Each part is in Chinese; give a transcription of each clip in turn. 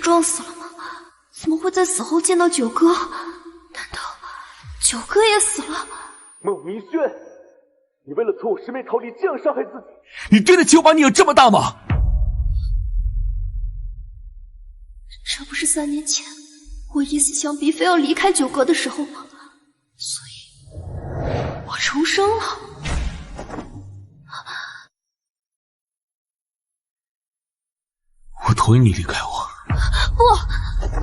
撞死了吗？怎么会在死后见到九哥？难道九哥也死了？孟明轩，你为了从我师妹逃离，这样伤害自己，你对得起我把你有这么大吗？这不是3年前我以死相逼，非要离开九哥的时候吗？所以，我重生了。我同意你离开我。不，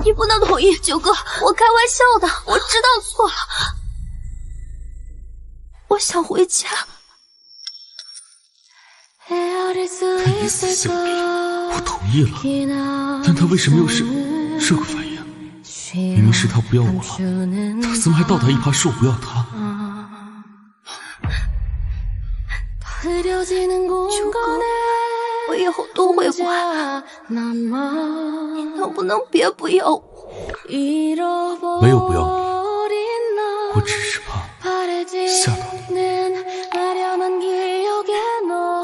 你不能同意，九哥，我开玩笑的，我知道错了。我想回家。他以死相逼，我同意了，但他为什么又是这个反应？明明是他不要我了，他怎么还倒他一耙说我不要他？九哥，我以后都会还，你能不能别不要我？没有不要你，我只是怕吓到你。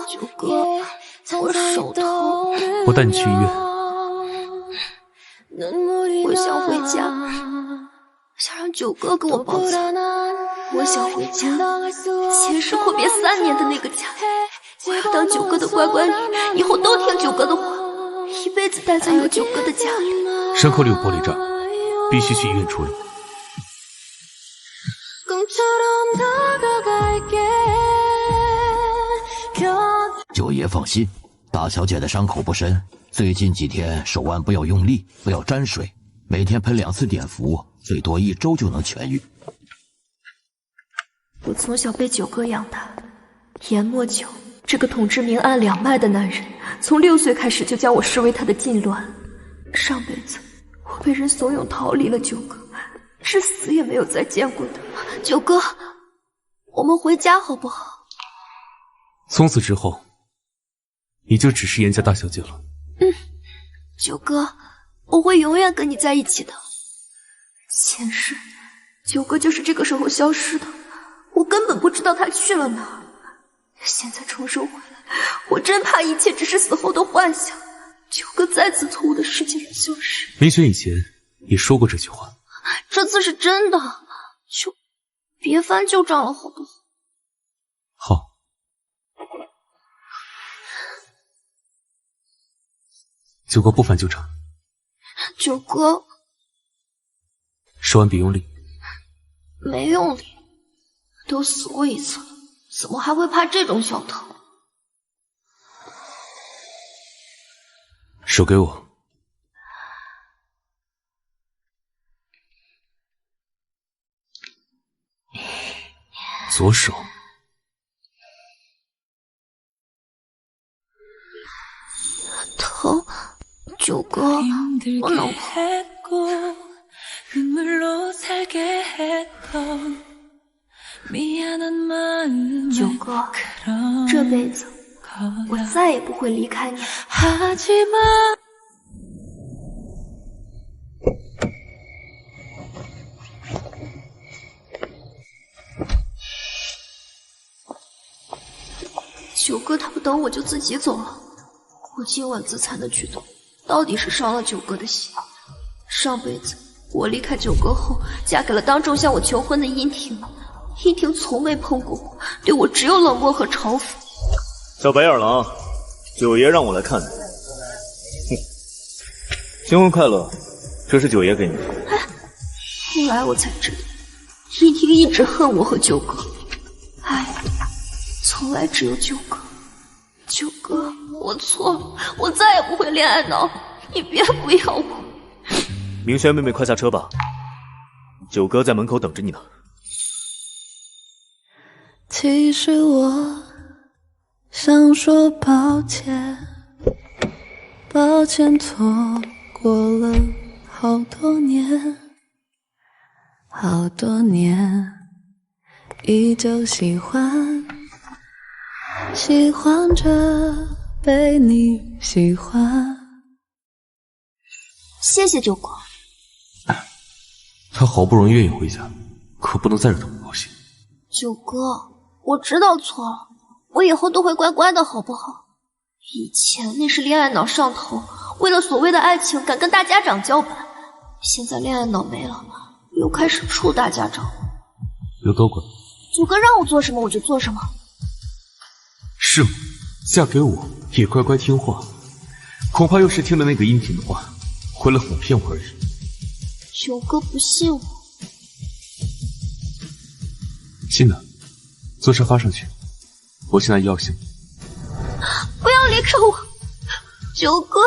九哥，我手疼，我带你去医院。我想回家，想让九哥给我抱走。我想回家，前世阔别3年的那个家。我要当九哥的乖乖女，以后都听九哥的话，一辈子待在有九哥的家里。伤口里有玻璃渣，必须去医院处理。九爷放心，大小姐的伤口不深，最近几天手腕不要用力，不要沾水，每天喷2次碘伏，最多1周就能痊愈。我从小被九哥养大，严墨九这个统治明暗两脉的男人，从6岁开始就将我视为他的禁乱。上辈子我被人怂恿逃离了九哥，至死也没有再见过他。九哥，我们回家好不好？从此之后，你就只是严家大小姐了。九哥，我会永远跟你在一起的。前世，九哥就是这个时候消失的，我根本不知道他去了哪儿。现在重生回来，我真怕一切只是死后的幻想，九哥再次从我的世界里消失。明轩以前也说过这句话，这次是真的，就别翻旧账了，好不好？好。九哥不翻旧账。九哥，手腕别用力。没用力，都死过一次了，怎么还会怕这种小疼？手给我。左手。疼，九哥，我能九哥，这辈子我再也不会离开你。九哥他不等我就自己走了，我今晚自残的举动到底是伤了九哥的心。上辈子我离开九哥后，嫁给了当众向我求婚的殷婷，殷婷从没碰过我，对我只有冷漠和嘲讽。小白眼狼，九爷让我来看你。新婚快乐，这是九爷给你的。后来我才知道，殷婷一直恨我和九哥，爱从来只有九哥。九哥，我错了，我再也不会恋爱脑，你别不要我。明轩妹妹，快下车吧，九哥在门口等着你呢。其实我想说抱歉，抱歉错过了好多年，好多年，依旧喜欢，喜欢着被你喜欢。谢谢九哥。他好不容易愿意回家，可不能再让他不高兴。九哥，我知道错了，我以后都会乖乖的，好不好？以前那是恋爱脑上头，为了所谓的爱情敢跟大家长叫板，现在恋爱脑没了，又开始处大家长。刘多管，九哥让我做什么我就做什么。是吗？嫁给我也乖乖听话，恐怕又是听了那个殷婷的话，回来哄骗我而已。九哥不信我。信呢，坐沙发上去，我去拿医药箱。不要离开我，九哥。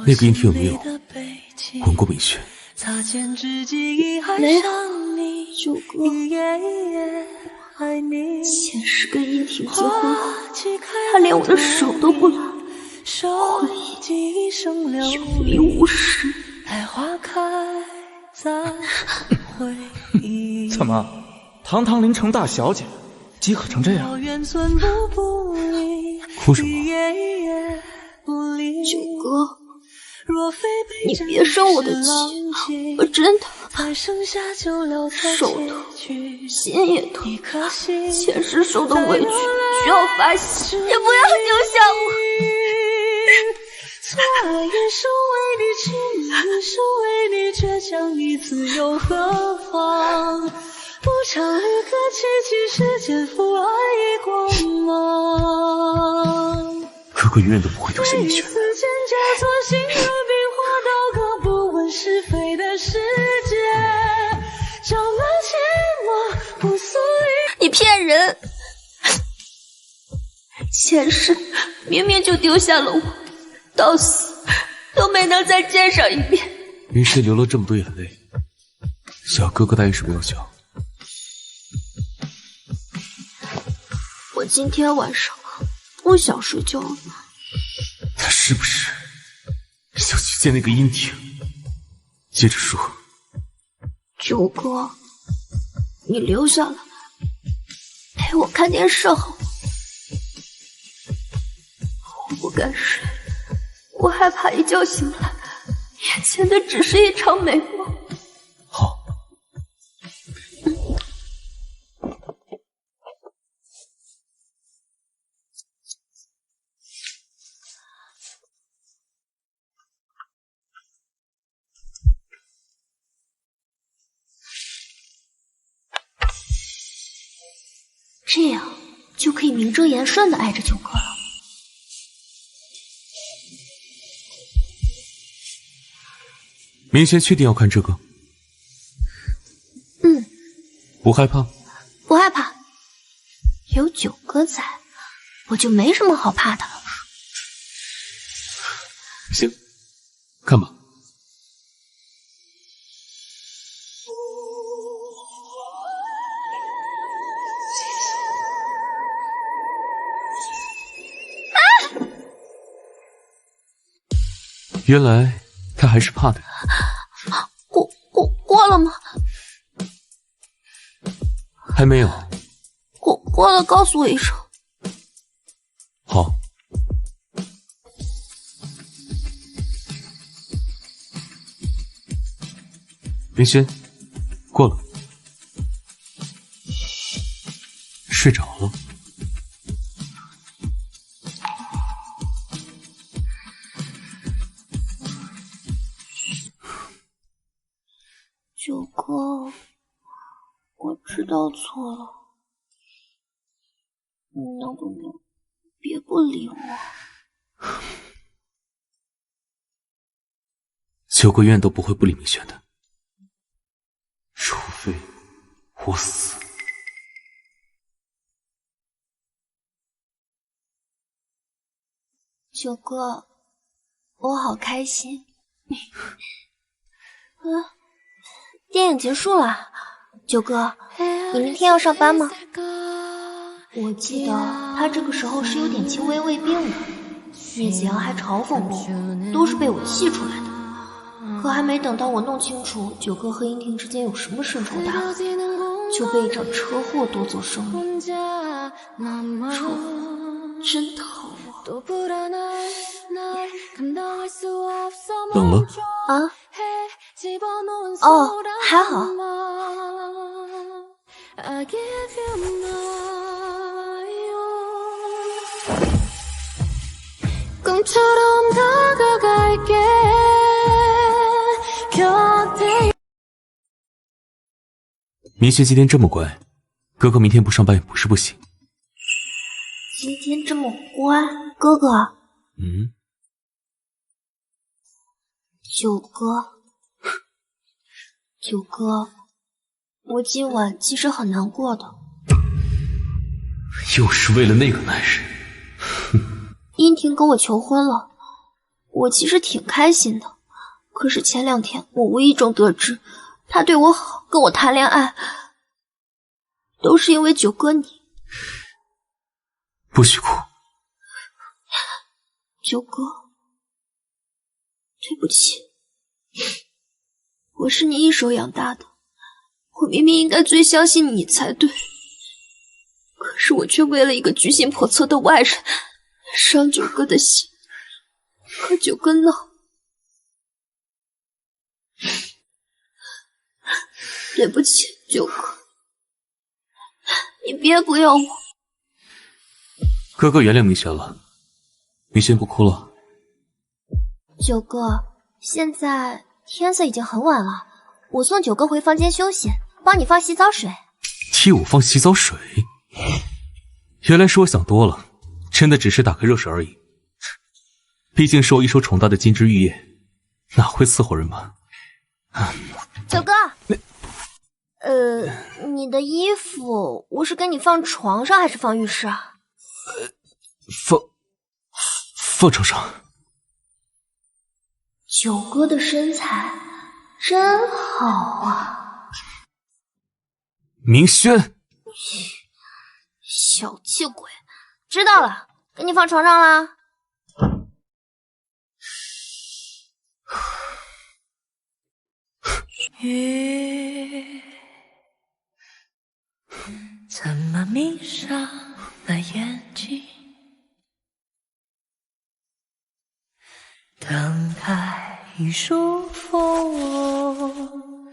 那个殷婷有没有吻过明轩？没有，九哥，前世跟殷婷结婚后，他连我的手都不拉，回忆有名无实。怎么，堂堂临城大小姐，饥渴成这样？哭什么？九哥，你别生我的气，我真的手疼，心也疼，前世受的委屈需要发泄，也不要丢下我。错爱也是为你痴迷，是为你倔强，你自由何方？不常旅客凄凄，世间负爱已光芒。哥哥永远都不会丢下明轩。你骗人！前世明明就丢下了我，到死都没能再见上一面。明轩流了这么多眼泪，小哥哥答应什么要求？我今天晚上不想睡觉了。他是不是想去见那个殷婷？接着说。九哥，你留下来陪我看电视好吗？我不敢睡，我害怕一觉醒来，眼前的只是一场美梦。好。这样就可以名正言顺的爱着九哥了。明轩确定要看这个？嗯。不害怕？不害怕，有九哥在，我就没什么好怕的了。行，看吧。原来他还是怕的。过了吗？还没有。过了，告诉我一声。好。明轩，过了。睡着了。九哥，我知道错了，你能不能别不理我？九哥永远都不会不理明轩的，除非我死。九哥，我好开心。电影结束了，九哥，你明天要上班吗？我记得他这个时候是有点轻微胃病的，聂子阳还嘲讽我，都是被我气出来的。可还没等到我弄清楚九哥和殷婷之间有什么深仇大恨，就被一场车祸夺走生命。车祸真疼啊！冷了？啊？哦，还好。明轩今天这么乖，哥哥明天不上班也不是不行。今天这么乖，哥哥。九哥，九哥，我今晚其实很难过的。又是为了那个男人。殷婷跟我求婚了，我其实挺开心的。可是前2天我无意中得知，他对我好，跟我谈恋爱，都是因为九哥你。不许哭。九哥，对不起，我是你一手养大的，我明明应该最相信你才对，可是我却为了一个居心叵测的外人，伤九哥的心，和九哥闹。对不起，九哥，你别不要我。哥哥原谅明轩了，明轩不哭了。九哥，现在天色已经很晚了，我送九哥回房间休息，帮你放洗澡水。替我放洗澡水？原来是我想多了，真的只是打个热水而已。毕竟是我一手宠大的金枝玉叶，哪会伺候人嘛？九哥，你的衣服我是给你放床上还是放浴室啊？放床上。九哥的身材真好啊！明轩，小气鬼，知道了，给你放床上啦。雨怎么迷上了眼睛？等待一束风，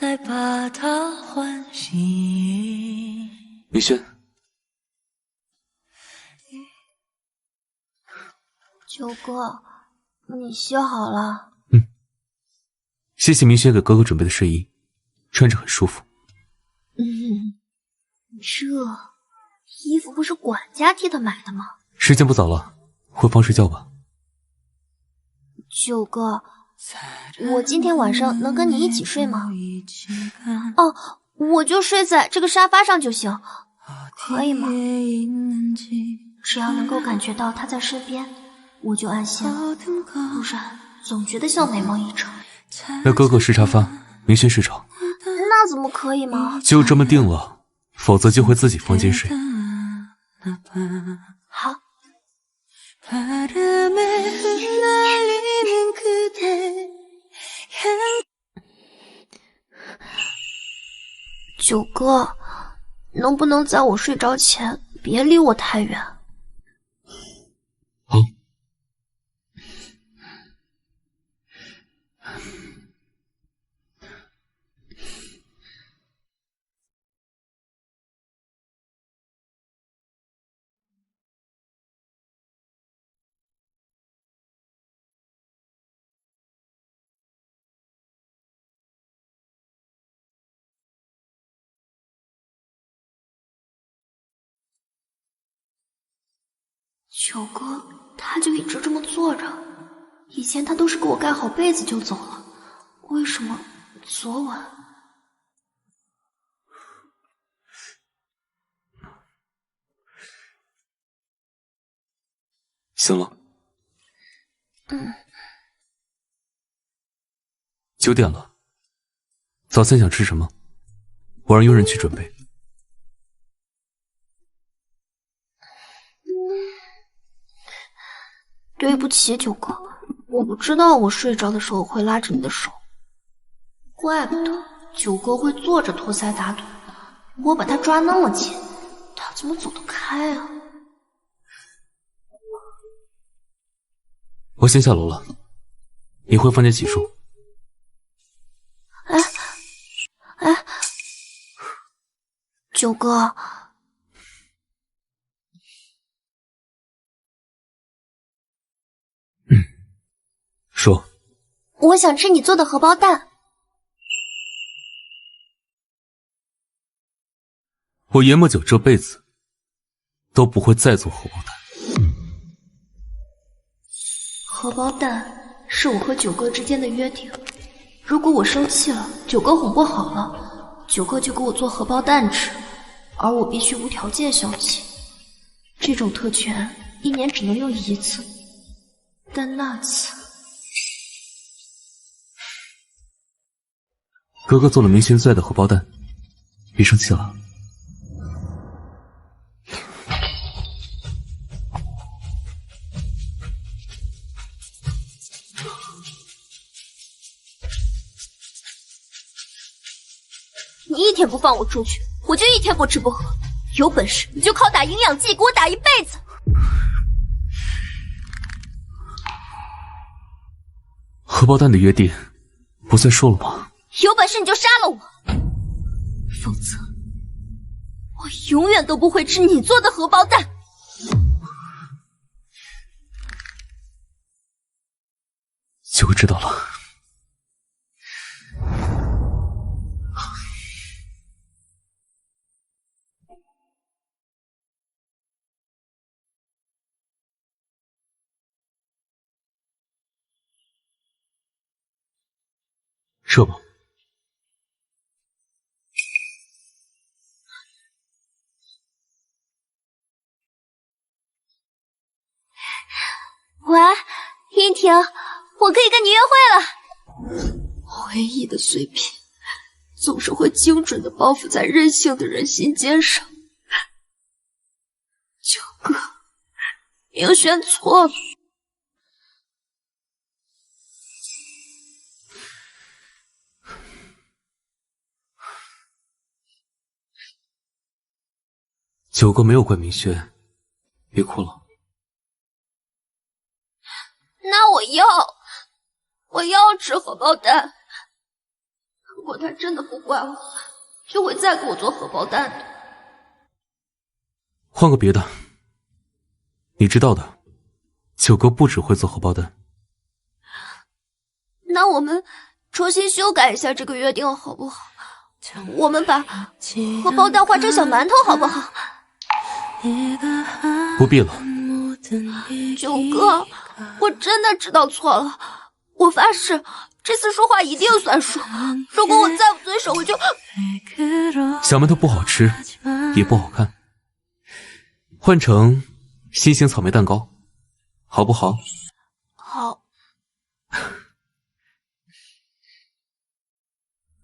来把它唤醒。明轩，九哥，你歇好了。谢谢明轩给哥哥准备的睡衣，穿着很舒服。这衣服不是管家替他买的吗？时间不早了，回房睡觉吧。九哥，我今天晚上能跟你一起睡吗？哦，我就睡在这个沙发上就行，可以吗？只要能够感觉到他在身边，我就安心了，不然总觉得像美梦一场。那哥哥睡沙发，明轩睡床。那怎么可以吗？就这么定了，否则就回自己房间睡。好。九哥，能不能在我睡着前别离我太远？好。九哥，他就一直这么坐着，以前他都是给我盖好被子就走了，为什么昨晚？醒了。9点了，早餐想吃什么？我让佣人去准备。对不起，九哥，我不知道我睡着的时候会拉着你的手，怪不得九哥会坐着托腮打肚，我把他抓那么紧，他怎么走得开啊？我先下楼了，你回房间洗漱。哎，九哥，说。我想吃你做的荷包蛋。我严墨九这辈子都不会再做荷包蛋。荷包蛋是我和九哥之间的约定，如果我生气了，九哥哄不好了，九哥就给我做荷包蛋吃，而我必须无条件消气。这种特权1年只能用1次，但那次哥哥做了明轩最爱的荷包蛋，别生气了。你一天不放我出去，我就一天不吃不喝。有本事你就靠打营养剂给我打一辈子。荷包蛋的约定不再说了吗？有本事你就杀了我，否则我永远都不会吃你做的荷包蛋。就会知道了。热吗？喂，殷婷，我可以跟你约会了。回忆的碎片总是会精准的包覆在任性的人心尖上。九哥，明轩错了。九哥没有怪明轩，别哭了。那我要吃荷包蛋。如果他真的不怪我，就会再给我做荷包蛋的。换个别的，你知道的，九哥不只会做荷包蛋。那我们重新修改一下这个约定好不好？我们把荷包蛋换成小馒头好不好？不必了。九哥，我真的知道错了，我发誓这次说话一定算数。如果我再不遵守，我就……小馒头不好吃，也不好看，换成心形草莓蛋糕，好不好？好。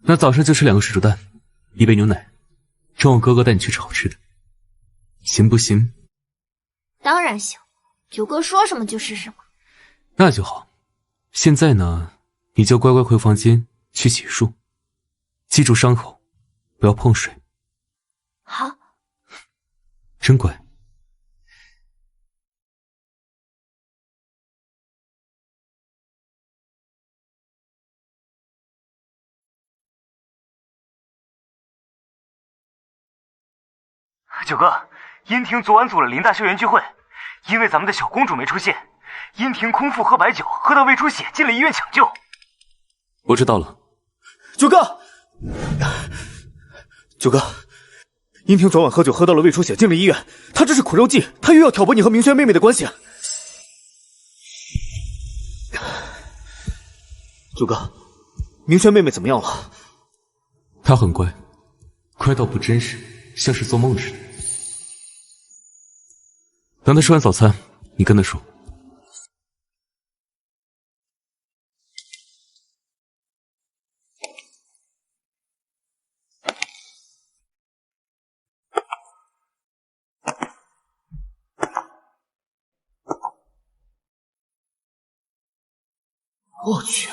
那早上就吃2个水煮蛋，1杯牛奶，中午哥哥带你去吃好吃的，行不行？当然行，九哥说什么就是什么。那就好。现在呢，你就乖乖回房间去洗漱，记住伤口，不要碰水。好。真乖。九哥，殷婷昨晚组了林大校园聚会，因为咱们的小公主没出现，殷婷空腹喝白酒，喝到胃出血，进了医院抢救。我知道了。九哥，九哥，殷婷昨晚喝酒喝到了胃出血，进了医院。她这是苦肉计，她又要挑拨你和明轩妹妹的关系。九哥，明轩妹妹怎么样了？她很乖，乖到不真实，像是做梦似的。等她吃完早餐，你跟她说。我去，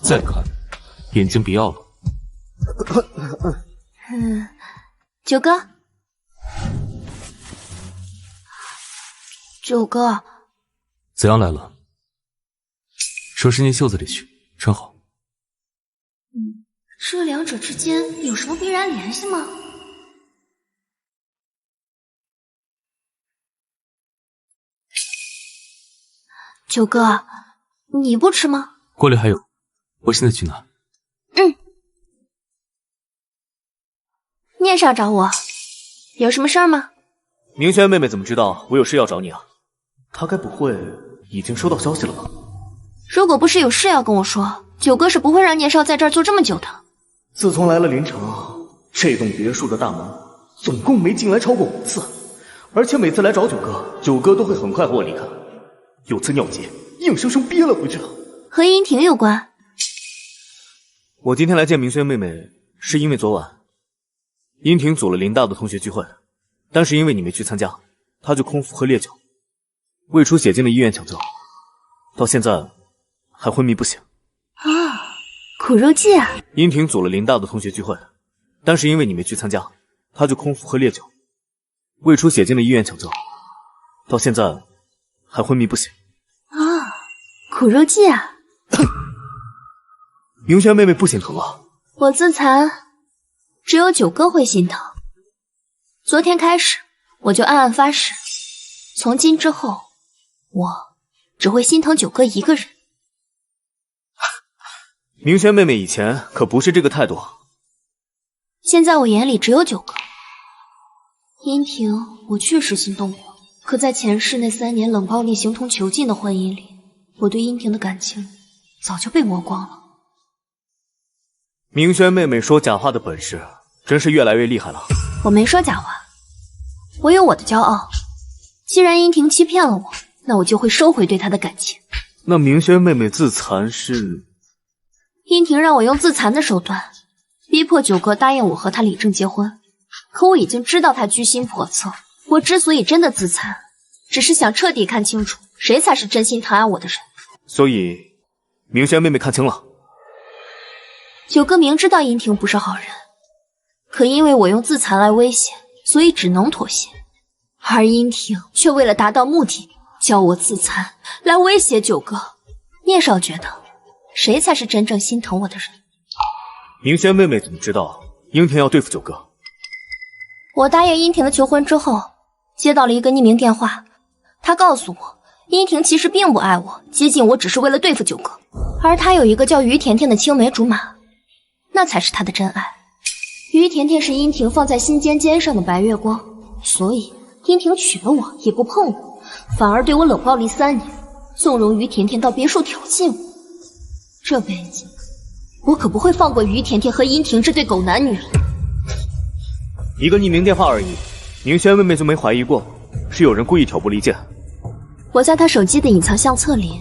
再看，眼睛别要了。九哥，九哥，子阳来了，说是进袖子里去，穿好。这两者之间有什么必然联系吗？九哥，你不吃吗？锅里还有，我现在去拿。聂少找我，有什么事儿吗？明轩妹妹怎么知道我有事要找你啊？她该不会已经收到消息了吧？如果不是有事要跟我说，九哥是不会让聂少在这儿坐这么久的。自从来了临城，这栋别墅的大门总共没进来超过5次，而且每次来找九哥，九哥都会很快和我离开。有次尿急，硬生生憋了回去了。和殷婷有关？我今天来见明轩妹妹，是因为昨晚殷婷组了林大的同学聚会，但是因为你没去参加，她就空腹喝烈酒，胃出血进了医院抢救，到现在还昏迷不醒。啊，苦肉计啊！殷婷组了林大的同学聚会，但是因为你没去参加，她就空腹喝烈酒，胃出血进了医院抢救，到现在还昏迷不醒。啊，苦肉计啊！明轩妹妹不心疼啊？我自残，只有九哥会心疼。昨天开始，我就暗暗发誓，从今之后，我只会心疼九哥一个人。明轩妹妹以前可不是这个态度。现在我眼里只有九哥。殷婷，我确实心动过，可在前世那3年冷暴力、形同囚禁的婚姻里，我对殷婷的感情早就被磨光了。明轩妹妹说假话的本事真是越来越厉害了。我没说假话，我有我的骄傲。既然殷婷欺骗了我，那我就会收回对她的感情。那明轩妹妹自残是？殷婷让我用自残的手段逼迫九哥答应我和他领证结婚，可我已经知道他居心叵测。我之所以真的自残，只是想彻底看清楚谁才是真心疼爱我的人。所以明轩妹妹看清了。九哥明知道殷婷不是好人，可因为我用自残来威胁，所以只能妥协。而殷婷却为了达到目的，叫我自残来威胁九哥。聂少觉得谁才是真正心疼我的人？明轩妹妹怎么知道殷婷要对付九哥？我答应殷婷的求婚之后，接到了一个匿名电话，他告诉我，殷婷其实并不爱我，接近我只是为了对付九哥，而她有一个叫于甜甜的青梅竹马，那才是她的真爱。于甜甜是殷婷放在心尖尖上的白月光，所以殷婷娶了我也不碰我，反而对我冷暴力3年，纵容于甜甜到别墅挑衅我。这辈子我可不会放过于甜甜和殷婷这对狗男女。一个匿名电话而已，明轩妹妹就没怀疑过是有人故意挑拨离间？我在她手机的隐藏相册里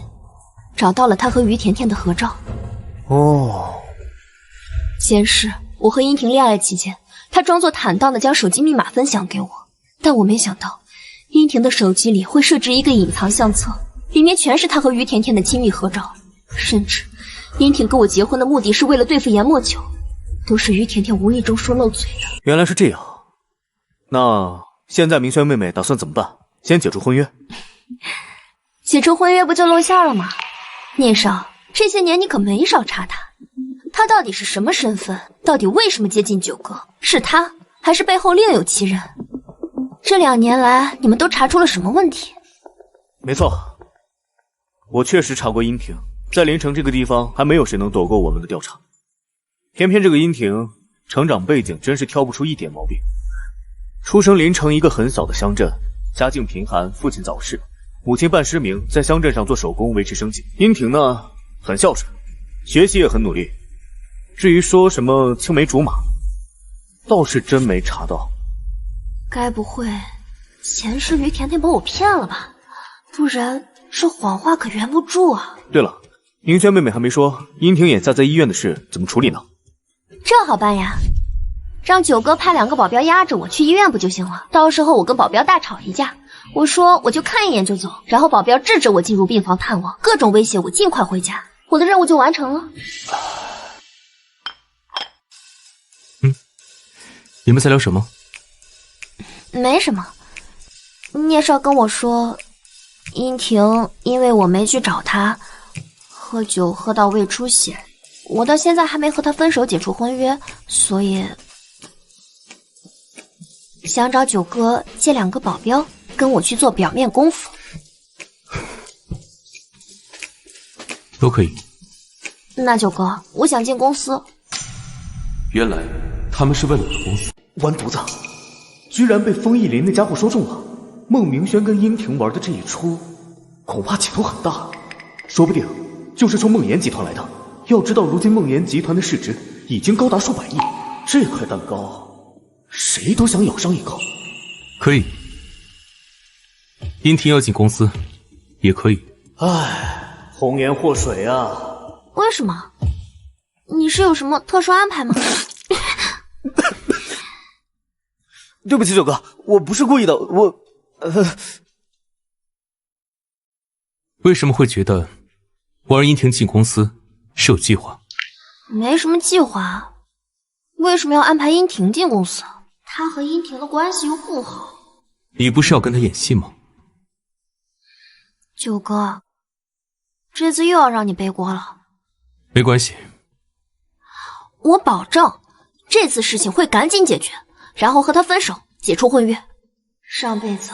找到了她和于甜甜的合照。哦，前世我和殷婷恋爱期间，她装作坦荡的将手机密码分享给我，但我没想到殷婷的手机里会设置一个隐藏相册，里面全是她和于甜甜的亲密合照，甚至殷婷跟我结婚的目的是为了对付颜墨九，都是于甜甜无意中说漏嘴的。原来是这样。那现在明轩妹妹打算怎么办？先解除婚约？解除婚约不就露馅了吗？聂少，这些年你可没少查他，他到底是什么身份？到底为什么接近九哥？是他，还是背后另有其人？这2年来，你们都查出了什么问题？没错，我确实查过殷婷，在临城这个地方还没有谁能躲过我们的调查。偏偏这个殷婷成长背景真是挑不出一点毛病。出生临城一个很小的乡镇，家境贫寒，父亲早逝，母亲半失明，在乡镇上做手工维持生计。殷婷呢，很孝顺，学习也很努力。至于说什么青梅竹马，倒是真没查到。该不会前世于甜甜把我骗了吧？不然这谎话可圆不住啊。对了，明轩妹妹还没说殷婷眼下在医院的事怎么处理呢？这好办呀，让九哥派2个保镖压着我去医院不就行了？到时候我跟保镖大吵一架，我说我就看一眼就走，然后保镖制止我进入病房探望，各种威胁我尽快回家，我的任务就完成了。你们在聊什么？没什么。聂少跟我说，殷婷因为我没去找他，喝酒喝到胃出血，我到现在还没和他分手解除婚约，所以想找九哥借2个保镖跟我去做表面功夫。都可以。那九哥，我想进公司。原来他们是为了我的公司。完犊子，居然被风逸林那家伙说中了。孟明轩跟殷婷玩的这一出，恐怕企图很大，说不定就是冲孟岩集团来的。要知道，如今孟岩集团的市值已经高达数百亿，这块蛋糕，谁都想咬上一口。可以。殷婷要进公司，也可以。唉，红颜祸水啊！为什么？你是有什么特殊安排吗？对不起，九哥，我不是故意的，为什么会觉得我让殷婷进公司是有计划？没什么计划。为什么要安排殷婷进公司？他和殷婷的关系又不好。你不是要跟他演戏吗？九哥，这次又要让你背锅了。没关系，我保证这次事情会赶紧解决，然后和他分手，解除婚约。上辈子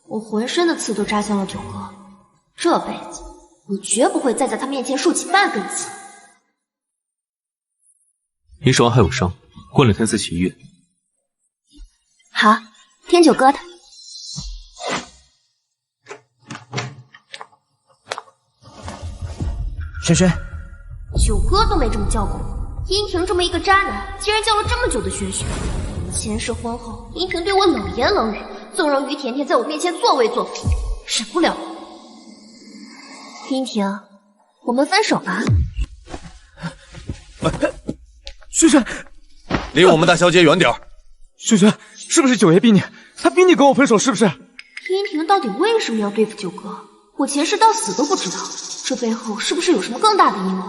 我浑身的刺都扎向了九哥，这辈子我绝不会再在他面前竖起半根刺。你手上还有伤，过2天再去医院。好，听九哥的。轩轩，九哥都没这么叫过我，殷婷这么一个渣男，竟然叫了这么久的轩轩。前世婚后，殷婷对我冷言冷语，纵容于甜甜在我面前作威作福，忍不了。殷婷，我们分手吧。轩轩，离我们大小姐远点。轩轩，是不是九爷逼你？他逼你跟我分手是不是？殷婷到底为什么要对付九哥？我前世到死都不知道，这背后是不是有什么更大的阴谋？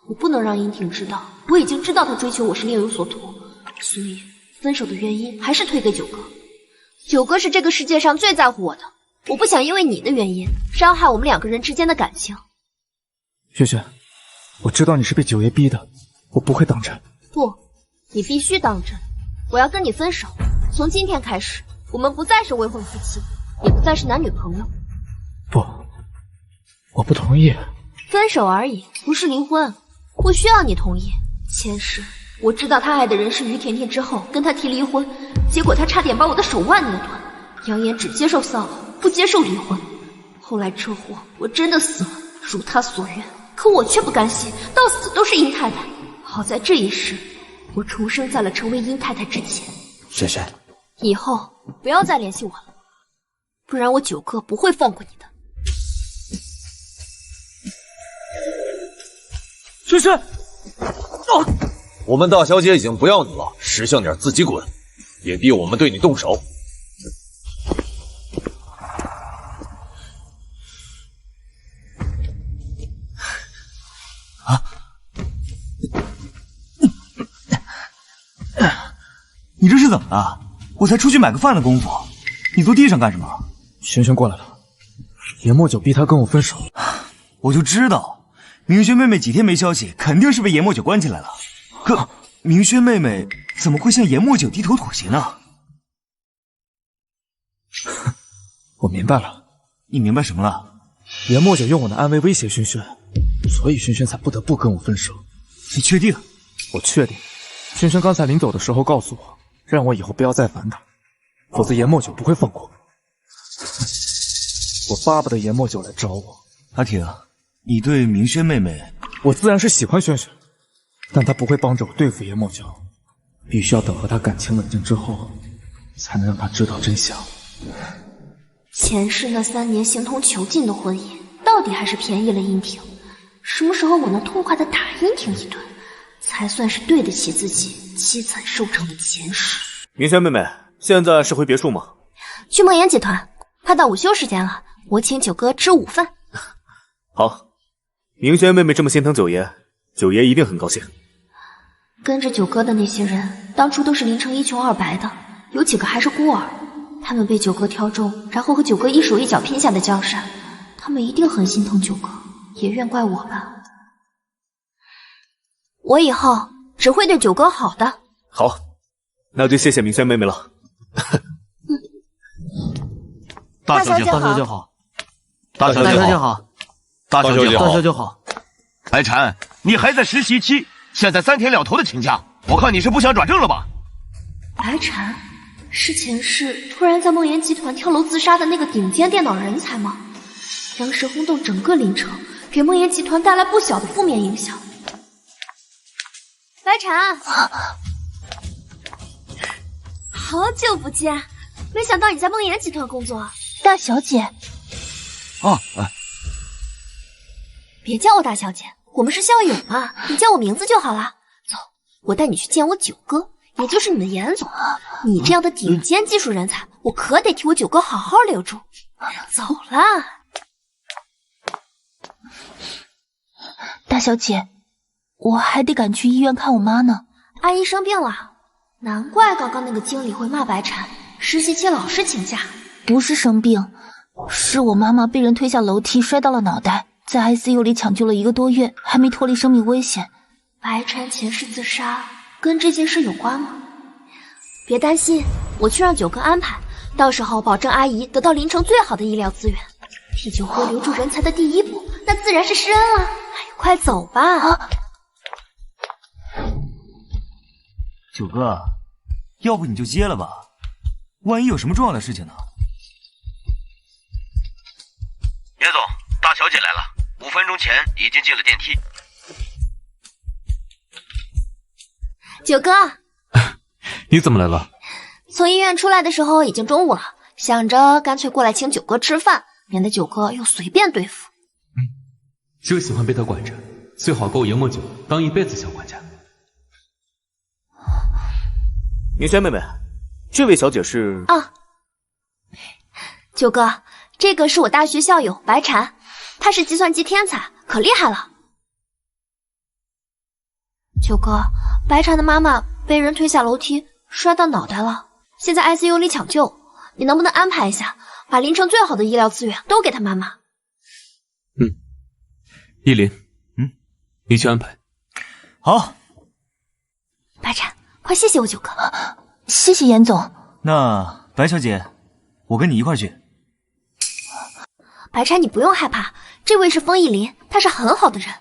我不能让殷婷知道，我已经知道她追求我是另有所图，所以分手的原因还是推给九哥。九哥是这个世界上最在乎我的，我不想因为你的原因伤害我们2个人之间的感情。轩轩，我知道你是被九爷逼的，我不会当真。不，你必须当真。我要跟你分手，从今天开始，我们不再是未婚夫妻，也不再是男女朋友。不，我不同意。分手而已，不是离婚，不需要你同意。前世我知道他爱的人是于甜甜之后，跟他提离婚，结果他差点把我的手腕捏断，扬言只接受丧偶，不接受离婚。后来车祸，我真的死了，如他所愿，可我却不甘心，到死都是殷太太。好在这一世，我重生在了成为殷太太之前。轩轩，以后不要再联系我了，不然我九哥不会放过你的。轩轩，我们大小姐已经不要你了，识相点自己滚，别逼我们对你动手。你这是怎么了？我才出去买个饭的功夫，你坐地上干什么？轩轩过来了，严墨九逼他跟我分手。我就知道，明轩妹妹几天没消息，肯定是被严墨九关起来了。可明轩妹妹怎么会向严墨九低头妥协呢？我明白了。你明白什么了？严墨九用我的安危威胁轩轩，所以轩轩才不得不跟我分手。你确定？我确定。轩轩刚才临走的时候告诉我，让我以后不要再烦他，否则严墨九不会放过我。我巴不得严墨九来找我。阿婷，你对明轩妹妹，我自然是喜欢轩轩，但她不会帮着我对付严墨九，必须要等和她感情冷静之后，才能让她知道真相。前世那3年形同囚禁的婚姻，到底还是便宜了殷婷。什么时候我能痛快的打殷婷一顿，才算是对得起自己凄惨收场的前世。明轩妹妹，现在是回别墅吗？去梦妍集团，快到午休时间了，我请九哥吃午饭。好，明轩妹妹这么心疼九爷，九爷一定很高兴。跟着九哥的那些人，当初都是林城一穷二白的，有几个还是孤儿。他们被九哥挑中，然后和九哥一手一脚拼下的江山，他们一定很心疼九哥，也怨怪我吧。我以后只会对九哥好的。好，那就谢谢明轩妹妹了。大小姐好，大小姐好，大小姐好，大小姐好，大小姐好。白禅，你还在实习期，现在3天2头的请假，我看你是不想转正了吧？白禅是前世突然在梦魇集团跳楼自杀的那个顶尖电脑人才吗？当时轰动整个临城，给梦魇集团带来不小的负面影响。白禅，好久不见，没想到你在梦魇集团工作。大小姐。别叫我大小姐，我们是校友嘛，你叫我名字就好了。走，我带你去见我九哥，也就是你的严总。你这样的顶尖技术人才，我可得替我九哥好好留住。走了。大小姐，我还得赶去医院看我妈呢。阿姨生病了，难怪刚刚那个经理会骂白禅，实习期老是请假。不是生病，是我妈妈被人推下楼梯摔到了脑袋，在 ICU 里抢救了1个多月，还没脱离生命危险。白禅前世自杀跟这件事有关吗？别担心，我去让九哥安排，到时候保证阿姨得到临城最好的医疗资源。替九哥留住人才的第一步，那自然是施恩了。哎呀，快走吧。九哥，要不你就接了吧，万一有什么重要的事情呢？严总，大小姐来了，5分钟前已经进了电梯。九哥，你怎么来了？从医院出来的时候已经中午了，想着干脆过来请九哥吃饭，免得九哥又随便对付。就喜欢被他管着，最好给我研墨酒当一辈子小管家。明轩妹妹，这位小姐是？九哥，这个是我大学校友白禅，她是计算机天才，可厉害了。九哥，白禅的妈妈被人推下楼梯，摔到脑袋了，现在 ICU 里抢救，你能不能安排一下，把临城最好的医疗资源都给她妈妈？依林，你去安排。好。白禅，快谢谢我九哥。谢谢严总。那白小姐，我跟你一块去。白禅，你不用害怕，这位是风逸林，他是很好的人。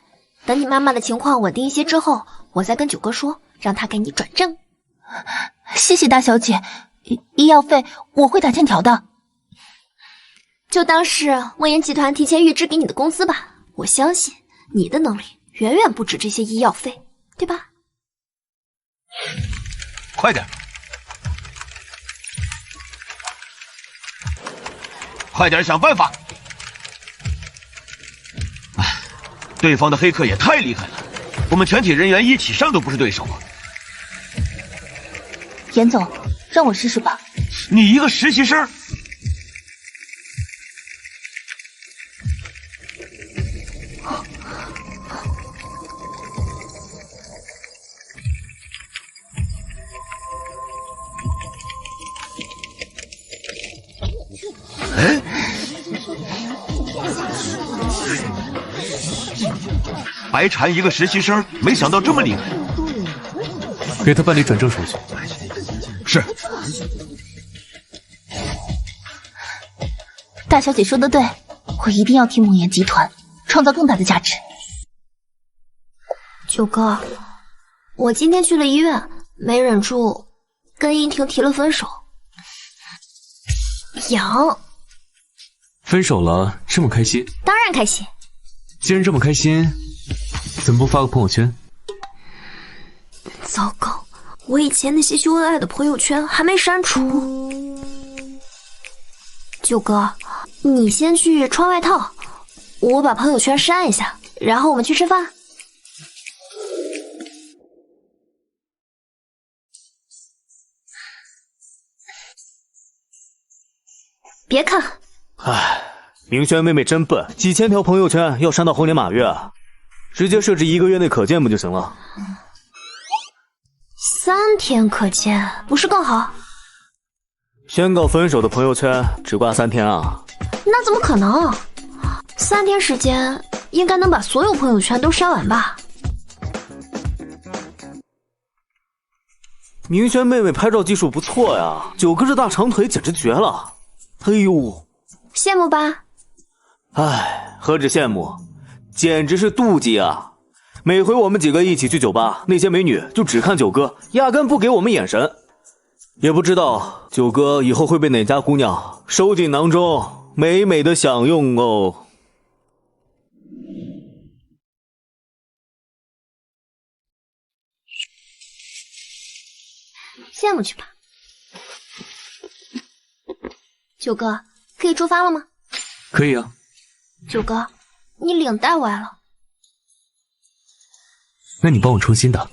等你妈妈的情况稳定一些之后，我再跟九哥说，让他给你转正。谢谢大小姐，医药费我会打欠条的。就当是梦魇集团提前预支给你的工资吧。我相信你的能力远远不止这些医药费，对吧？快点，快点想办法！对方的黑客也太厉害了，我们全体人员一起上都不是对手啊！严总，让我试试吧。你一个实习生。白禅一个实习生，没想到这么厉害。给他办理转正手续。是。大小姐说的对，我一定要替梦魇集团创造更大的价值。九哥，我今天去了医院，没忍住跟殷婷提了分手。痒。分手了，这么开心？当然开心。既然这么开心，怎么不发个朋友圈？糟糕，我以前那些秀恩爱的朋友圈还没删除。九哥，你先去穿外套，我把朋友圈删一下，然后我们去吃饭。别看。唉，明轩妹妹真笨，几千条朋友圈要删到猴年马月啊，直接设置1个月内可见不就行了？3天可见不是更好？宣告分手的朋友圈只挂3天啊？那怎么可能？3天时间应该能把所有朋友圈都删完吧？明轩妹妹拍照技术不错呀，9哥这大长腿简直绝了。哎呦，羡慕吧？哎，何止羡慕，简直是妒忌啊！每回我们几个一起去酒吧，那些美女就只看9哥，压根不给我们眼神。也不知道9哥以后会被哪家姑娘收进囊中，美美的享用哦。羡慕去吧。9哥，可以出发了吗？可以啊。9哥，你领带歪了。那你帮我重新打。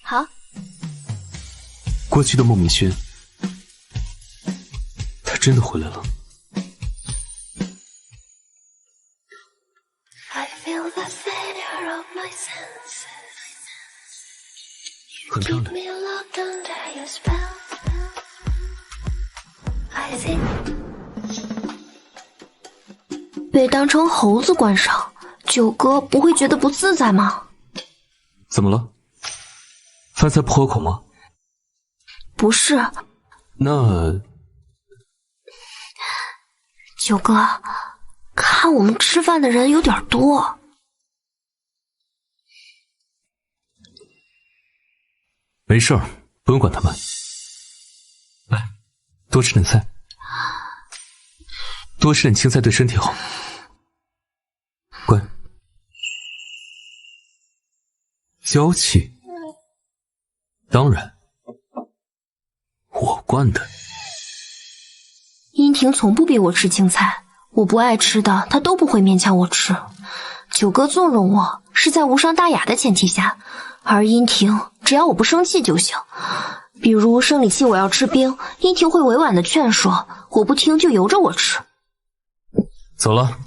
好。过去的孟明轩，他真的回来了。很漂亮。被当成猴子观赏，9哥不会觉得不自在吗？怎么了？饭菜不合口吗？不是。那9哥，看我们吃饭的人有点多。没事儿，不用管他们。来，多吃点菜，多吃点青菜对身体好。乖。娇气？当然，我惯的。殷婷从不逼我吃青菜，我不爱吃的她都不会勉强我吃。9哥纵容我是在无伤大雅的前提下，而殷婷只要我不生气就行。比如生理期我要吃冰，殷婷会委婉的劝说，我不听就由着我吃。走了。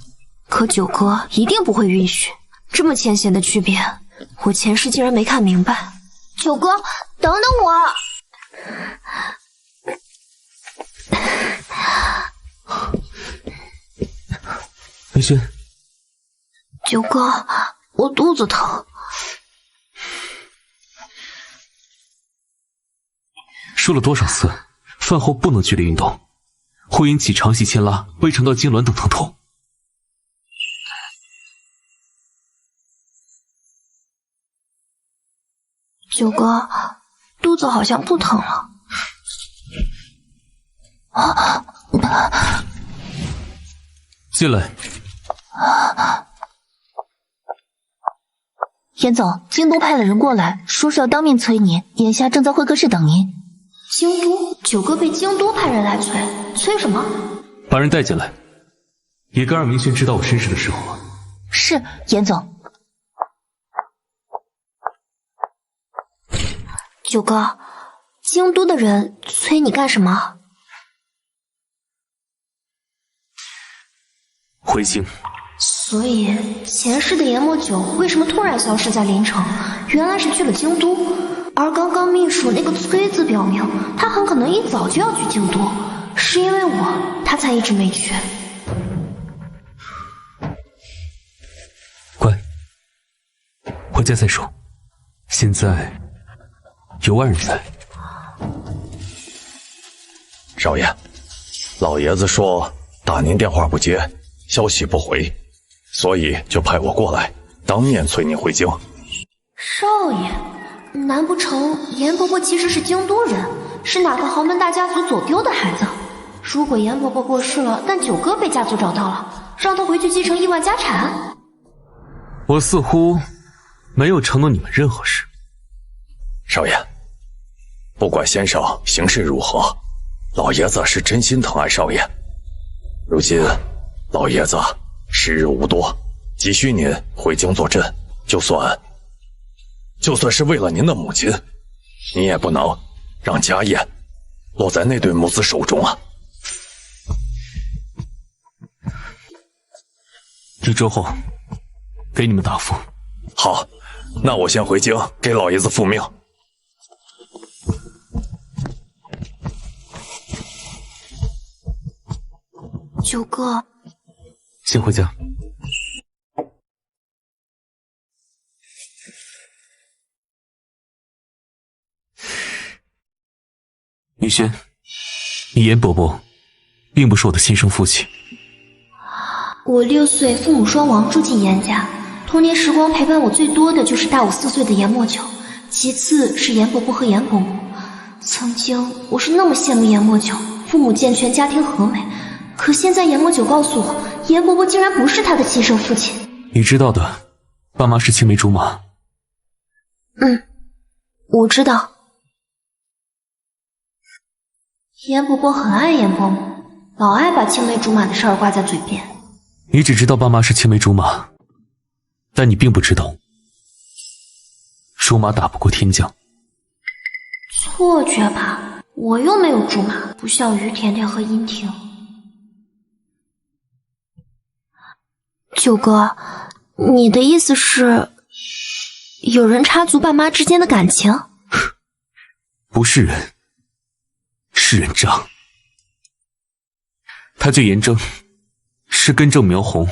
可9哥一定不会允许，这么浅显的区别，我前世竟然没看明白。9哥，等等我！明轩，9哥，我肚子疼。说了多少次，饭后不能剧烈运动，会引起肠系牵拉、胃肠道痉挛等疼痛。9哥，肚子好像不疼了。进来。严总，京都派了人过来，说是要当面催你，眼下正在会客室等您。京都？9哥被京都派人来催，催什么？把人带进来，也该让明轩知道我身世的时候了。是，严总。9哥，京都的人催你干什么？回京。所以前世的研磨酒为什么突然消失在临城？原来是去了京都。而刚刚秘书那个催字表明，他很可能一早就要去京都，是因为我，他才一直没去。乖，回家再说。现在有外人在。少爷，老爷子说打您电话不接，消息不回，所以就派我过来，当面催您回京。少爷，难不成严婆婆其实是京都人，是哪个豪门大家族走丢的孩子？如果严婆婆过世了，但9哥被家族找到了，让他回去继承亿万家产？我似乎没有承诺你们任何事。少爷，不管先生行事如何，老爷子是真心疼爱少爷。如今老爷子时日无多，急需您回京坐镇，就算是为了您的母亲，您也不能让家业落在那对母子手中啊。1周后给你们答复。好，那我先回京给老爷子复命。九哥，先回家。雨轩，你严伯伯并不是我的亲生父亲。我6岁父母双亡，住进严家。童年时光陪伴我最多的就是大我4岁的严墨九，其次是严伯伯和严伯母。曾经我是那么羡慕严墨九，父母健全，家庭和美。可现在严墨九告诉我，严伯伯竟然不是他的亲生父亲。你知道的，爸妈是青梅竹马。我知道。严伯伯很爱严伯母，老爱把青梅竹马的事儿挂在嘴边。你只知道爸妈是青梅竹马，但你并不知道，竹马打不过天将。错觉吧，我又没有竹马，不像于甜甜和殷婷。九哥，你的意思是，有人插足爸妈之间的感情？不是人，是人渣。他叫严正，是根正苗红，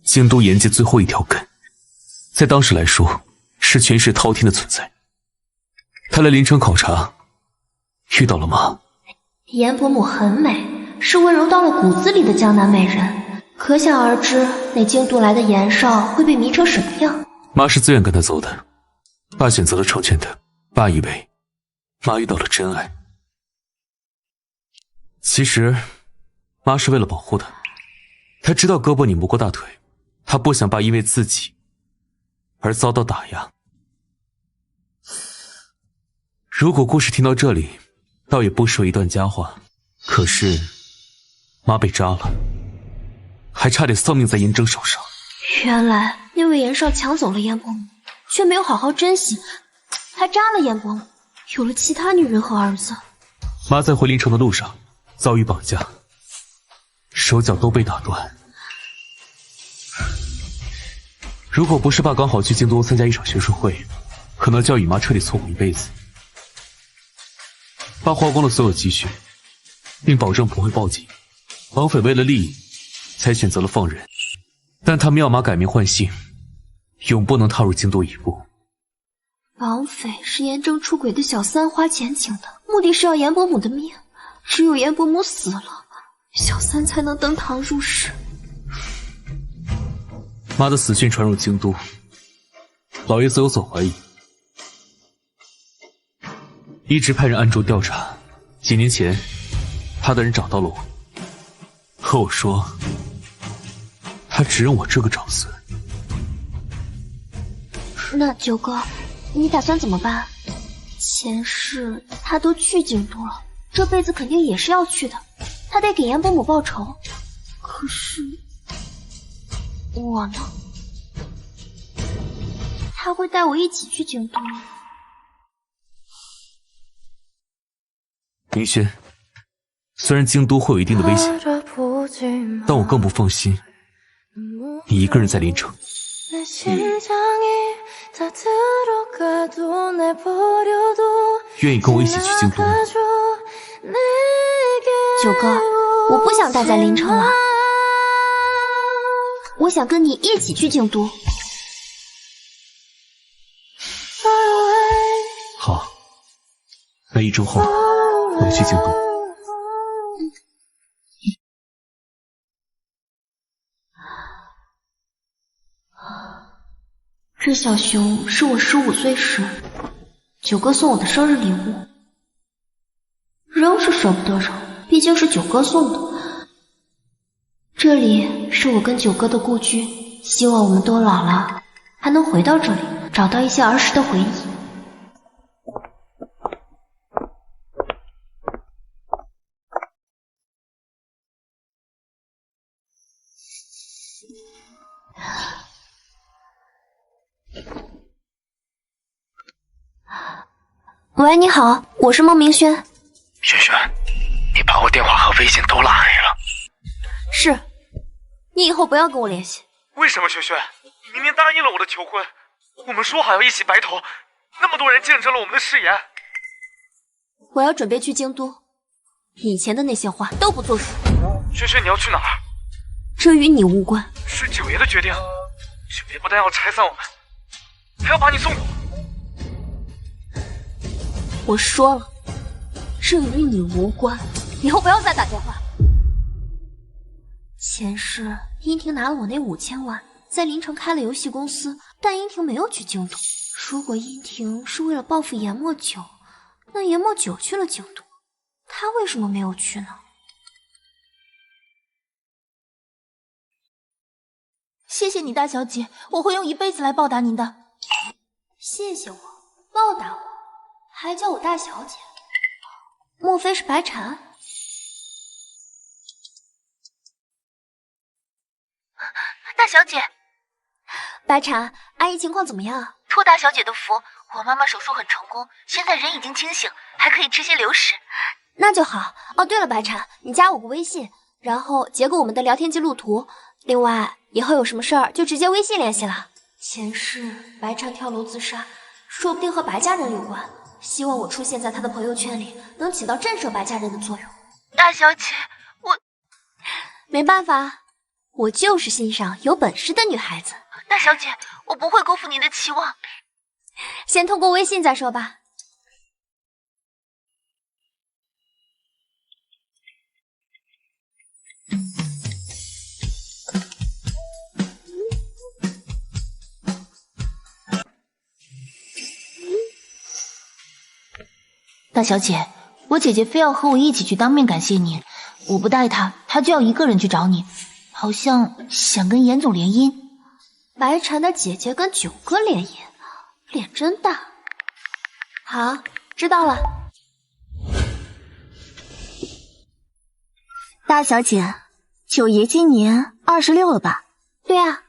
京都严界最后一条根，在当时来说是权势滔天的存在。他来临城考察，遇到了妈。严伯母很美，是温柔到了骨子里的江南美人，可想而知那京都来的严少会被迷成什么样。妈是自愿跟他走的，爸选择了成全他。爸以为妈遇到了真爱，其实妈是为了保护他。他知道胳膊拧不过大腿，他不想爸因为自己而遭到打压。如果故事听到这里，倒也不失为一段佳话。可是妈被扎了，还差点丧命在严正手上。原来那位严少抢走了严伯母，却没有好好珍惜，还扎了严伯母，有了其他女人和儿子。妈在回临城的路上遭遇绑架，手脚都被打断。如果不是爸刚好去京都参加一场学术会，可能就要与妈彻底错过一辈子。爸花光了所有积蓄，并保证不会报警。绑匪为了利益，才选择了放人，但他们要妈改名换姓，永不能踏入京都一步。绑匪是严正出轨的小三花钱请的，目的是要严伯母的命。只有严伯母死了，小三才能登堂入室。妈的死讯传入京都，老爷子有所怀疑，一直派人暗中调查。几年前，他的人找到了我，和我说，他只认我这个长孙。那九哥，你打算怎么办？前世他都去京都了，这辈子肯定也是要去的，他得给严伯母报仇。可是我呢？他会带我一起去京都吗？明轩，虽然京都会有一定的危险，但我更不放心你一个人在临城。愿意跟我一起去京都吗？九哥，我不想待在临城了，我想跟你一起去京都。好，那1周后我去京都。这小熊是我15岁时九哥送我的生日礼物，扔是舍不得扔，毕竟是九哥送的。这里是我跟九哥的故居，希望我们都老了还能回到这里，找到一些儿时的回忆。喂，你好，我是孟明轩。轩轩，你把我电话和微信都拉黑了。是，你以后不要跟我联系。为什么，轩轩？你明明答应了我的求婚，我们说好要一起白头，那么多人见证了我们的誓言。我要准备去京都，以前的那些话都不作数。轩轩，你要去哪儿？这与你无关。是九爷的决定，九爷不但要拆散我们，还要把你送走。我说了，这与你无关，以后不要再打电话。前世殷婷拿了我那5000万，在临城开了游戏公司，但殷婷没有去京都。如果殷婷是为了报复研墨九，那研墨九去了京都，他为什么没有去呢？谢谢你，大小姐，我会用一辈子来报答您的。谢谢我，报答我，还叫我大小姐？莫非是白禅？大小姐，白禅，阿姨情况怎么样？托大小姐的福，我妈妈手术很成功，现在人已经清醒，还可以吃些流食。那就好。哦，对了，白禅，你加我个微信，然后截个我们的聊天记录图。另外，以后有什么事儿就直接微信联系了。前世白禅跳楼自杀，说不定和白家人有关。希望我出现在他的朋友圈里，能起到震慑白家人的作用。大小姐，我没办法，我就是欣赏有本事的女孩子。大小姐，我不会辜负您的期望。先通过微信再说吧。大小姐，我姐姐非要和我一起去当面感谢你，我不带她，她就要一个人去找你，好像想跟严总联姻。白禅的姐姐跟九哥联姻，脸真大。好，知道了。大小姐，九爷今年26了吧？对啊。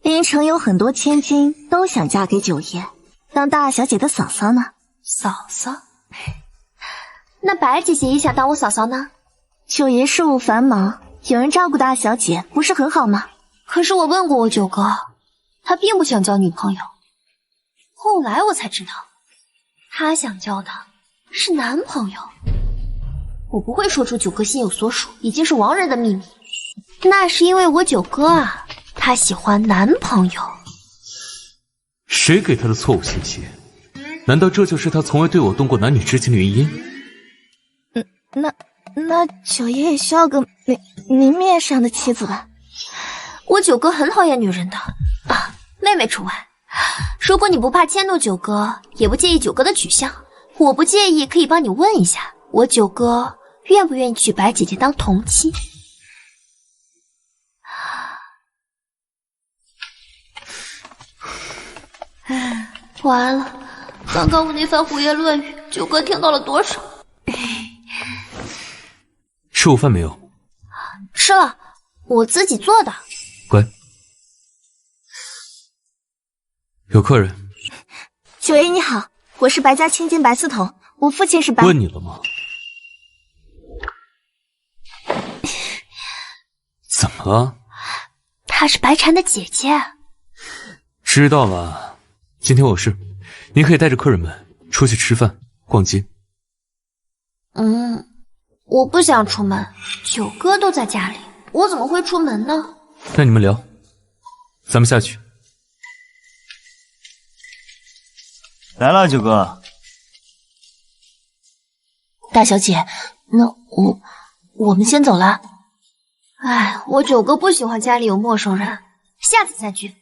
临城有很多千金都想嫁给九爷，当大小姐的嫂嫂呢。嫂嫂？那白姐姐也想当我嫂嫂呢？九爷事务繁忙，有人照顾大小姐不是很好吗？可是我问过我九哥，他并不想交女朋友。后来我才知道，他想交的是男朋友。我不会说出九哥心有所属，已经是亡人的秘密。那是因为我九哥啊，他喜欢男朋友。谁给他的错误信息？难道这就是他从未对我动过男女之情的原因？那九爷也需要个明面上的妻子吧？我九哥很讨厌女人的啊，妹妹除外。如果你不怕迁怒九哥，也不介意九哥的取向，我不介意，可以帮你问一下，我九哥愿不愿意娶白姐姐当同妻？唉，完了，刚刚我那番胡言乱语，九哥听到了多少？吃午饭没有？吃了，我自己做的。乖。有客人。九爷你好，我是白家千金白思彤，我父亲是白。问你了吗？怎么了？她是白禅的姐姐。知道了，今天我有事，您可以带着客人们出去吃饭、逛街。我不想出门，九哥都在家里，我怎么会出门呢？那你们聊，咱们下去。来了，九哥。大小姐，那我们先走了。哎，我九哥不喜欢家里有陌生人，下次再聚。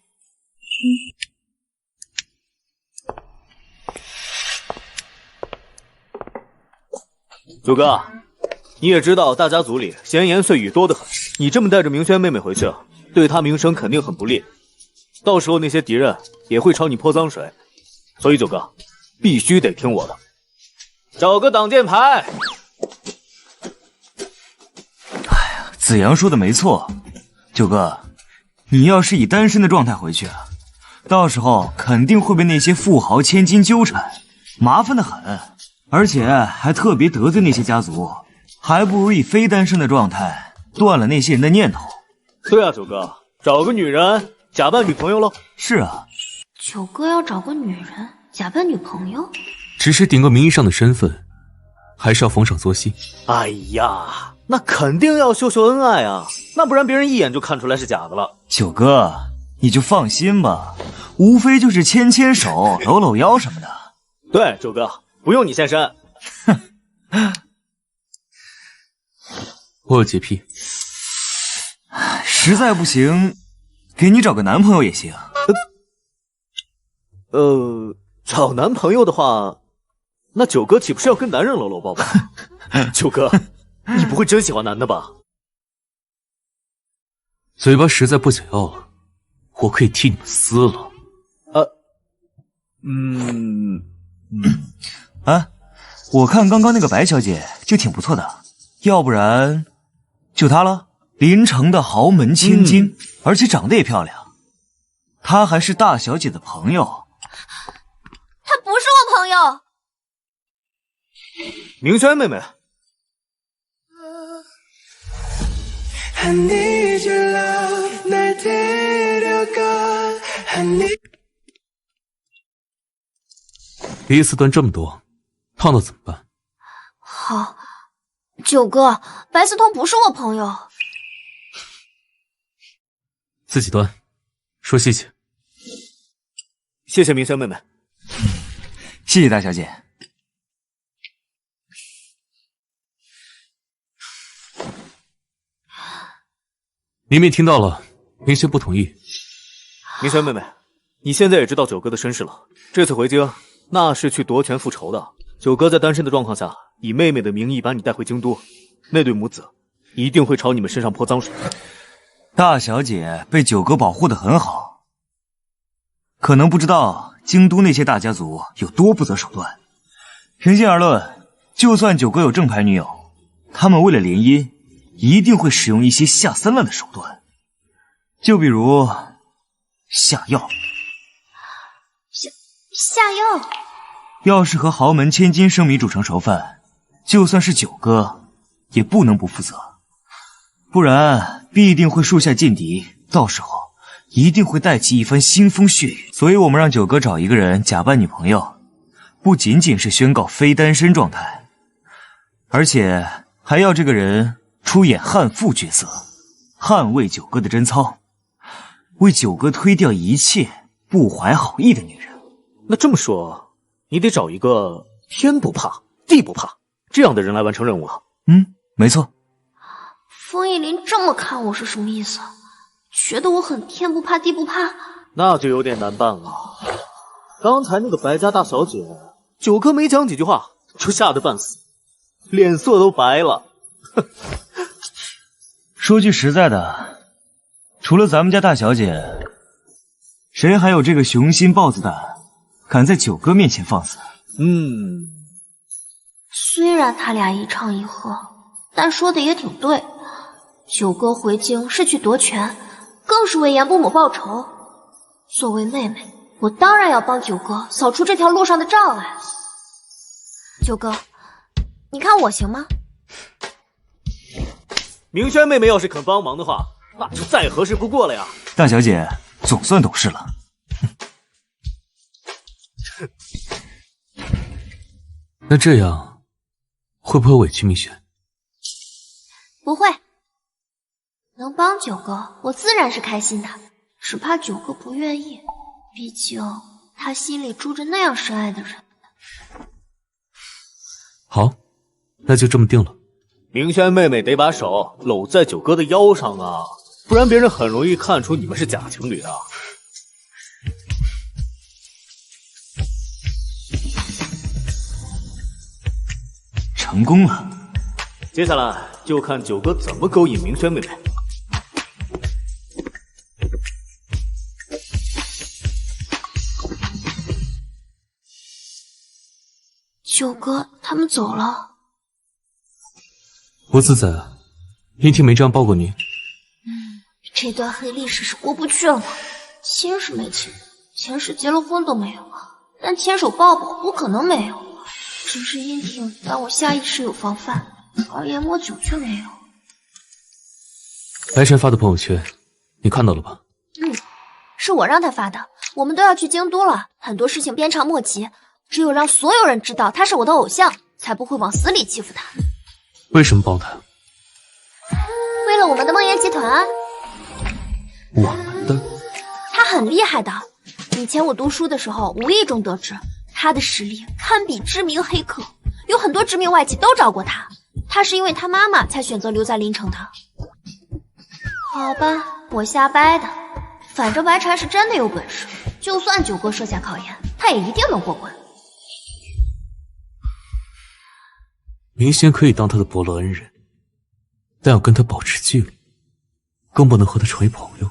九哥，你也知道大家族里闲言碎语多得很，你这么带着明轩妹妹回去，对她名声肯定很不利，到时候那些敌人也会朝你泼脏水，所以九哥必须得听我的，找个挡箭牌。子阳说的没错，九哥，你要是以单身的状态回去，到时候肯定会被那些富豪千金纠缠，麻烦的很，而且还特别得罪那些家族，还不如以非单身的状态断了那些人的念头。对啊，九哥，找个女人假扮女朋友喽。是啊，九哥要找个女人假扮女朋友，只是顶个名义上的身份，还是要逢场作戏。哎呀，那肯定要秀秀恩爱啊，那不然别人一眼就看出来是假的了。九哥，你就放心吧，无非就是牵牵手、搂搂腰什么的。对，九哥，不用你现身。我有洁癖，实在不行，给你找个男朋友也行。找男朋友的话，那九哥岂不是要跟男人搂搂抱抱？九哥，你不会真喜欢男的吧？嘴巴实在不想要了，我可以替你们撕了。我看刚刚那个白小姐就挺不错的，要不然就她了。临城的豪门千金，而且长得也漂亮。她还是大小姐的朋友。她不是我朋友。明轩妹妹。第一次端这么多，烫到怎么办？好，九哥，白思通不是我朋友。自己端，说谢谢。谢谢明轩妹妹。谢谢大小姐。你们也听到了，明轩不同意。明轩妹妹，你现在也知道九哥的身世了。这次回京，那是去夺权复仇的。九哥在单身的状况下，以妹妹的名义把你带回京都，那对母子一定会朝你们身上泼脏水。大小姐被九哥保护得很好，可能不知道京都那些大家族有多不择手段。平心而论，就算九哥有正牌女友，他们为了联姻，一定会使用一些下三滥的手段，就比如下药。下药？要是和豪门千金生米煮成熟饭，就算是九哥，也不能不负责。不然必定会树下劲敌，到时候一定会带起一番腥风血雨。所以我们让九哥找一个人假扮女朋友，不仅仅是宣告非单身状态，而且还要这个人出演悍妇角色，捍卫九哥的贞操，为九哥推掉一切不怀好意的女人。那这么说，你得找一个天不怕地不怕这样的人来完成任务了。没错。风逸林这么看我是什么意思？觉得我很天不怕地不怕？那就有点难办了。刚才那个白家大小姐，九哥没讲几句话就吓得半死，脸色都白了。说句实在的，除了咱们家大小姐，谁还有这个雄心豹子胆，敢在九哥面前放肆？虽然他俩一唱一和，但说的也挺对。九哥回京是去夺权，更是为严伯母报仇。作为妹妹，我当然要帮九哥扫除这条路上的障碍。九哥，你看我行吗？明轩妹妹要是肯帮忙的话，那就再合适不过了呀。大小姐总算懂事了。那这样会不会委屈明轩？不会，能帮九哥，我自然是开心的。只怕九哥不愿意，毕竟他心里住着那样深爱的人。好，那就这么定了。明轩妹妹得把手搂在九哥的腰上啊，不然别人很容易看出你们是假情侣的。成功了，接下来就看九哥怎么勾引明轩妹妹。九哥他们走了。不自在啊，殷婷没这样抱过你。这段黑历史是过不去了吗？亲是没亲，前世结了婚都没有，但牵手抱抱不可能没有。只是殷婷让我下意识有防范，而研磨酒却没有。白晨发的朋友圈，你看到了吧？是我让他发的。我们都要去京都了，很多事情鞭长莫及，只有让所有人知道他是我的偶像，才不会往死里欺负他。为什么帮他？为了我们的梦魇集团。我们的？他很厉害的，以前我读书的时候无意中得知，他的实力堪比知名黑客，有很多知名外企都找过他。他是因为他妈妈才选择留在临城的。好吧，我瞎掰的。反正白禅是真的有本事，就算九哥设下考验，他也一定能过关。明轩可以当他的伯乐恩人，但要跟他保持距离，更不能和他成为朋友。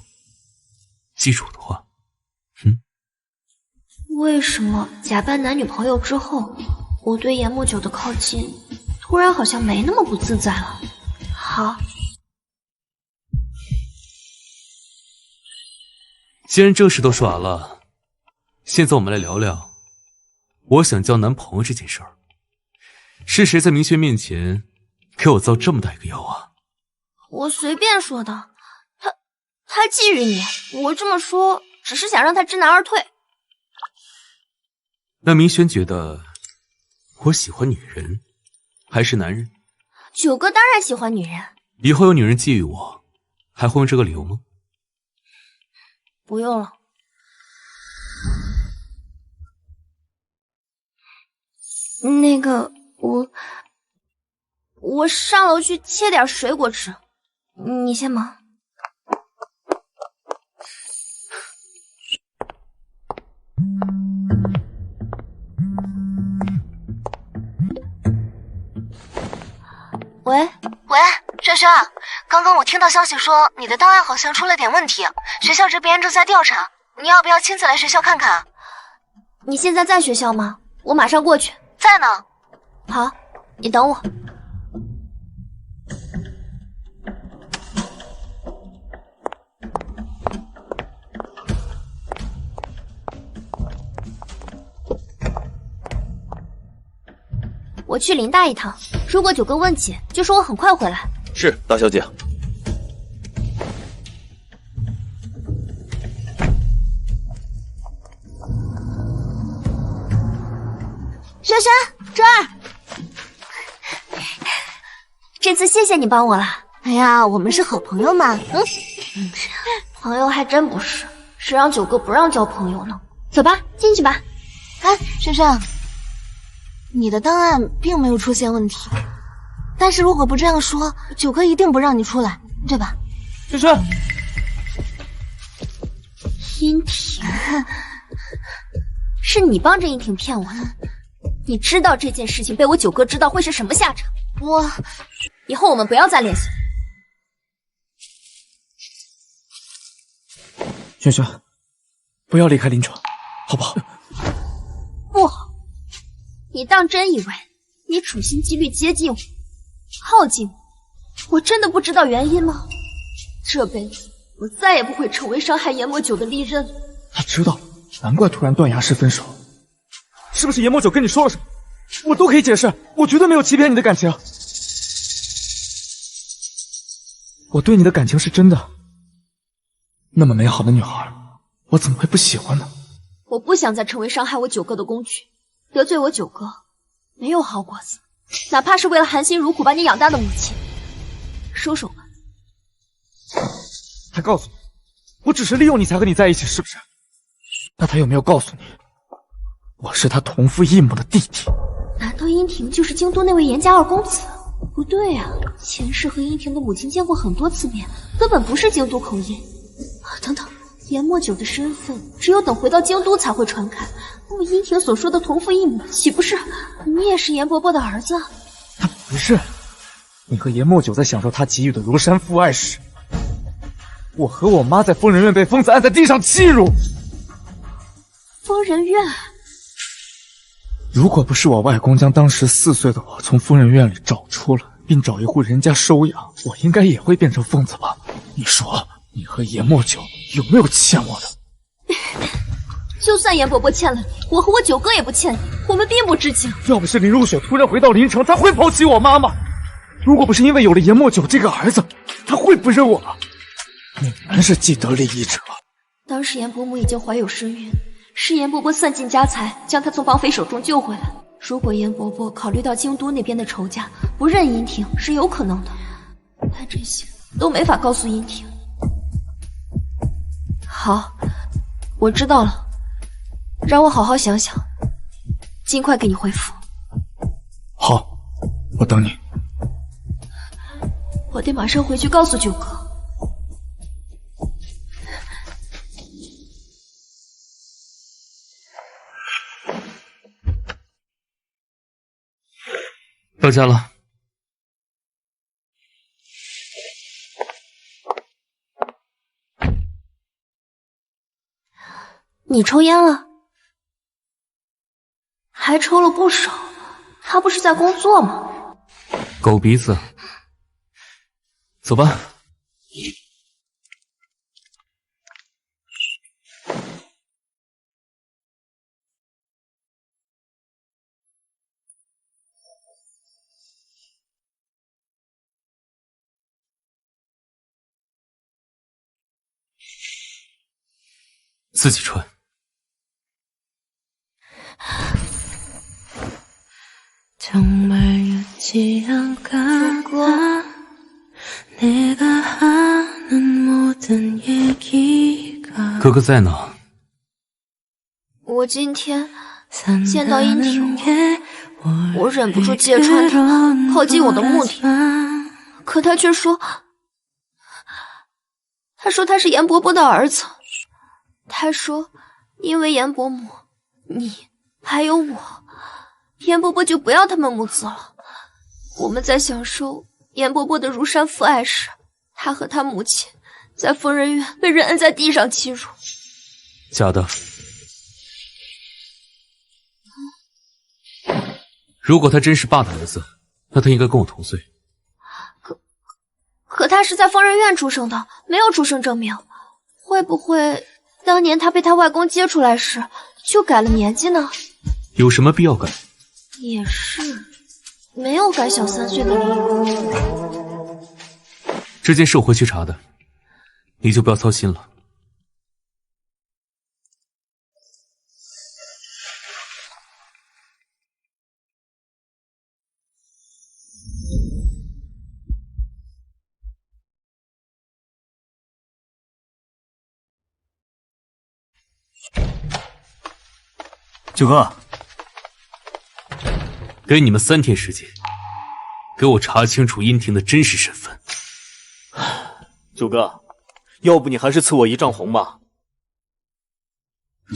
记住我的话。为什么假扮男女朋友之后，我对研墨九的靠近突然好像没那么不自在了？好，既然正事都说完了，现在我们来聊聊我想交男朋友这件事儿。是谁在明轩面前给我造这么大一个谣啊？我随便说的。他觊觎你，我这么说只是想让他知难而退。那明轩觉得我喜欢女人还是男人？九哥当然喜欢女人。以后有女人觊觎我，还会用这个理由吗？不用了。那个，我上楼去切点水果吃，你先忙。喂，轩轩，刚刚我听到消息说你的档案好像出了点问题，学校这边正在调查，你要不要亲自来学校看看？你现在在学校吗？我马上过去。在呢。好，你等我。我去林大一趟，如果九哥问起，就说我很快回来。是，大小姐。轩轩，这儿。这次谢谢你帮我了。哎呀，我们是好朋友嘛。朋友还真不是，谁让九哥不让交朋友呢？走吧，进去吧。哎，轩轩，你的档案并没有出现问题，但是如果不这样说，九哥一定不让你出来，对吧？轩轩，殷婷，是你帮着殷婷骗我的。你知道这件事情被我九哥知道会是什么下场？以后我们不要再联系。轩轩，不要离开林城，好不好？不好！你当真以为你处心积虑接近我、靠近我，我真的不知道原因吗？这辈子我再也不会成为伤害研墨九的利刃了。他知道，难怪突然断崖式分手。是不是研墨九跟你说了什么？我都可以解释，我绝对没有欺骗你的感情。我对你的感情是真的。那么美好的女孩，我怎么会不喜欢呢？我不想再成为伤害我九哥的工具，得罪我九哥没有好果子，哪怕是为了含辛茹苦把你养大的母亲。收手吧。他告诉你，我只是利用你才和你在一起，是不是？那他有没有告诉你，我是他同父异母的弟弟？难道殷婷就是京都那位严家二公子？不对啊，前世和殷婷的母亲见过很多次面，根本不是京都口音。等等，研墨九的身份只有等回到京都才会传开。那么殷婷所说的同父异母，岂不是你也是严伯伯的儿子？他不是，你和严墨九在享受他给予的如山父爱时，我和我妈在疯人院被疯子按在地上欺辱。疯人院？如果不是我外公将当时4岁的我从疯人院里找出了，并找一户人家收养，我应该也会变成疯子吧？你说，你和严墨九有没有欠我的？就算严伯伯欠了你，我和我九哥也不欠你，我们并不知情。要不是林如雪突然回到临城，他会抛弃我妈吗？如果不是因为有了严墨九这个儿子，他会不认我吗？你们是既得利益者。当时严伯母已经怀有身孕，是严伯伯散尽家财将她从绑匪手中救回来。如果严伯伯考虑到京都那边的仇家，不认殷婷是有可能的，但这些都没法告诉殷婷。好，我知道了，让我好好想想，尽快给你回复。好，我等你。我得马上回去告诉九哥。到家了。你抽烟了？还抽了不少。他不是在工作吗？狗鼻子。走吧。自己穿。哥哥在呢。我今天见到殷婷了，我忍不住揭穿他靠近我的目的，可他却说，他是严伯伯的儿子。他说，因为严伯母、你还有我，严伯伯就不要他们母子了。我们在享受严伯伯的如山父爱时，他和他母亲在疯人院被人摁在地上欺辱。假的。如果他真是爸的儿子，那他应该跟我同岁。可他是在疯人院出生的，没有出生证明，会不会当年他被他外公接出来时就改了年纪呢？有什么必要改？也是，没有改小3岁的理由。这件事我会去查的，你就不要操心了。九哥，给你们3天时间，给我查清楚殷婷的真实身份。九哥，要不你还是赐我一丈红吧。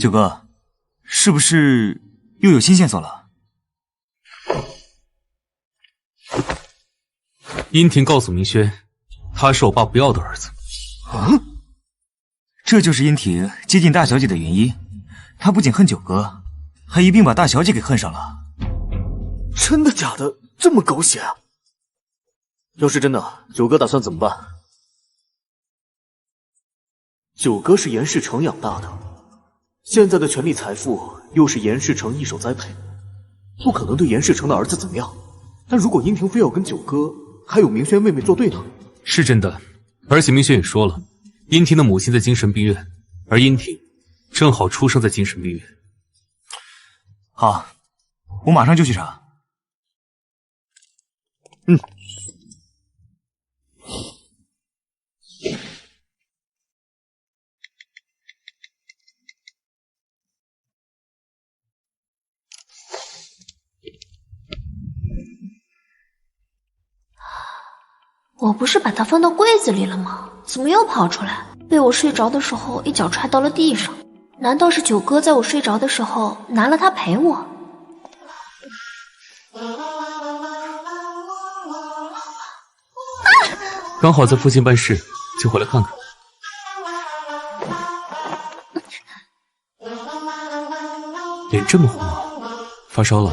九哥，是不是又有新线索了？殷婷告诉明轩，他是我爸不要的儿子。这就是殷婷接近大小姐的原因。她不仅恨九哥，还一并把大小姐给恨上了。真的假的？这么狗血啊！要是真的，九哥打算怎么办？九哥是严世成养大的，现在的权力财富又是严世成一手栽培，不可能对严世成的儿子怎么样。但如果殷婷非要跟九哥还有明轩妹妹作对呢？是真的，而且明轩也说了，殷婷的母亲在精神病院，而殷婷正好出生在精神病院。好，我马上就去查。我不是把它放到柜子里了吗？怎么又跑出来？被我睡着的时候一脚踹到了地上。难道是九哥在我睡着的时候拿了它陪我？刚好在附近办事，就回来看看。脸这么红啊，发烧了？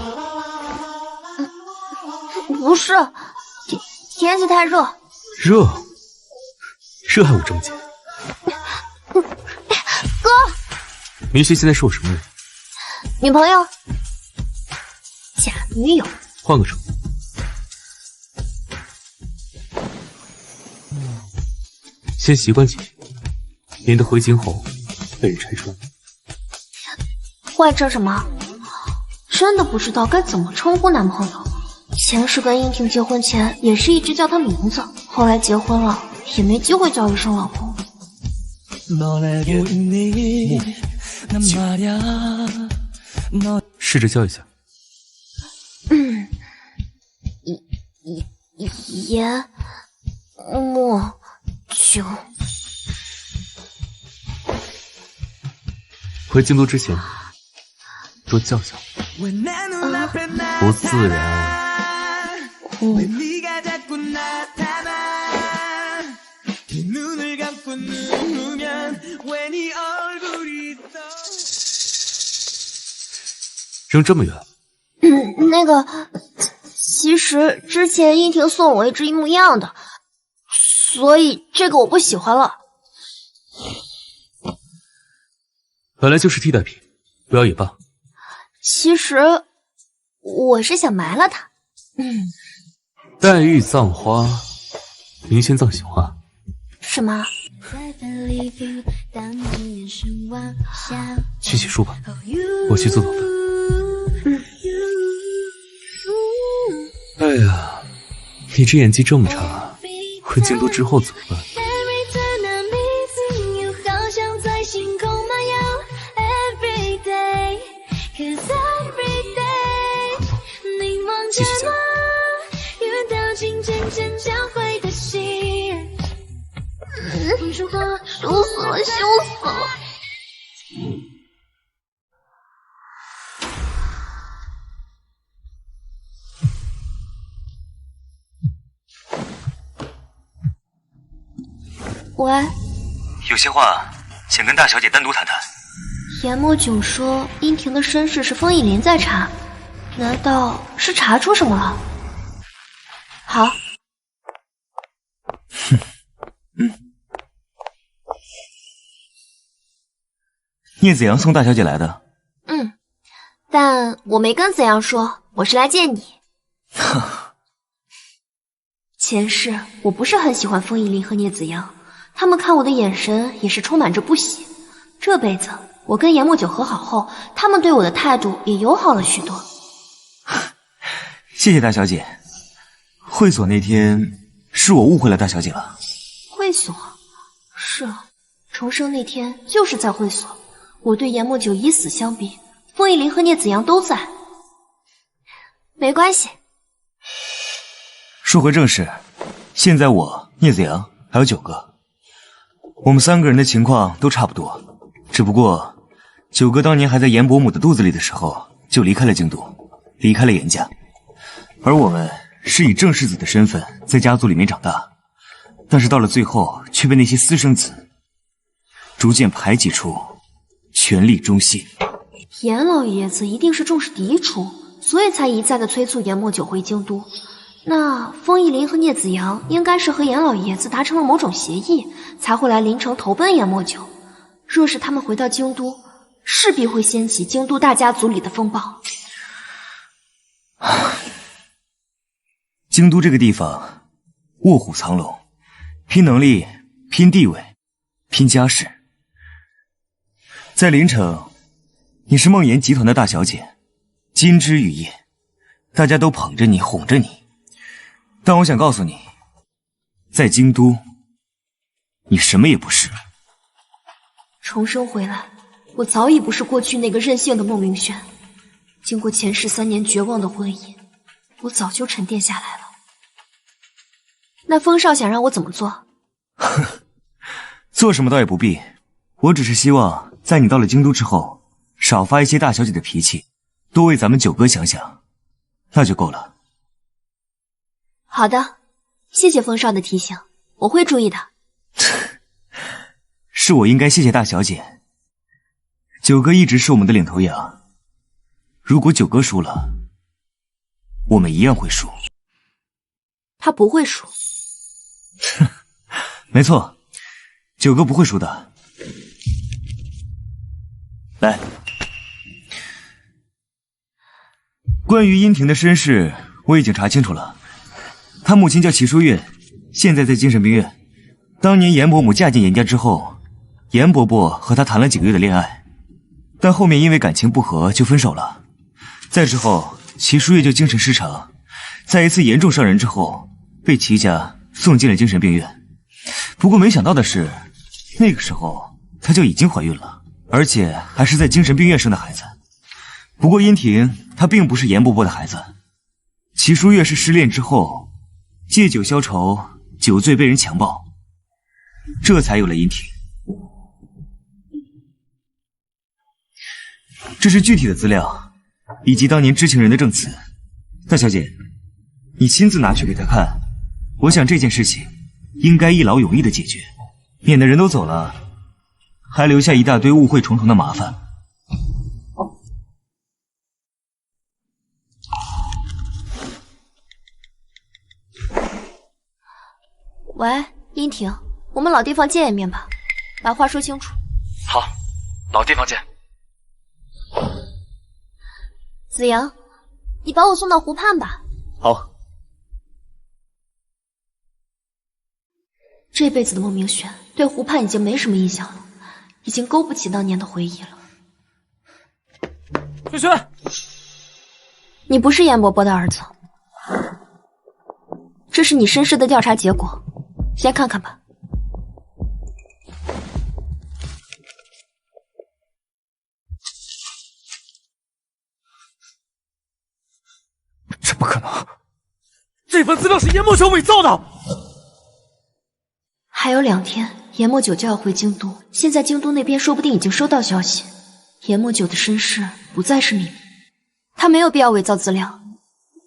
不是，天气太热。热还我这么贱？哥，明轩现在是我什么人？女朋友，假女友。换个称呼。先习惯几天，免得回京后被人拆穿。换成什么？真的不知道该怎么称呼男朋友。前世跟殷婷结婚前，也是一直叫他名字，后来结婚了，也没机会叫一声老婆。试着叫一下。言莫九。回京都之前，多叫叫。不自然。扔这么远？那个，其实之前殷婷送我一只一模一样的，所以这个我不喜欢了。本来就是替代品，不要也罢。其实我是想埋了它。黛玉葬花，明轩葬雄啊。什么？去洗漱吧，我去做早饭。哎呀，你这演技这么差，回京都之后怎么办？继续加油！羞死了，羞死了！喂，有些话想跟大小姐单独谈谈。言末九说殷婷的身世是风逸林在查，难道是查出什么了？好。聂子阳送大小姐来的。但我没跟子阳说，我是来见你。前世我不是很喜欢风逸林和聂子阳，他们看我的眼神也是充满着不喜。这辈子我跟言末九和好后，他们对我的态度也友好了许多。谢谢大小姐。会所那天是我误会了大小姐了。会所？是啊，重生那天就是在会所。我对言末九以死相逼，风逸林和聂子阳都在。没关系。说回正事，现在我、聂子阳还有九哥，我们3个人的情况都差不多，只不过九哥当年还在严伯母的肚子里的时候就离开了京都，离开了严家，而我们是以正室子的身份在家族里面长大，但是到了最后却被那些私生子逐渐排挤出权力中心。严老爷子一定是重视嫡出，所以才一再的催促严末九回京都。那风逸林和聂子阳应该是和严老爷子达成了某种协议，才会来临城投奔严末九。若是他们回到京都，势必会掀起京都大家族里的风暴。京都这个地方卧虎藏龙，拼能力，拼地位，拼家世。在临城，你是梦妍集团的大小姐，金枝玉叶，大家都捧着你，哄着你。但我想告诉你，在京都，你什么也不是。重生回来，我早已不是过去那个任性的孟明轩。经过前世3年绝望的婚姻，我早就沉淀下来了。那风少想让我怎么做？做什么倒也不必，我只是希望在你到了京都之后，少发一些大小姐的脾气，多为咱们九哥想想，那就够了。好的，谢谢风少的提醒，我会注意的。是我应该谢谢大小姐。九哥一直是我们的领头羊，如果九哥输了，我们一样会输。他不会输。没错，九哥不会输的。来，关于殷婷的身世，我已经查清楚了。她母亲叫齐书月，现在在精神病院。当年严伯母嫁进严家之后，严伯伯和她谈了几个月的恋爱，但后面因为感情不和就分手了。再之后，齐书月就精神失常，在一次严重伤人之后，被齐家送进了精神病院。不过没想到的是，那个时候她就已经怀孕了，而且还是在精神病院生的孩子。不过殷婷她并不是严伯伯的孩子，齐书月是失恋之后借酒消愁，酒醉被人强暴，这才有了殷婷。这是具体的资料，以及当年知情人的证词。大小姐，你亲自拿去给他看，我想这件事情应该一劳永逸的解决，免得人都走了，还留下一大堆误会重重的麻烦。喂，殷婷，我们老地方见一面吧，把话说清楚。好，老地方见。子阳，你把我送到湖畔吧。好。这辈子的孟明轩对湖畔已经没什么印象了，已经勾不起当年的回忆了。轩轩，你不是严伯伯的儿子，这是你身世的调查结果，先看看吧。这不可能，这份资料是严墨九伪造的。还有2天，严墨九就要回京都，现在京都那边说不定已经收到消息，严墨九的身世不再是秘密，他没有必要伪造资料，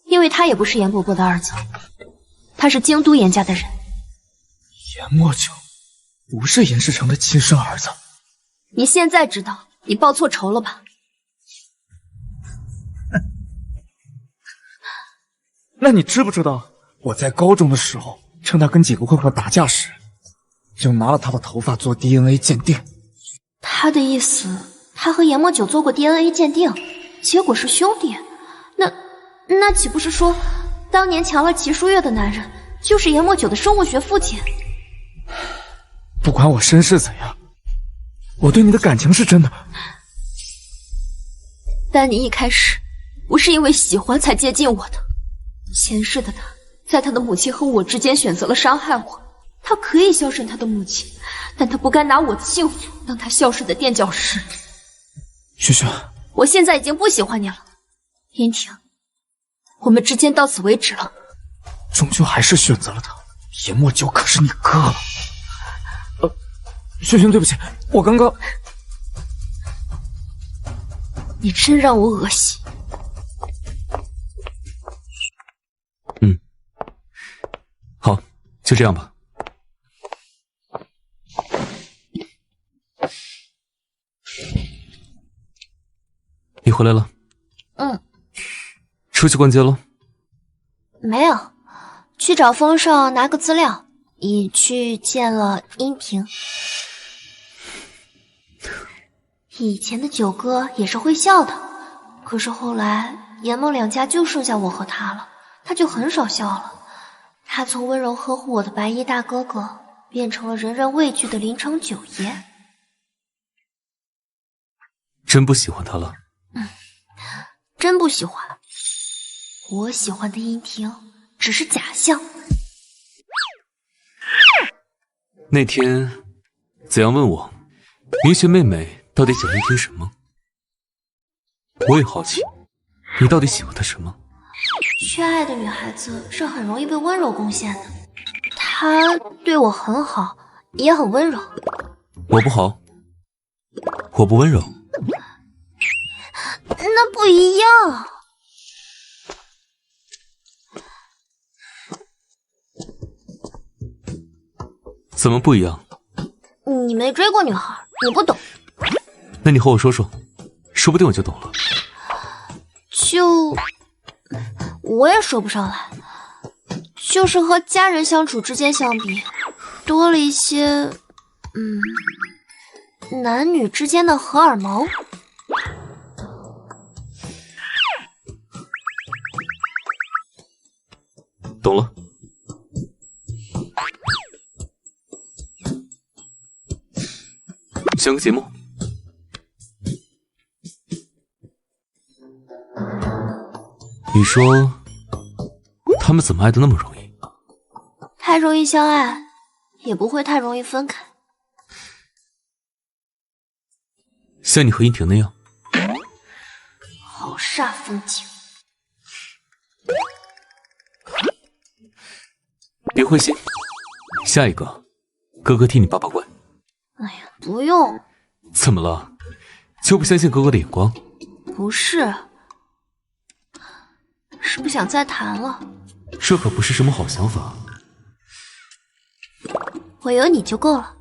因为他也不是严伯伯的儿子，他是京都严家的人。严墨九不是严世成的亲生儿子。你现在知道你报错仇了吧？那你知不知道，我在高中的时候，趁他跟几个混混打架时，就拿了他的头发做 DNA 鉴定。他的意思，他和严墨九做过 DNA 鉴定，结果是兄弟。那岂不是说，当年强了齐书月的男人，就是严墨九的生物学父亲？不管我身世怎样，我对你的感情是真的。但你一开始不是因为喜欢才接近我的。前世的他，在他的母亲和我之间选择了伤害我。他可以孝顺他的母亲，但他不该拿我的幸福当他孝顺的垫脚石。萱萱，我现在已经不喜欢你了，殷婷，我们之间到此为止了。终究还是选择了他。严墨九可是你哥。萱萱，对不起，我刚刚……你真让我恶心。好，就这样吧。你回来了？出去逛街喽？没有，去找风少拿个资料。你去见了殷婷。以前的九哥也是会笑的，可是后来严梦两家就剩下我和他了，他就很少笑了。他从温柔呵护我的白衣大哥哥，变成了人人畏惧的林城九爷。真不喜欢他了？真不喜欢。我喜欢的殷婷只是假象。那天子阳问我，明雪妹妹到底想殷婷什么？我也好奇，你到底喜欢她什么？缺爱的女孩子是很容易被温柔攻陷的。她对我很好，也很温柔。我不好，我不温柔。那不一样。怎么不一样？你没追过女孩，你不懂。那你和我说说，说不定我就懂了。我也说不上来，就是和家人相处之间相比，多了一些，男女之间的荷尔蒙。懂了。讲个节目。你说他们怎么爱的那么容易？太容易相爱，也不会太容易分开。像你和殷婷那样，好煞风景。别灰心，下一个，哥哥替你把把关。哎呀，不用。怎么了？就不相信哥哥的眼光？不是，是不想再谈了。这可不是什么好想法。我有你就够了。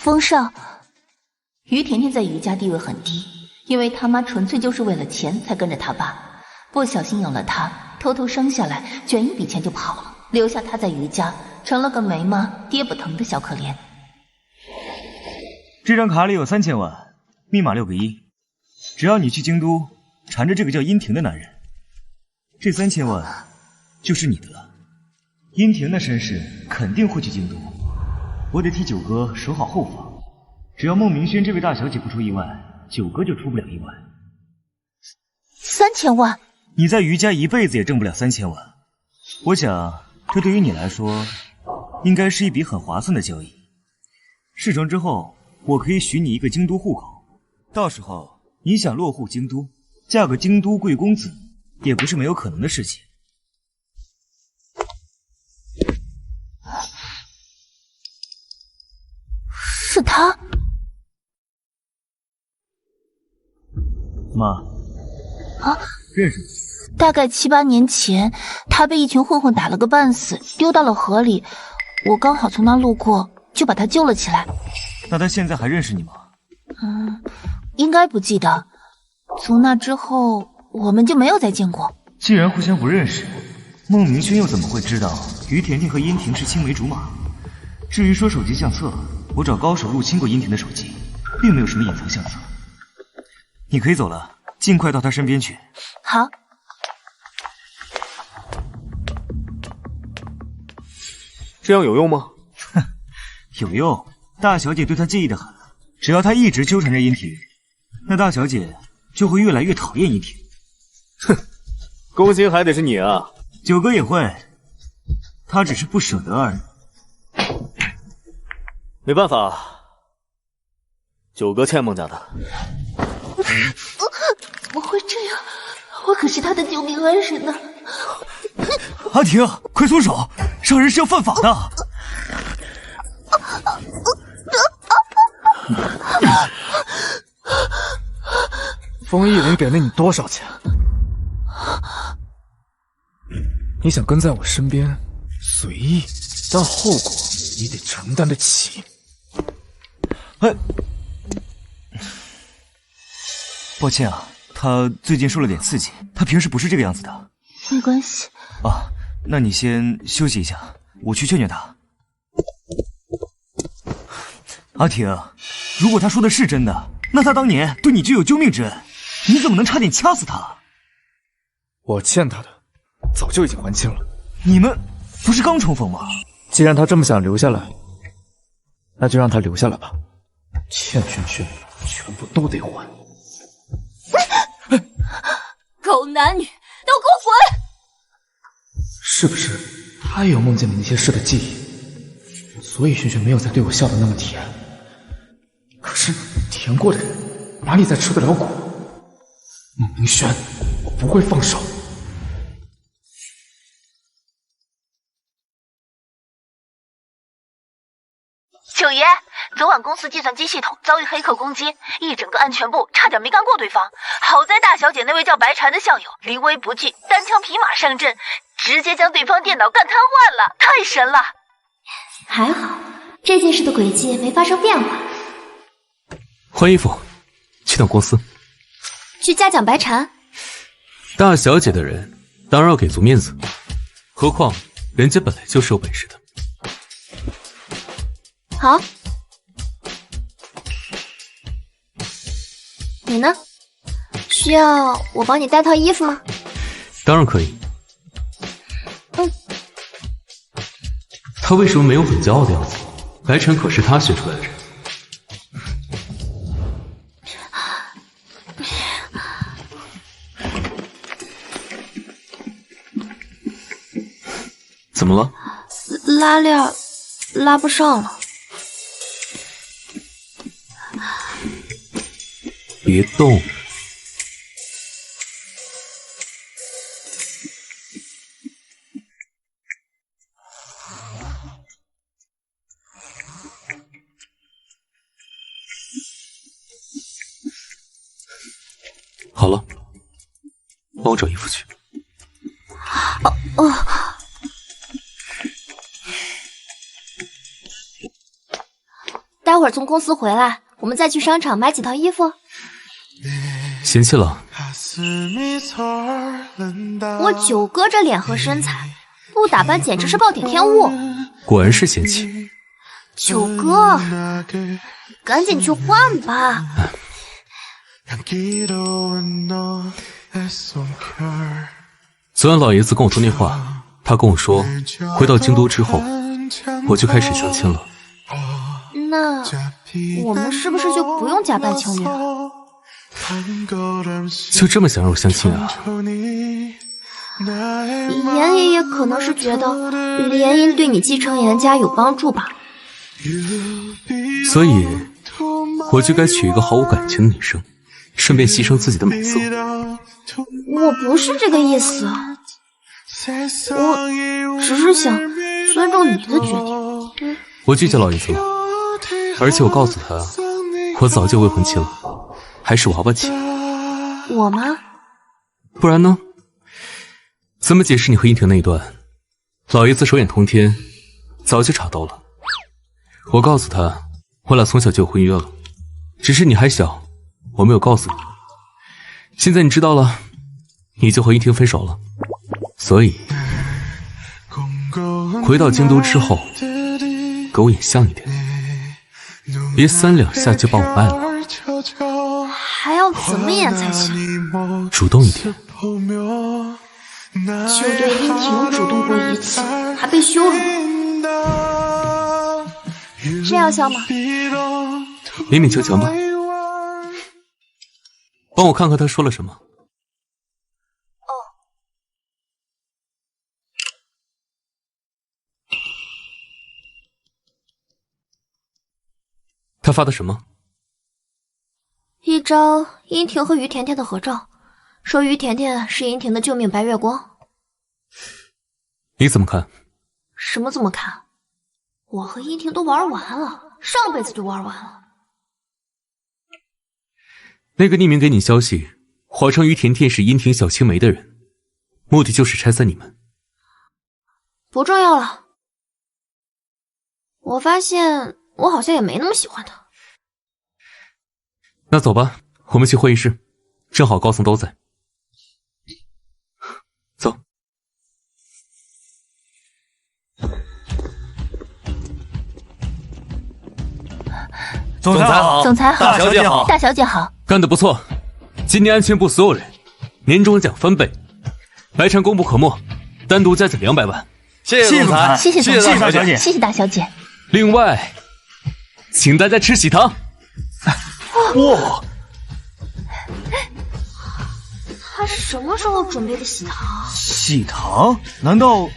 风少，于甜甜在于家地位很低，因为他妈纯粹就是为了钱才跟着他爸，不小心养了他，偷偷生下来，卷一笔钱就跑了，留下他在于家，成了个没妈爹不疼的小可怜。这张卡里有3000万，密码6个1，只要你去京都缠着这个叫殷婷的男人，这3000万就是你的了。殷婷的身世肯定会去京都，我得替九哥守好后方，只要孟明轩这位大小姐不出意外，九哥就出不了意外。3000万？你在于家一辈子也挣不了3000万，我想这对于你来说，应该是一笔很划算的交易。事成之后，我可以许你一个京都户口，到时候你想落户京都，嫁个京都贵公子，也不是没有可能的事情。是他？妈。啊？认识你。大概7、8年前，他被一群混混打了个半死，丢到了河里。我刚好从那路过，就把他救了起来。那他现在还认识你吗？应该不记得。从那之后，我们就没有再见过。既然互相不认识，孟明轩又怎么会知道于甜甜和殷婷是青梅竹马？至于说手机相册，我找高手入侵过殷婷的手机，并没有什么隐藏相册。你可以走了，尽快到他身边去。好。这样有用吗？哼，有用。大小姐对他介意的很，只要他一直纠缠着殷婷，那大小姐就会越来越讨厌殷婷。哼，攻心还得是你啊。九哥也会，他只是不舍得而已。没办法，九哥欠孟家的。怎么会这样？我可是他的救命恩人呢。阿婷，快松手！伤人是要犯法的。风逸人给了你多少钱？你想跟在我身边，随意，但后果你得承担得起。抱歉啊，他最近受了点刺激，他平时不是这个样子的。没关系。啊，那你先休息一下，我去劝劝他。阿婷，如果他说的是真的，那他当年对你就有救命之恩，你怎么能差点掐死他？我欠他的，早就已经还清了。你们不是刚重逢吗？既然他这么想留下来，那就让他留下来吧。欠轩轩全部都得还。狗男女，都给我滚！是不是他也有梦见你那些事的记忆？所以轩轩没有再对我笑得那么甜。可是甜过的人哪里再吃得了苦？孟明轩，我不会放手。九爷，昨晚公司计算机系统遭遇黑客攻击，一整个安全部差点没干过对方。好在大小姐那位叫白禅的校友临危不惧，单枪匹马上阵，直接将对方电脑干瘫痪了，太神了！还好，这件事的轨迹没发生变化。换衣服，去趟公司。去嘉奖白禅。大小姐的人当然要给足面子，何况人家本来就是有本事的。好。你呢？需要我帮你带套衣服吗？当然可以。他为什么没有很骄傲的样子？白晨可是他学出来的人。怎么了？拉链拉不上了。别动。好了，帮我找衣服去。待会儿从公司回来，我们再去商场买几套衣服。嫌弃了？我九哥这脸和身材，不打扮简直是暴殄天物。果然是嫌弃。九哥，赶紧去换吧。昨晚老爷子跟我通电话，他跟我说，回到京都之后，我就开始相亲了。那我们是不是就不用假扮情侣了？就这么想让我相亲啊？严爷爷可能是觉得联姻对你继承严家有帮助吧。所以我就该娶一个毫无感情的女生，顺便牺牲自己的美色。我不是这个意思，我只是想尊重你的决定。我拒绝老爷子了，而且我告诉他，我早就未婚妻了，还是娃娃妻。我吗？不然呢？怎么解释你和殷婷那一段？老爷子手眼通天，早就查到了。我告诉他，我俩从小就有婚约了，只是你还小，我没有告诉你。现在你知道了，你就和殷婷分手了。所以回到京都之后，给我演像一点，别3两下就把我卖了。还要怎么演才行？主动一点。就对殷婷主动过一次，还被羞辱，这样像吗？勉勉强强吧。帮我看看他说了什么。他发的什么？一张殷婷和于甜甜的合照，说于甜甜是殷婷的救命白月光。你怎么看？什么怎么看？我和殷婷都玩完了，上辈子就玩完了。那个匿名给你消息，谎称于甜甜是殷婷小青梅的人，目的就是拆散你们。不重要了，我发现我好像也没那么喜欢他。那走吧，我们去会议室，正好高层都在。走。总裁好，总裁好，大小姐好，大小姐好，干得不错，今年安全部所有人年终奖翻倍，白婵功不可没，单独嘉奖200万。谢谢总裁，谢谢总裁，谢谢大小姐，谢谢大小姐。另外，请大家吃喜糖。哇！他什么时候准备的喜糖？喜糖？难道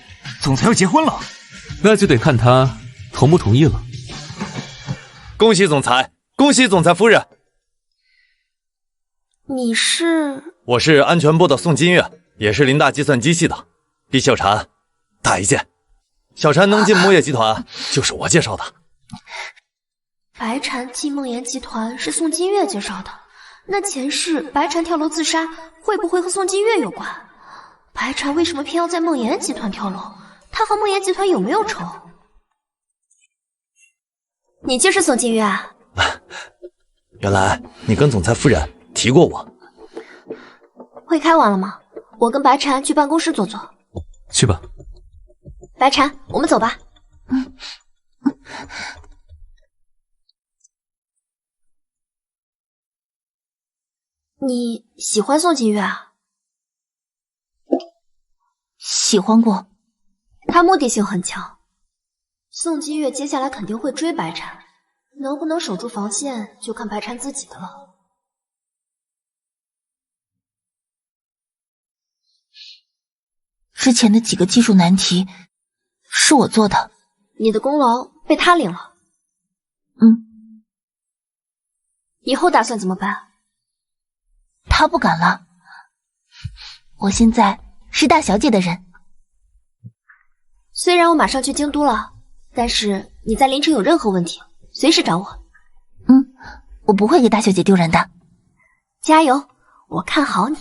总裁要结婚了？那就得看他同不同意了。恭喜总裁，恭喜总裁夫人。你是？我是安全部的宋金月，也是林大计算机系的。毕秀婵，大一届。小婵能进梦叶集团，就是我介绍的。白婵进梦妍集团是宋金月介绍的，那前世白婵跳楼自杀会不会和宋金月有关？白婵为什么偏要在梦妍集团跳楼？她和梦妍集团有没有仇？你就是宋金月啊？原来你跟总裁夫人提过我。会开完了吗？我跟白婵去办公室坐坐。去吧。白婵，我们走吧。你喜欢宋金月啊？喜欢过。他目的性很强。宋金月接下来肯定会追白禅，能不能守住防线，就看白禅自己的了。之前的几个技术难题是我做的，你的功劳被他领了。以后打算怎么办？他不敢了。我现在是大小姐的人。虽然我马上去京都了，但是你在临城有任何问题，随时找我。我不会给大小姐丢人的。加油，我看好你。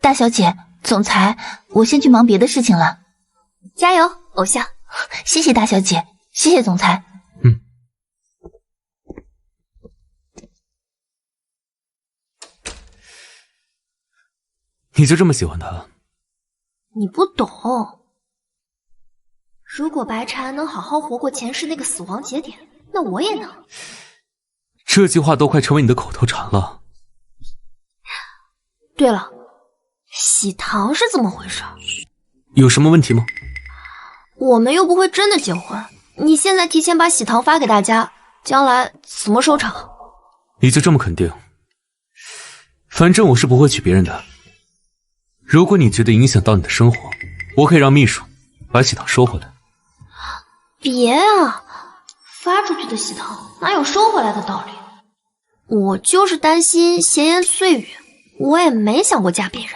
大小姐，总裁，我先去忙别的事情了。加油，偶像。谢谢大小姐，谢谢总裁。你就这么喜欢他？你不懂。如果白禅能好好活过前世那个死亡节点，那我也能。这句话都快成为你的口头禅了。对了，喜糖是怎么回事？有什么问题吗？我们又不会真的结婚，你现在提前把喜糖发给大家，将来怎么收场？你就这么肯定？反正我是不会娶别人的。如果你觉得影响到你的生活，我可以让秘书把喜糖收回来。别啊，发出去的喜糖哪有收回来的道理？我就是担心闲言碎语，我也没想过嫁别人。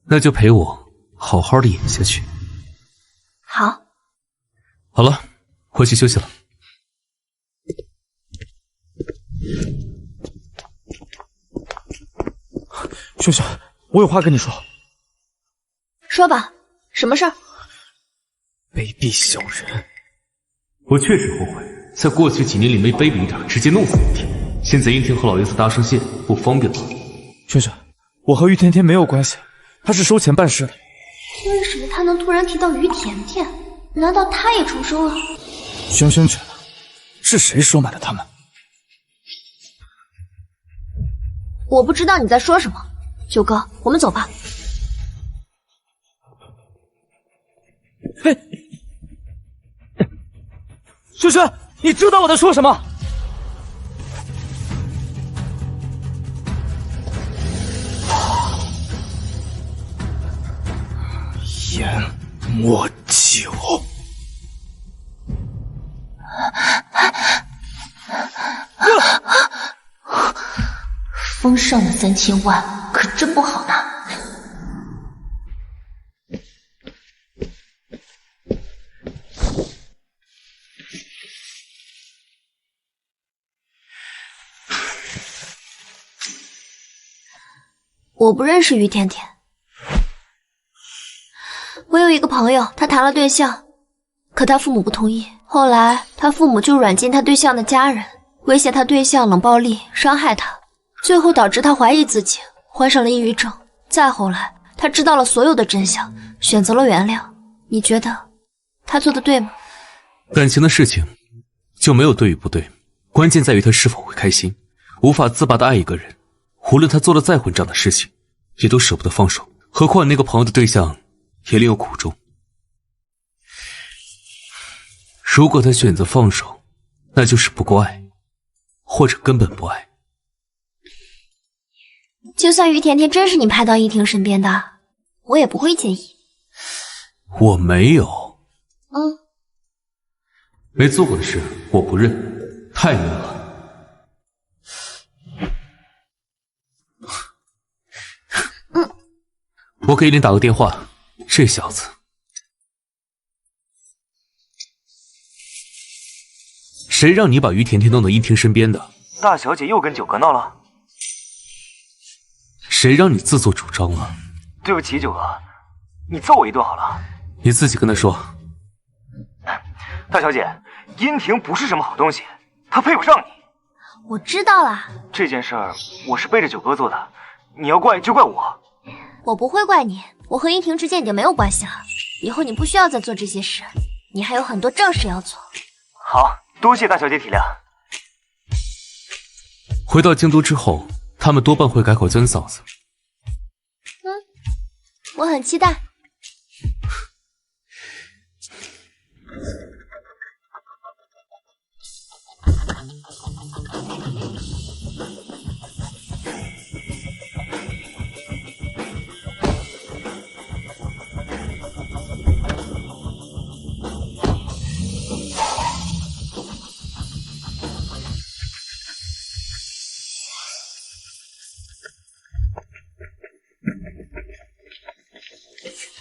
那就陪我好好的演下去。好。好了，回去休息了。秀秀，我有话跟你说。说吧，什么事儿？卑鄙小人！我确实后悔，在过去几年里没卑鄙一点，直接弄死殷婷。现在殷婷和老爷子搭上线，不方便了。秀秀，我和于甜甜没有关系，他是收钱办事的。为什么他能突然提到于甜甜？难道他也重生了？轩轩去了，是谁收买了他们？我不知道你在说什么。九哥，我们走吧。嘿，轩轩，你知道我在说什么？研墨酒。封上的3000万可真不好拿。我不认识于甜甜。我有一个朋友，他谈了对象，可他父母不同意。后来他父母就软禁他对象的家人，威胁他对象冷暴力伤害他，最后导致他怀疑自己，患上了抑郁症。再后来他知道了所有的真相，选择了原谅。你觉得他做的对吗？感情的事情就没有对与不对，关键在于他是否会开心。无法自拔的爱一个人，无论他做了再混账的事情，也都舍不得放手。何况那个朋友的对象也另有苦衷。如果他选择放手，那就是不够爱，或者根本不爱。就算于甜甜真是你派到依婷身边的，我也不会介意。我没有。没做过的事我不认，太嫩了。我给依琳打个电话，这小子。谁让你把于甜甜弄到依婷身边的？大小姐又跟九哥闹了？谁让你自作主张了？对不起，九哥，你揍我一顿好了。你自己跟他说。大小姐，殷婷不是什么好东西，她配不上你。我知道了。这件事儿我是背着九哥做的，你要怪就怪我。我不会怪你，我和殷婷之间已经没有关系了，以后你不需要再做这些事，你还有很多正事要做。好，多谢大小姐体谅。回到京都之后，他们多半会改口尊嫂子。我很期待。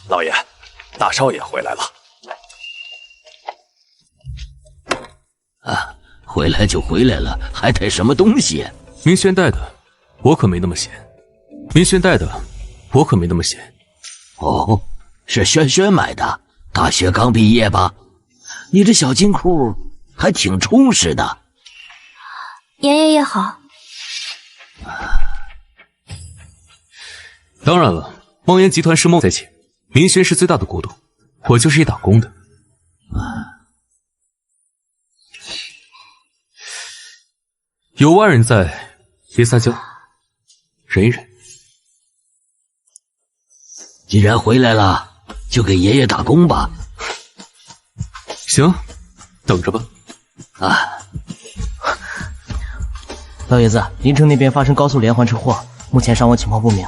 老爷，大少爷回来了。啊，回来就回来了，还带什么东西？明轩带的，我可没那么闲。明轩带的，我可没那么闲。哦，是轩轩买的。大学刚毕业吧？你这小金库还挺充实的。爷爷也好。当然了，梦妍集团是梦在前。明轩是最大的股东，我就是一打工的。有外人在，别撒娇，忍一忍。既然回来了，就给爷爷打工吧。行，等着吧。啊，老爷子，临城那边发生高速连环车祸，目前伤亡情况不明。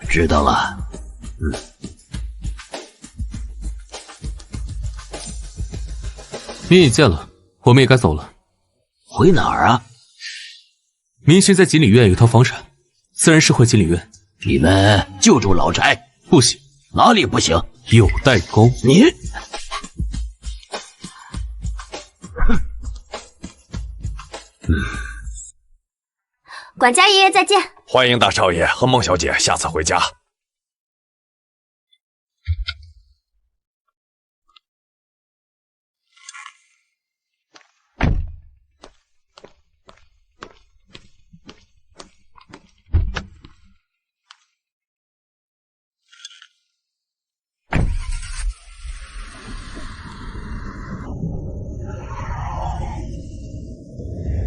知道了。民已见了，我们也该走了。回哪儿啊？明轩在锦里院有套房产，自然是回锦里院。你们就住老宅？不行。哪里不行？有代沟。你。管家爷爷再见。欢迎大少爷和孟小姐下次回家。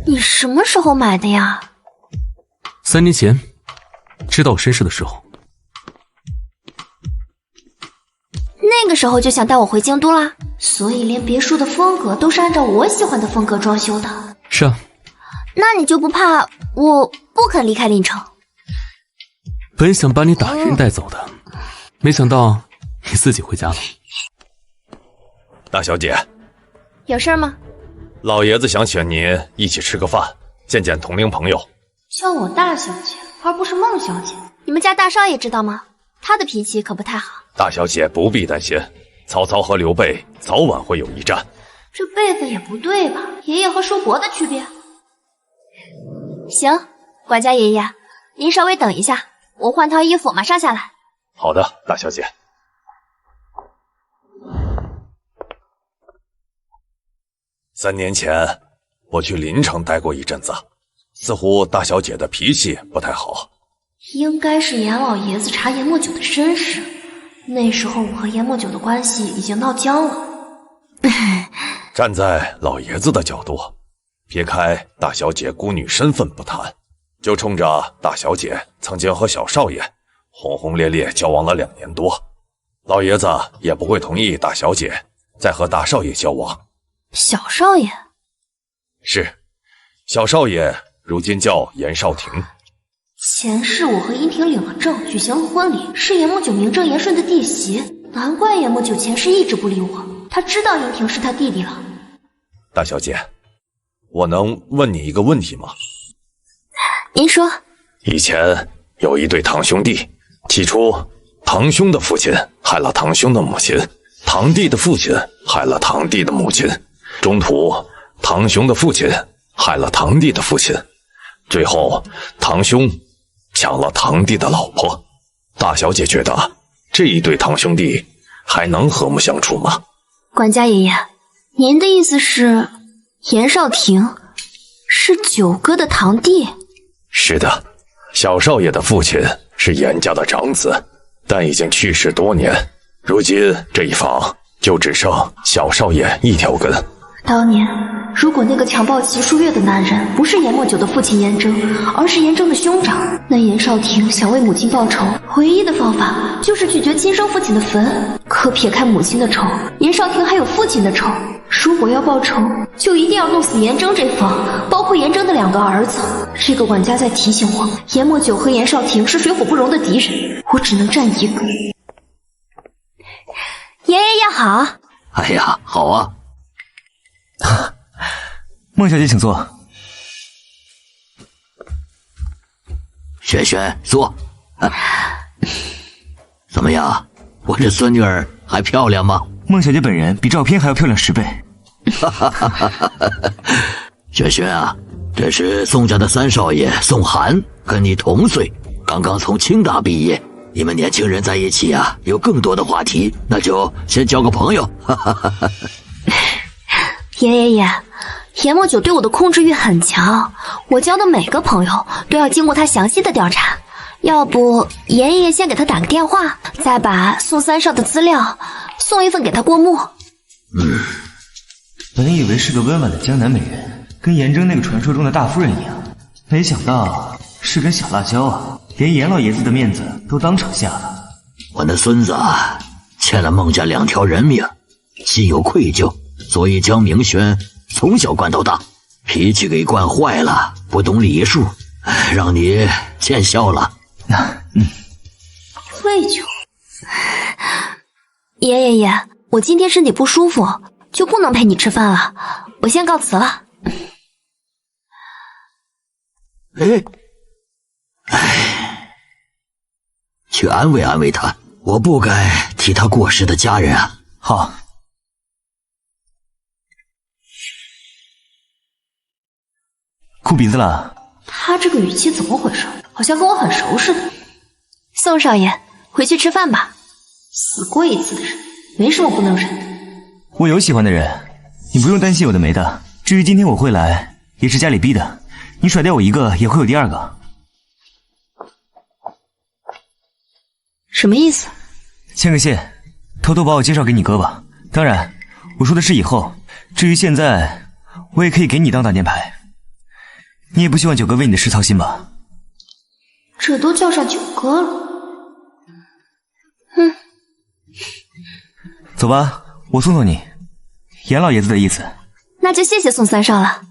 你什么时候买的呀？3年前，知道我身世的时候。那个时候就想带我回京都啦，所以连别墅的风格都是按照我喜欢的风格装修的。是啊。那你就不怕我不肯离开临城？本想把你打晕带走的，没想到你自己回家了。大小姐，有事吗？老爷子想请您一起吃个饭，见见同龄朋友。叫我大小姐，而不是孟小姐。你们家大少爷知道吗？他的脾气可不太好。大小姐不必担心，曹操和刘备早晚会有一战。这辈分也不对吧？爷爷和叔伯的区别。行，管家爷爷，您稍微等一下，我换套衣服，马上下来。好的，大小姐。3年前，我去临城待过一阵子，似乎大小姐的脾气不太好。应该是严老爷子查严墨九的身世，那时候我和严墨九的关系已经闹僵了。站在老爷子的角度，撇开大小姐孤女身份不谈，就冲着大小姐曾经和小少爷轰轰烈烈交往了2年多，老爷子也不会同意大小姐再和大少爷交往。小少爷？是，小少爷如今叫严少廷。前世我和殷婷领了证，举行了婚礼，是严墨九名正言顺的弟媳，难怪严墨九前世一直不理我，他知道殷婷是他弟弟了。大小姐，我能问你一个问题吗？您说。以前有一对堂兄弟，起初堂兄的父亲害了堂兄的母亲，堂弟的父亲害了堂弟的母亲，中途堂兄的父亲害了堂弟的父亲，最后堂兄抢了堂弟的老婆。大小姐觉得这一对堂兄弟还能和睦相处吗？管家爷爷，您的意思是严少廷是九哥的堂弟？是的，小少爷的父亲是严家的长子，但已经去世多年，如今这一房就只剩小少爷一条根。当年，如果那个强暴齐书月的男人不是严墨九的父亲严征，而是严征的兄长，那严少廷想为母亲报仇，唯一的方法就是拒绝亲生父亲的坟。可撇开母亲的仇，严少廷还有父亲的仇。如果要报仇，就一定要弄死严征这方，包括严征的2个儿子。这个管家在提醒我，严墨九和严少廷是水火不容的敌人，我只能占一个。爷爷好。哎呀，好啊。孟小姐，请坐。轩轩，坐。怎么样？我这孙女儿还漂亮吗？孟小姐本人比照片还要漂亮10倍。轩轩啊，这是宋家的3少爷宋涵，跟你同岁，刚刚从清大毕业。你们年轻人在一起啊，有更多的话题，那就先交个朋友。爷，严墨九对我的控制欲很强，我交的每个朋友都要经过他详细的调查。要不爷先给他打个电话，再把宋3少的资料送一份给他过目。本以为是个温婉的江南美人，跟严征那个传说中的大夫人一样，没想到是根小辣椒啊，连严老爷子的面子都当场下了。我那孙子欠了孟家2条人命，心有愧疚，所以将明轩从小惯到大，脾气给惯坏了，不懂礼数，让你见笑了。愧疚。爷，我今天身体不舒服，就不能陪你吃饭了，我先告辞了。去安慰安慰他，我不该替他过世的家人啊。好。哭鼻子了？他这个语气怎么回事？好像跟我很熟似的。宋少爷，回去吃饭吧。死过一次的人，没什么不能忍的。我有喜欢的人，你不用担心有的没的。至于今天我会来，也是家里逼的。你甩掉我一个，也会有第2个。什么意思？牵个线，偷偷把我介绍给你哥吧。当然，我说的是以后。至于现在，我也可以给你当挡箭牌。你也不希望9哥为你的事操心吧？这都叫上9哥了。走吧，我送送你。严老爷子的意思。那就谢谢宋3少了。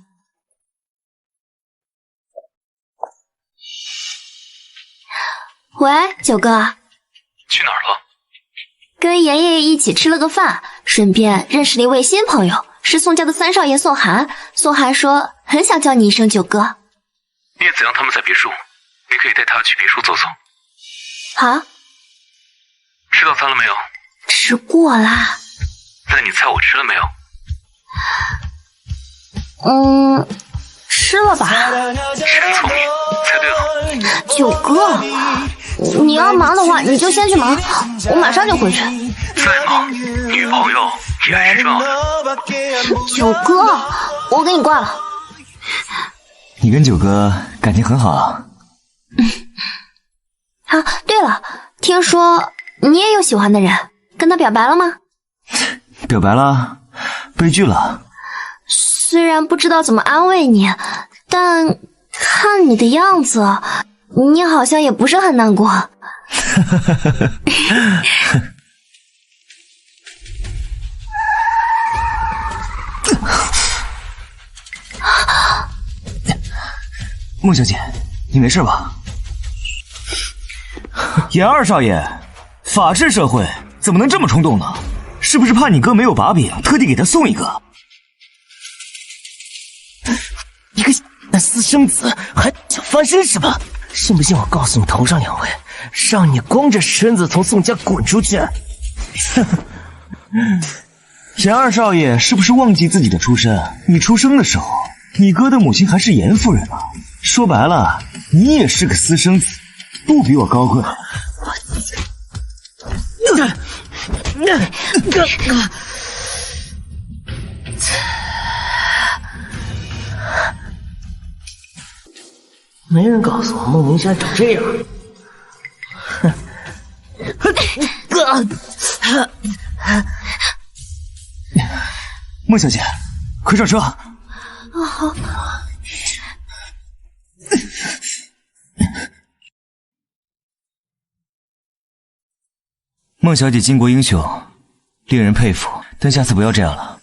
喂，9哥。去哪儿了？跟严爷爷一起吃了个饭，顺便认识了一位新朋友，是宋家的3少爷宋涵。宋涵说很想叫你一声9哥。叶子阳他们在别墅，你可以带他去别墅走走。好。吃早餐了没有？吃过啦。那你猜我吃了没有？吃了吧。真聪明，猜对了。 9哥，你要忙的话，你就先去忙，我马上就回去。再忙，女朋友也还是重要的。9哥，我给你挂了。你跟9哥感情很好啊。啊，对了，听说你也有喜欢的人，跟他表白了吗？表白了，悲剧了。虽然不知道怎么安慰你，但看你的样子，你好像也不是很难过。孟小姐，你没事吧？严2少爷，法治社会怎么能这么冲动呢？是不是怕你哥没有把柄，特地给他送一个？一个私生子还想翻身是吧？信不信我告诉你头上2位，让你光着身子从宋家滚出去？严2少爷是不是忘记自己的出身？你出生的时候，你哥的母亲还是严夫人啊。说白了，你也是个私生子，不比我高贵。没人告诉我孟明轩长这样。孟小姐，快上车！啊好。孟小姐巾帼英雄，令人佩服，但下次不要这样了。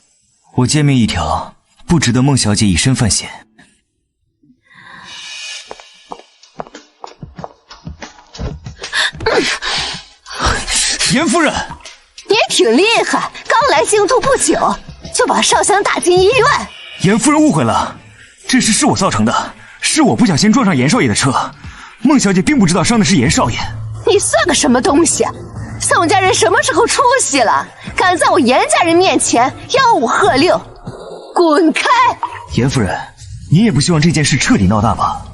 我诫命一条，不值得孟小姐以身犯险。严夫人，你也挺厉害，刚来京都不久，就把少祥打进医院。严夫人误会了，这事是我造成的，是我不小心撞上严少爷的车，孟小姐并不知道伤的是严少爷。你算个什么东西？宋家人什么时候出息了？敢在我严家人面前吆五喝六，滚开！严夫人，你也不希望这件事彻底闹大吧？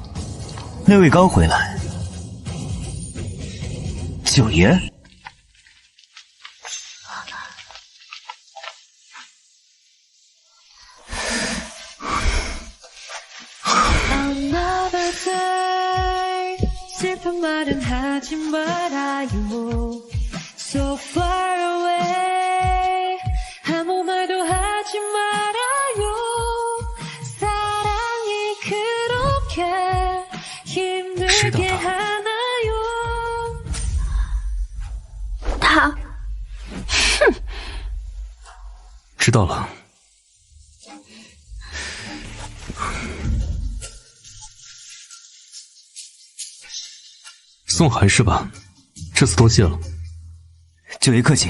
那位刚回来，九爷。So far away 아무 말도 하지 말아요 사랑이 그렇게 힘들게 하나요 他知道了。宋寒是吧？这次多谢了。九爷客气，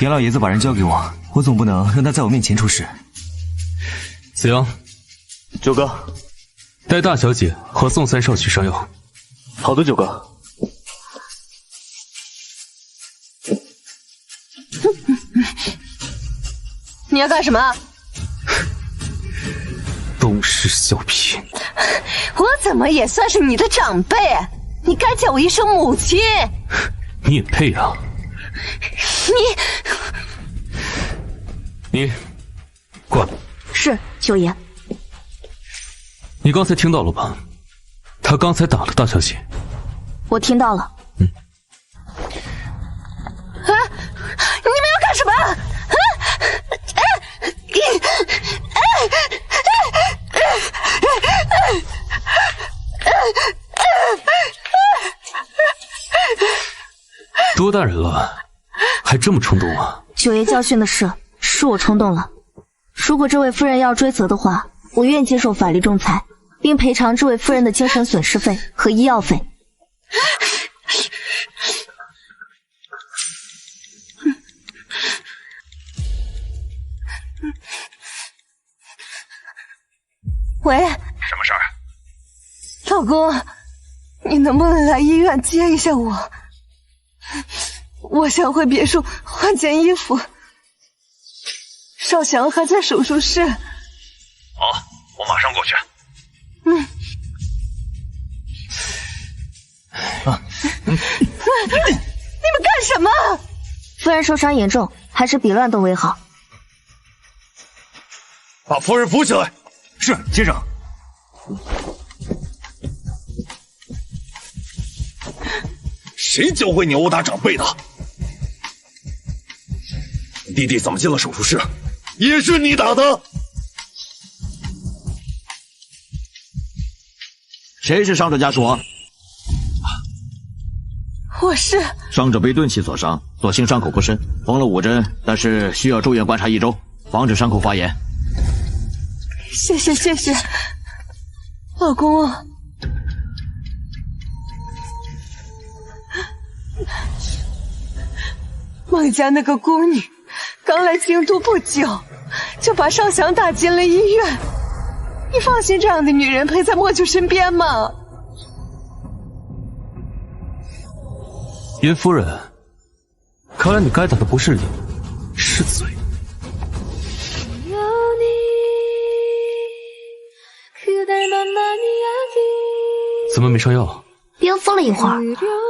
严老爷子把人交给我，我总不能让他在我面前出事。子阳，九哥，带大小姐和宋三少去上药。好的，九哥。你要干什么？东施效颦。我怎么也算是你的长辈，你该叫我一声母亲。你也配啊！你过来。是九爷。你刚才听到了吧？他刚才打了大小姐。我听到了。啊！你们要干什么？啊！多大人了，还这么冲动啊！九爷教训的是我冲动了。如果这位夫人要追责的话，我愿接受法律仲裁，并赔偿这位夫人的精神损失费和医药费。喂，什么事儿？老公，你能不能来医院接一下我？我想回别墅换件衣服。少祥还在手术室。好，我马上过去。你们干什么？夫人受伤严重，还是比乱斗为好。把夫人扶起来。是，先生。谁教会你殴打长辈的？弟弟怎么进了手术室？也是你打的？谁是伤者家属？我是。伤者被钝器所伤，所幸伤口不深，缝了5针，但是需要住院观察1周，防止伤口发炎。谢谢，老公。孟家那个宫女刚来京都不久，就把少祥打进了医院。你放心这样的女人陪在莫九身边吗？严夫人，看来你该打的不是脸，是嘴。怎么没上药？冰敷了一会儿，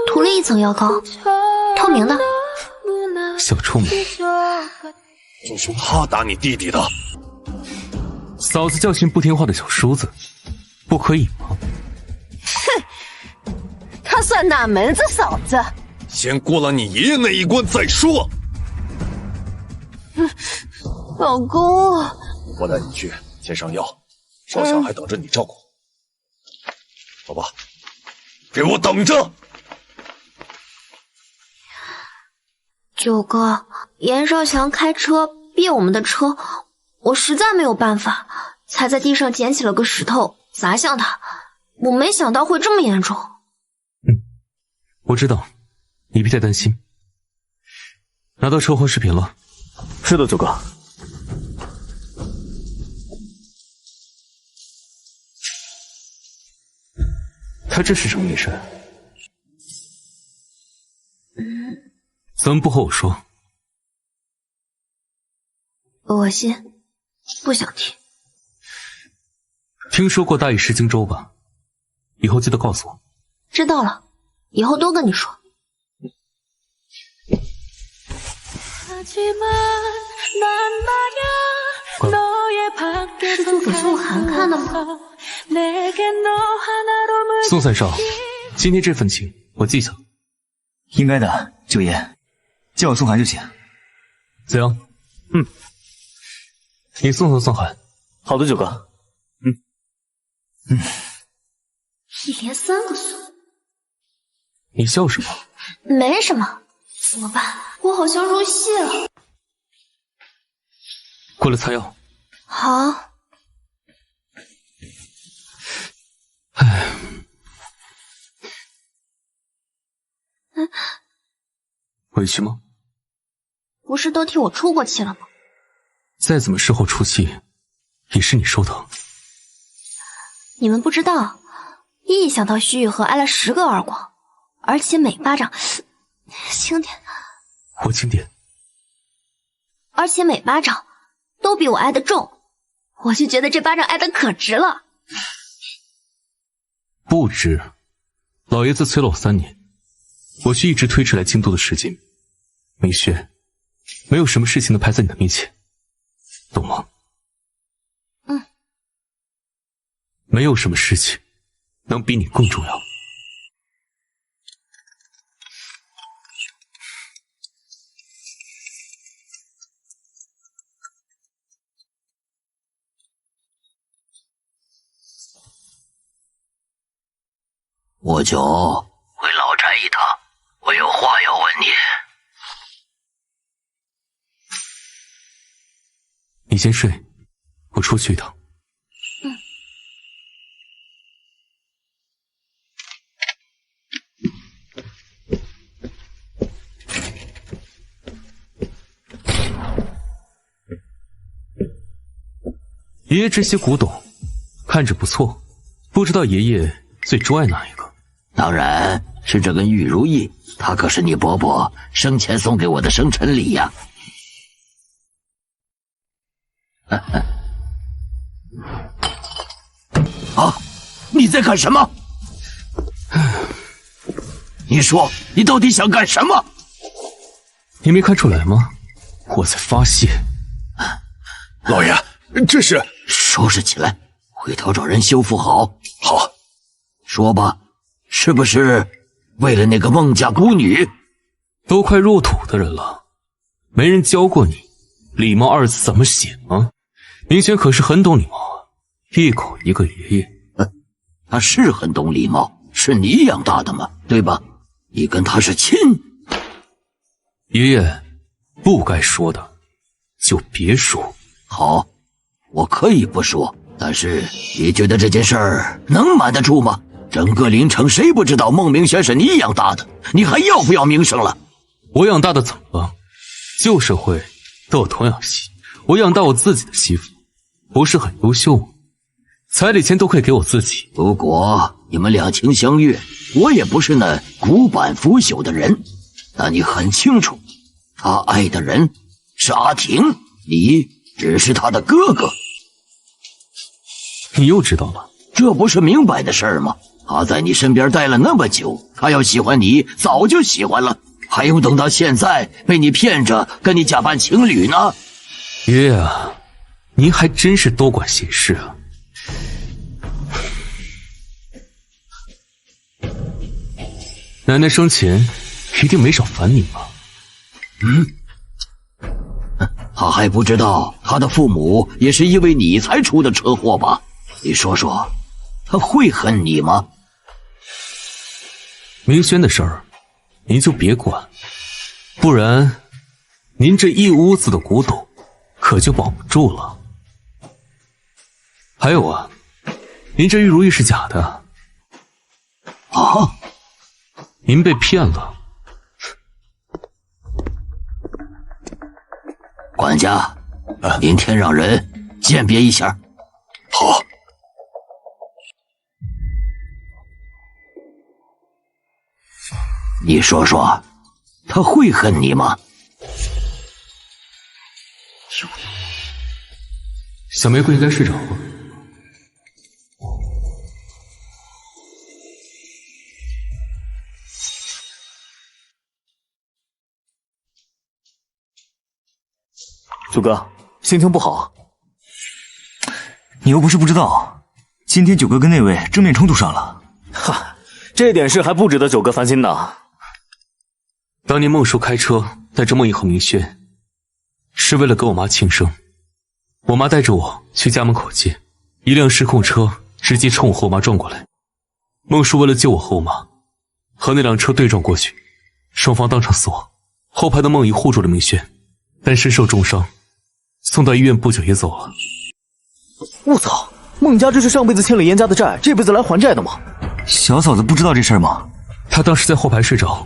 涂了一层药膏，透明的。小臭美，就是他打你弟弟的。嫂子教训不听话的小叔子，不可以吗？哼，他算哪门子嫂子？先过了你爷爷那一关再说。老公，我带你去，先上药，少想还等着你照顾。走吧，给我等着！九哥，严少强开车别我们的车，我实在没有办法，才在地上捡起了个石头砸向他。我没想到会这么严重。我知道，你别太担心。拿到车祸视频了。是的，九哥。他这是什么意思？怎么不和我说？恶心，不想听。听说过大意失荆州吧？以后记得告诉我。知道了，以后多跟你说。是做给宋寒看的吗？宋三少，今天这份情我记下了。应该的，九爷，叫我宋寒就行。子阳，你送宋寒。好的，九哥。一连3个送。你笑什么？没什么。怎么办？我好像入戏了。过来擦药。好。委屈吗？不是都替我出过气了吗？再怎么事后出气，也是你受疼。你们不知道，一想到徐雨禾挨了10个耳光，而且每巴掌轻点，我轻点，而且每巴掌都比我挨得重，我就觉得这巴掌挨得可值了。不值，老爷子催了我3年，我却一直推迟来京都的时间。明轩，没有什么事情能排在你的面前，懂吗？没有什么事情能比你更重要。我就回老宅一趟，我有话要问你。你先睡，我出去一趟。爷爷这些古董看着不错，不知道爷爷最钟爱哪一个？当然是这根玉如意，它可是你伯伯生前送给我的生辰礼呀。啊！你在干什么？你说，你到底想干什么？你没看出来吗？我在发泄。老爷，这是……收拾起来，回头找人修复好。好，说吧，是不是为了那个孟家孤女？都快入土的人了，没人教过你礼貌2字怎么写吗？明轩可是很懂礼貌啊，一口一个爷爷。他是很懂礼貌，是你养大的嘛，对吧？你跟他是亲。爷爷不该说的就别说。好，我可以不说，但是你觉得这件事儿能瞒得住吗？整个临城谁不知道孟明轩是你养大的？你还要不要名声了？我养大的怎么了？旧社会都有童养媳，我养大我自己的媳妇，不是很优秀吗？彩礼钱都可以给我自己。如果你们两情相悦，我也不是那古板腐朽的人，但你很清楚，他爱的人是阿婷，你只是他的哥哥。你又知道了？这不是明白的事儿吗？他在你身边待了那么久，他要喜欢你早就喜欢了，还用等到现在被你骗着跟你假扮情侣呢？爷爷啊，您还真是多管闲事啊。奶奶生前一定没少烦你吧？他还不知道他的父母也是因为你才出的车祸吧？你说说，他会恨你吗？明轩的事儿，您就别管，不然您这一屋子的古董可就保不住了。还有啊，您这玉如意是假的啊？您被骗了。管家，明天让人鉴别一下。好。你说说，他会恨你吗？小玫瑰应该睡着了。九哥，心情不好。你又不是不知道，今天九哥跟那位正面冲突上了。哈，这点事还不值得九哥烦心呢。当年孟叔开车带着孟姨和明轩，是为了给我妈庆生。我妈带着我去家门口接，一辆失控车直接冲我和我妈撞过来。孟叔为了救我和我妈，和那辆车对撞过去，双方当场死亡。后排的孟姨护住了明轩，但身受重伤，送到医院不久也走了。我操，孟家这是上辈子欠了严家的债，这辈子来还债的吗？小嫂子不知道这事儿吗？她当时在后排睡着，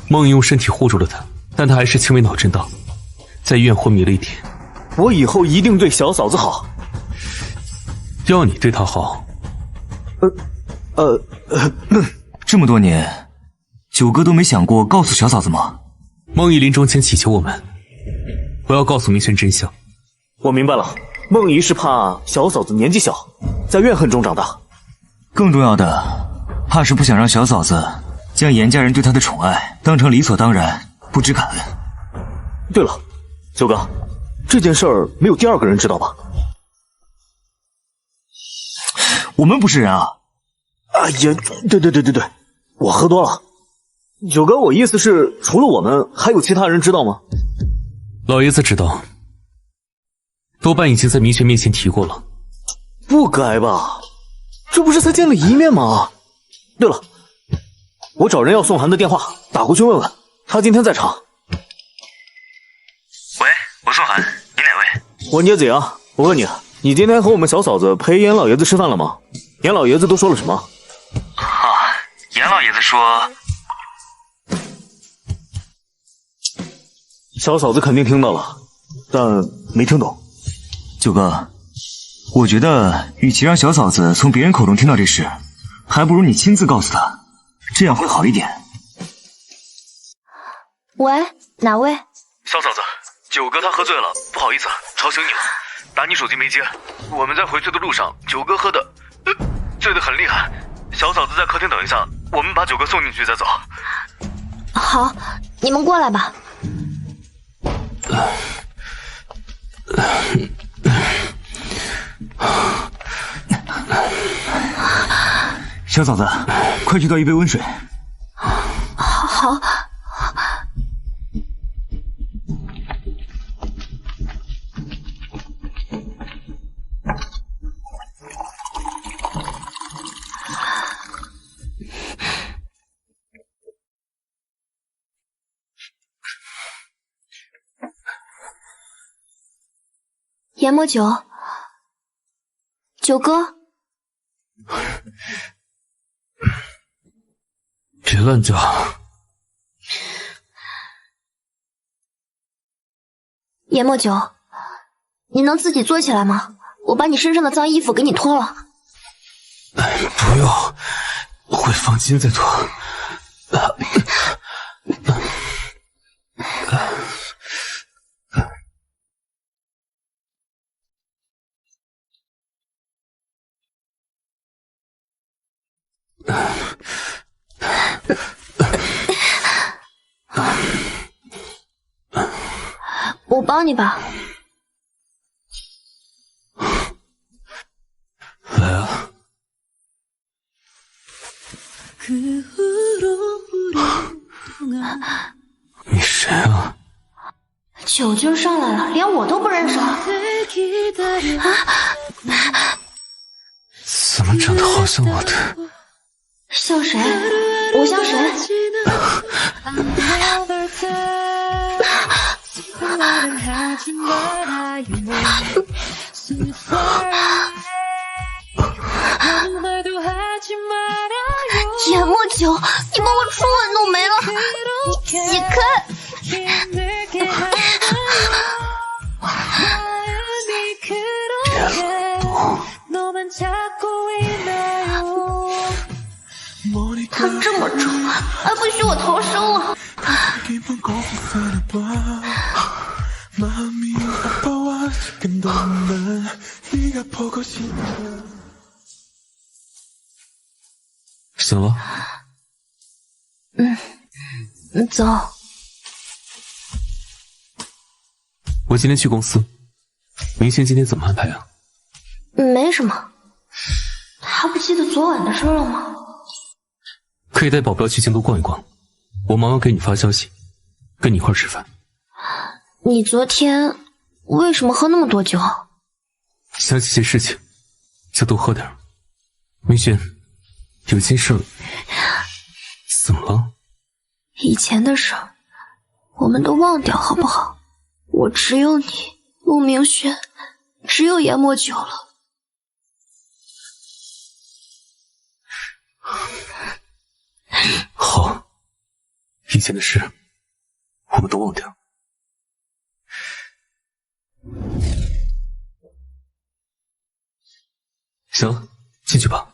孟姨用身体护住了她，但她还是轻微脑震荡，在医院昏迷了1天。我以后一定对小嫂子好。要你对她好。这么多年，九哥都没想过告诉小嫂子吗？孟姨临终前祈求我们不要告诉明轩真相。我明白了，孟姨是怕小嫂子年纪小，在怨恨中长大。更重要的，怕是不想让小嫂子将严家人对她的宠爱当成理所当然，不知感恩。对了，九哥，这件事儿没有第二个人知道吧？我们不是人啊！哎呀，对，我喝多了。九哥，我意思是，除了我们，还有其他人知道吗？老爷子知道，多半已经在明轩面前提过了。不该吧？这不是才见了一面吗？对了，我找人要宋寒的电话，打过去问问，他今天在场。喂，我宋寒，你哪位？我聂子阳，我问你，你今天和我们小嫂子陪严老爷子吃饭了吗？严老爷子都说了什么？啊，严老爷子说，小嫂子肯定听到了，但没听懂。九哥，我觉得与其让小嫂子从别人口中听到这事，还不如你亲自告诉她，这样会好一点。喂，哪位？小嫂子，九哥他喝醉了，不好意思吵醒你了，打你手机没接。我们在回去的路上，九哥喝的醉得很厉害，小嫂子在客厅等一下，我们把九哥送进去再走。好，你们过来吧。小嫂子，快去倒一杯温水。好。研磨酒，九哥，别乱叫。研磨酒，你能自己坐起来吗？我把你身上的脏衣服给你脱了。不用，回房间再脱。我帮你吧。来啊！你谁啊？酒劲上来了，连我都不认识了。怎么长得好像我的？像谁？我像谁？研墨酒，你把我初吻弄没了！你看。他这么丑，还不许我逃生了！醒了？走。我今天去公司，明轩今天怎么安排啊？没什么，还不记得昨晚的事了吗？可以带保镖去京都逛一逛，我忙完给你发消息，跟你一块吃饭。你昨天为什么喝那么多酒？想起些事情，就多喝点。明轩，有件事，怎么了？以前的事我们都忘掉好不好？我只有你，陆明轩，只有研墨酒了。好，以前的事我们都忘掉。行了，进去吧。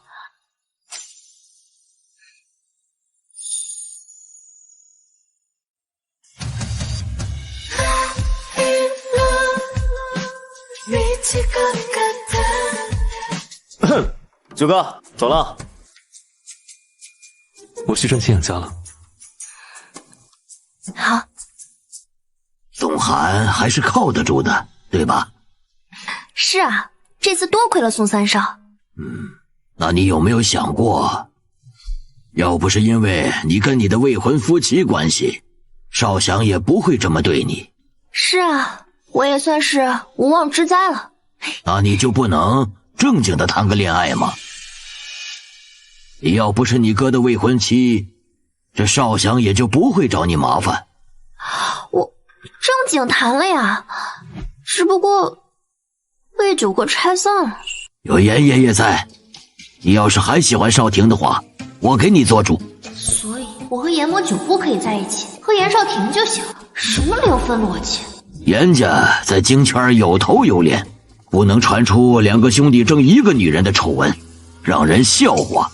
九哥，走了。我去赚钱养家了。好。宋寒还是靠得住的，对吧？是啊，这次多亏了宋三少。那你有没有想过，要不是因为你跟你的未婚夫妻关系，少祥也不会这么对你。是啊，我也算是无妄之灾了。那你就不能正经的谈个恋爱吗？你要不是你哥的未婚妻，这少祥也就不会找你麻烦。我正经谈了呀，只不过被九哥拆散了。有严爷爷在，你要是还喜欢少廷的话，我给你做主。所以我和严墨九不可以在一起，和严少廷就行了。什么六分逻辑？严家在京圈有头有脸，不能传出两个兄弟争一个女人的丑闻，让人笑话。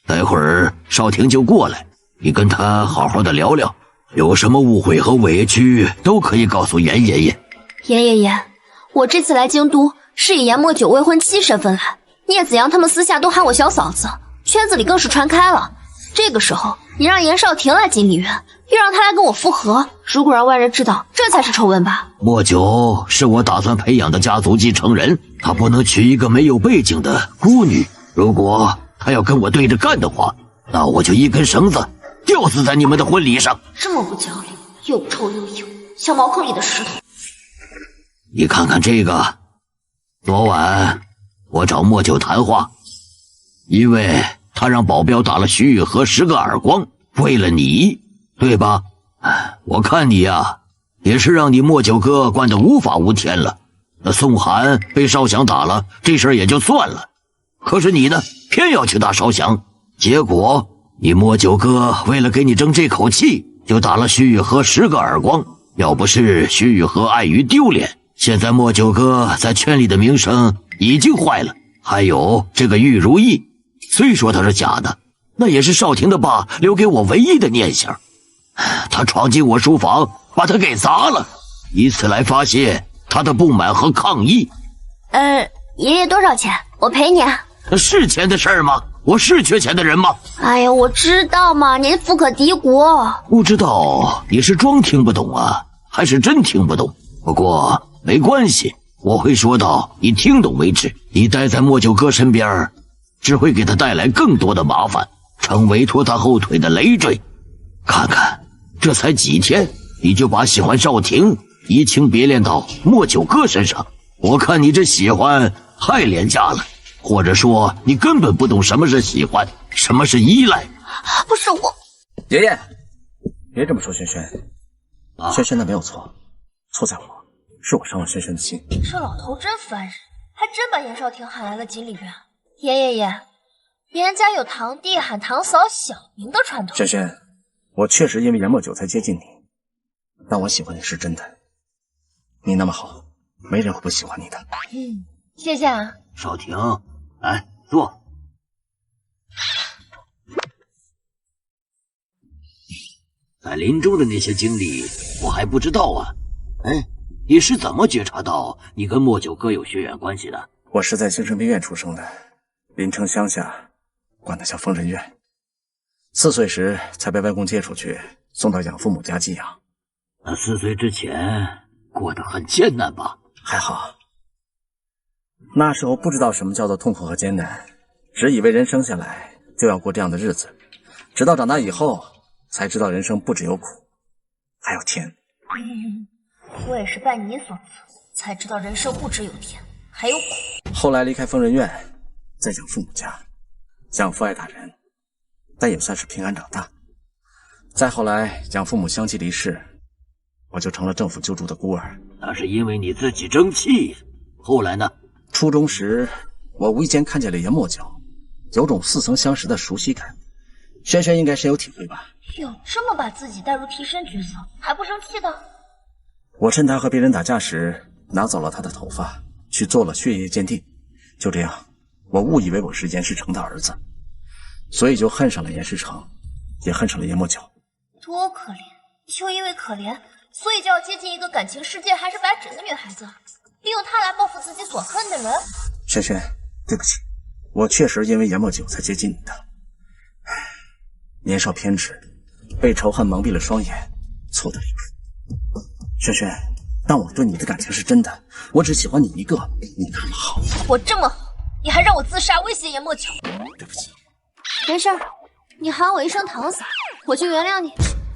待会儿少廷就过来，你跟他好好的聊聊，有什么误会和委屈都可以告诉严爷爷。严爷爷，我这次来京都是以严墨九未婚妻身份来，聂子阳他们私下都喊我小嫂子，圈子里更是传开了。这个时候你让严少廷来锦鲤园，又让他来跟我复合，如果让外人知道，这才是丑闻吧？墨九是我打算培养的家族继承人，他不能娶一个没有背景的孤女。如果他要跟我对着干的话，那我就一根绳子吊死在你们的婚礼上。这么不讲理，又臭又硬，像茅坑里的石头。你看看这个，昨晚我找墨九谈话，因为他让保镖打了徐玉和10个耳光，为了你，对吧？我看你呀，也是让你墨九哥惯得无法无天了。那宋寒被少祥打了，这事儿也就算了。可是你呢，偏要去打少祥，结果你墨九哥为了给你争这口气，就打了徐玉和10个耳光。要不是徐玉和碍于丢脸，现在墨九哥在圈里的名声已经坏了。还有这个玉如意，虽说他是假的，那也是少廷的爸留给我唯一的念想。他闯进我书房，把他给砸了，以此来发泄他的不满和抗议。爷爷多少钱？我赔你啊。是钱的事儿吗？我是缺钱的人吗？哎呀，我知道嘛，您富可敌国。不知道你是装听不懂啊，还是真听不懂？不过没关系，我会说到你听懂为止。你待在墨九哥身边，只会给他带来更多的麻烦，成为拖他后腿的累赘。看看，这才几天，你就把喜欢少廷移情别恋到莫九哥身上。我看你这喜欢太廉价了，或者说你根本不懂什么是喜欢，什么是依赖。不是我，爷爷，别这么说轩轩，轩轩的没有错，错在我，是我伤了轩轩的心。这老头真烦人，还真把严少廷喊来了锦鲤院。严爷爷，严家有堂弟喊堂嫂小名的传统。轩轩，我确实因为严墨九才接近你，但我喜欢你是真的。你那么好，没人会不喜欢你的。谢谢啊。少廷，来坐。在林州的那些经历，我还不知道啊。哎，你是怎么觉察到你跟莫九哥有血缘关系的？我是在精神病院出生的，临城乡下，管得像疯人院。4岁时才被外公接出去，送到养父母家寄养。那4岁之前过得很艰难吧？还好，那时候不知道什么叫做痛苦和艰难，只以为人生下来就要过这样的日子，直到长大以后才知道人生不只有苦，还有甜。我也是拜你所赐，才知道人生不只有甜，还有苦。后来离开疯人院，在养父母家，养父爱打人，但也算是平安长大。再后来养父母相继离世，我就成了政府救助的孤儿。那是因为你自己争气。后来呢？初中时，我无意间看见了严墨九，有种似曾相识的熟悉感。轩轩应该深有体会吧？有这么把自己带入替身角色还不生气的？我趁他和别人打架时，拿走了他的头发，去做了血液鉴定。就这样，我误以为我是严世成的儿子，所以就恨上了严世成，也恨上了严墨九。多可怜！就因为可怜，所以就要接近一个感情世界还是白纸的女孩子，利用她来报复自己所恨的人。轩轩，对不起，我确实因为严墨九才接近你的。年少偏执，被仇恨蒙蔽了双眼，错得离谱。轩轩，但我对你的感情是真的，我只喜欢你一个。你那么好，我这么好，你还让我自杀威胁严墨九？对不起。没事儿，你喊我一声堂嫂，我就原谅你。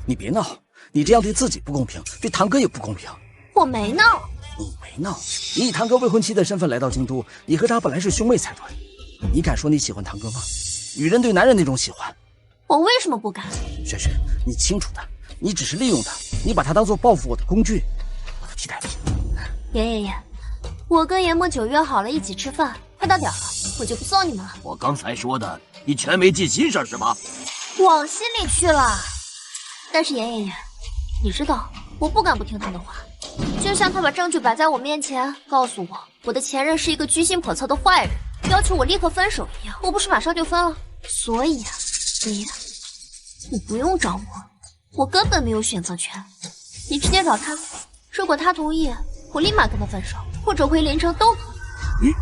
你别闹，你这样对自己不公平，对堂哥也不公平。我没闹。你没闹，你以堂哥未婚妻的身份来到京都，你和他本来是兄妹才对。你敢说你喜欢堂哥吗？女人对男人那种喜欢。我为什么不敢？轩轩，你清楚的，你只是利用他，你把他当做报复我的工具，我的替代品。严爷爷，我跟严墨九约好了一起吃饭，快到点了，我就不送你们了。我刚才说的，你全没记心上是吧？往心里去了。但是严爷爷，你知道我不敢不听他的话，就像他把证据摆在我面前，告诉我的前任是一个居心叵测的坏人，要求我立刻分手一样，我不是马上就分了？所以啊，你不用找我根本没有选择权，你直接找他，如果他同意，我立马跟他分手，或者回连城都可以。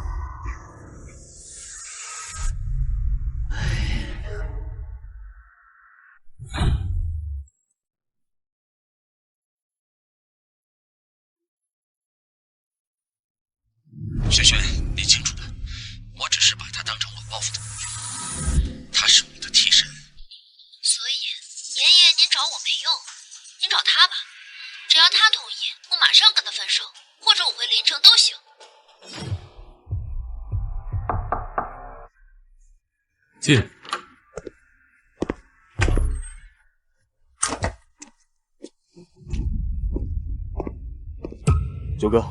轩轩，你清楚的，我只是把他当成我报复的工具，他是我的替身。所以，爷爷您找我没用，您找他吧，只要他同意，我马上跟他分手，或者我回临城都行。进。九哥，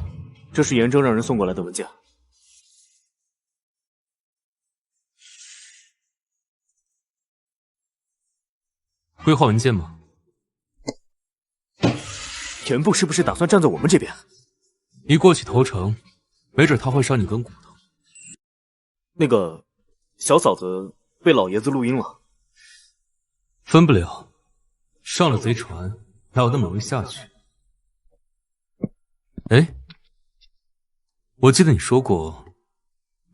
这是严征让人送过来的文件。规划文件吗？田部是不是打算站在我们这边？一过起投诚，没准他会伤你根骨头。那个小嫂子被老爷子录音了，分不了，上了贼船，哪有那么容易下去？哎，我记得你说过，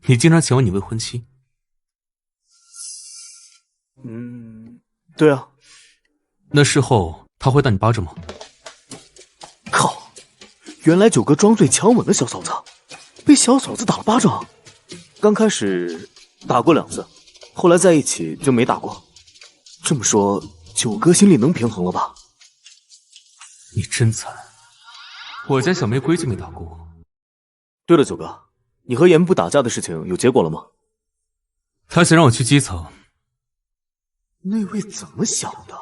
你经常前往你未婚妻。对啊。那事后他会打你巴掌吗？靠！原来九哥装醉强吻了小嫂子，被小嫂子打了巴掌。刚开始打过2次，后来在一起就没打过。这么说，九哥心里能平衡了吧？你真惨，我家小梅规矩没打过。对了，九哥，你和严部打架的事情有结果了吗？他想让我去基层。那位怎么想的？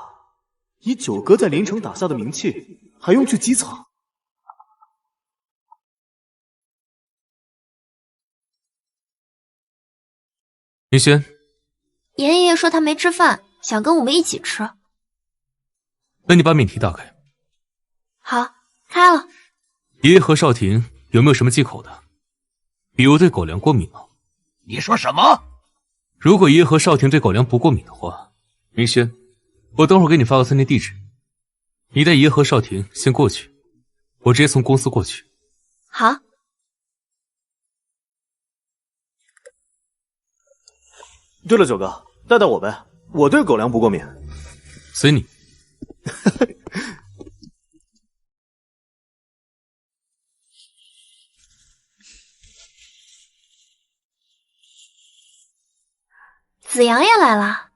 以九哥在临城打下的名气，还用去基层？明轩，严爷爷说他没吃饭，想跟我们一起吃。那你把免提打开。好，开了。爷爷和少廷有没有什么忌口的？比如对狗粮过敏吗？你说什么？如果爷爷和少廷对狗粮不过敏的话，明轩，我等会儿给你发个餐厅地址，你带爷爷和少廷先过去，我直接从公司过去。好。对了，九哥，带带我呗，我对狗粮不过敏。随你。子阳也来了。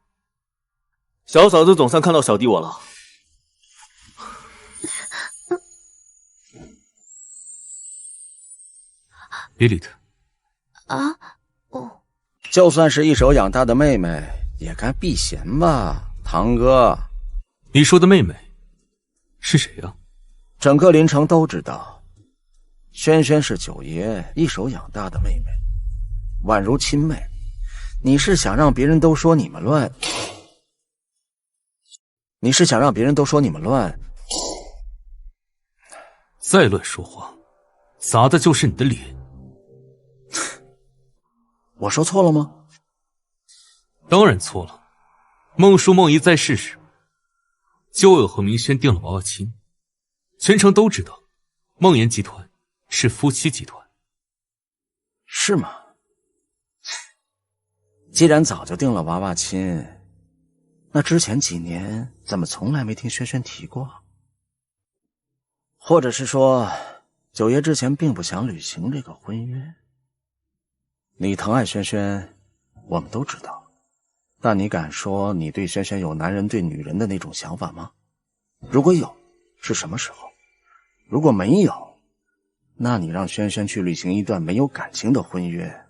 小嫂子总算看到小弟我了。别理他。啊，哦。就算是一手养大的妹妹，也该避嫌吧，堂哥。你说的妹妹是谁呀？整个临城都知道，轩轩是九爷一手养大的妹妹，宛如亲妹。你是想让别人都说你们乱？你是想让别人都说你们乱？再乱说话，砸的就是你的脸。我说错了吗？当然错了。孟叔孟姨在世时，就有和明轩定了娃娃亲，全城都知道孟岩集团是夫妻集团。是吗？既然早就定了娃娃亲，那之前几年怎么从来没听轩轩提过？或者是说，九爷之前并不想履行这个婚约？你疼爱轩轩，我们都知道，但你敢说你对轩轩有男人对女人的那种想法吗？如果有，是什么时候？如果没有，那你让轩轩去履行一段没有感情的婚约，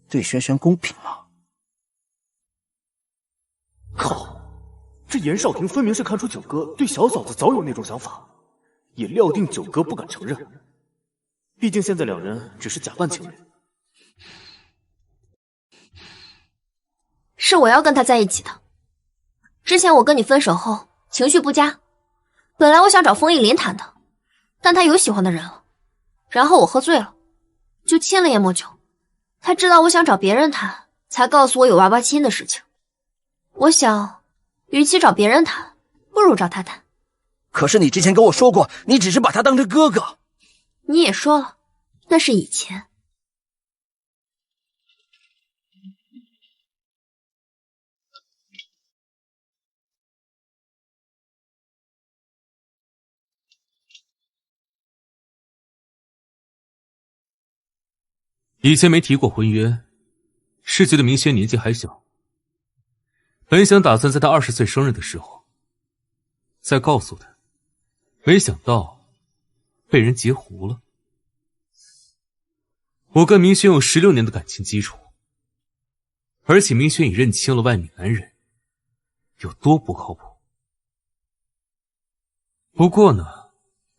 对轩轩公平吗？靠！这严少廷分明是看出九哥对小嫂子早有那种想法，也料定九哥不敢承认。毕竟现在两人只是假扮情侣。是我要跟他在一起的。之前我跟你分手后情绪不佳，本来我想找风义林谈的，但他有喜欢的人了。然后我喝醉了，就亲了叶墨九。他知道我想找别人谈，才告诉我有娃娃亲的事情。我想，与其找别人谈，不如找他谈。可是你之前跟我说过，你只是把他当成哥哥。你也说了，那是以前。以前没提过婚约，是觉得明轩年纪还小。本想打算在他20岁生日的时候再告诉他，没想到被人截胡了。我跟明轩有16年的感情基础，而且明轩已认清了外面男人有多不靠谱。不过呢，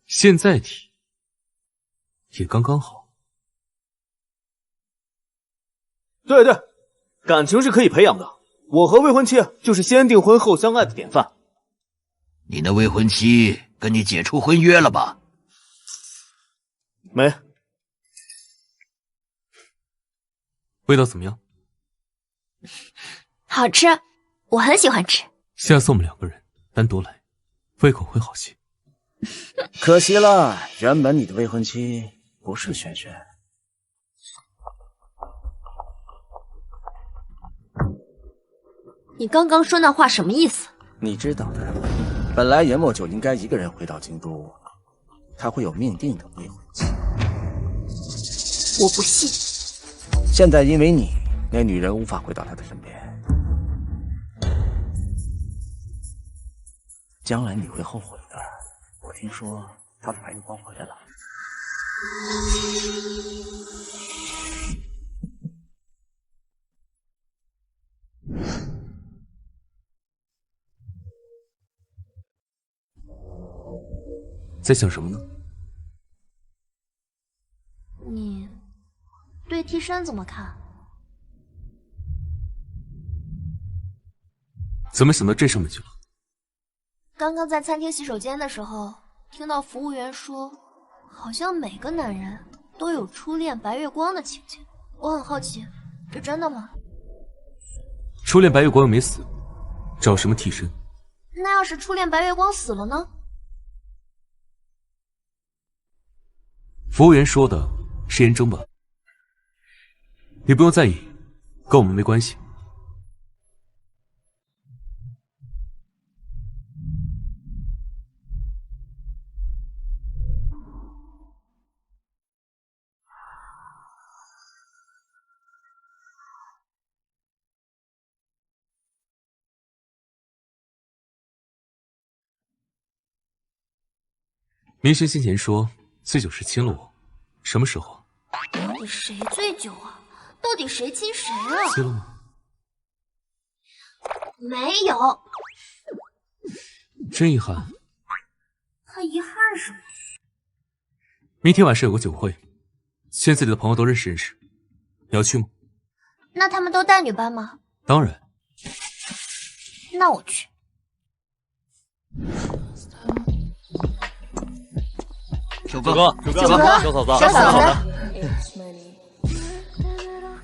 现在提也刚刚好。对对，感情是可以培养的。我和未婚妻就是先订婚后相爱的典范。你的未婚妻跟你解除婚约了吧？没。味道怎么样？好吃，我很喜欢吃。下次我们2个人单独来，胃口会好些。可惜了，原本你的未婚妻不是轩轩。你刚刚说那话什么意思？你知道的，本来严墨九应该一个人回到京都，他会有命定的未婚妻。我不信。现在因为你，那女人无法回到他的身边，将来你会后悔的，我听。听说他的白月光回来了。在想什么呢？你对替身怎么看？怎么想到这上面去了？刚刚在餐厅洗手间的时候，听到服务员说，好像每个男人都有初恋白月光的情节。我很好奇，是真的吗？初恋白月光又没死，找什么替身？那要是初恋白月光死了呢？服务员说的是颜征吧？你不用在意，跟我们没关系。明轩先前说醉酒时亲了我，什么时候？到底谁醉酒啊？到底谁亲谁啊？亲了吗？没有。真遗憾。他遗憾什么？明天晚上有个酒会，圈子里的朋友都认识认识，你要去吗？那他们都带女伴吗？当然。那我去。九哥，小嫂子，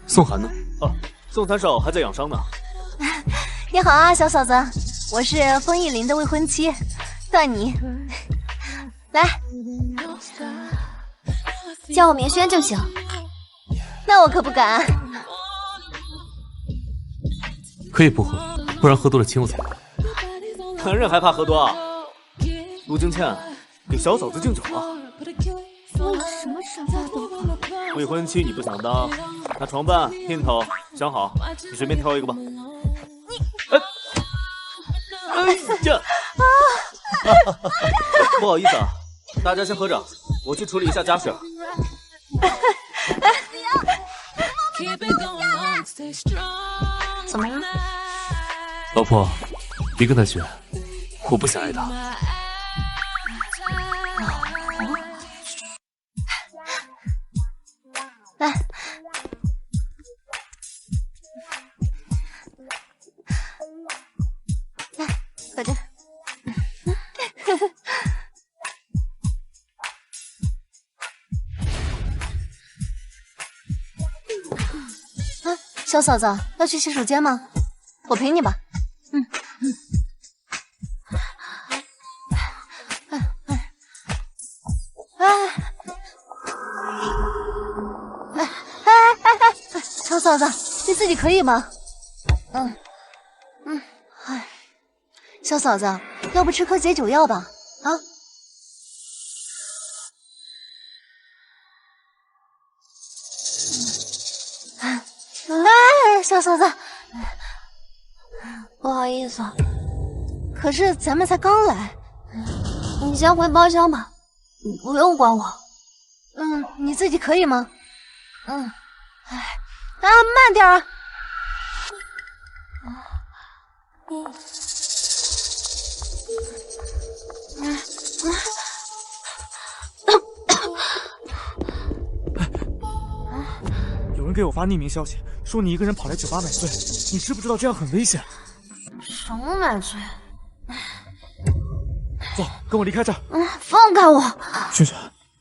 宋寒呢？哦，宋三少还在养伤呢。你好啊，小嫂子，我是风逸林的未婚妻段妮，来，叫我明轩就行。那我可不敢。可以不喝，不然喝多了亲我才怪。男人还怕喝多啊？陆惊倩，给小嫂子敬酒啊！我有什么傻大的法？未婚妻你不想当，那床伴、姘头想好，你随便挑一个吧。哎呀！不好意思啊，大家先喝着，我去处理一下家事。怎么了？老婆，别跟他学，我不想挨打。来，来，快点。啊，小嫂子，要去洗手间吗？我陪你吧。小嫂子，你自己可以吗？小嫂子，要不吃颗解酒药吧？啊？哎，小嫂子，不好意思，可是咱们才刚来。你先回包厢吧，你不用管我。你自己可以吗？慢点儿。有人给我发匿名消息，说你一个人跑来酒吧买醉，你知不知道这样很危险？什么买醉？走，跟我离开这儿。放开我！萱萱，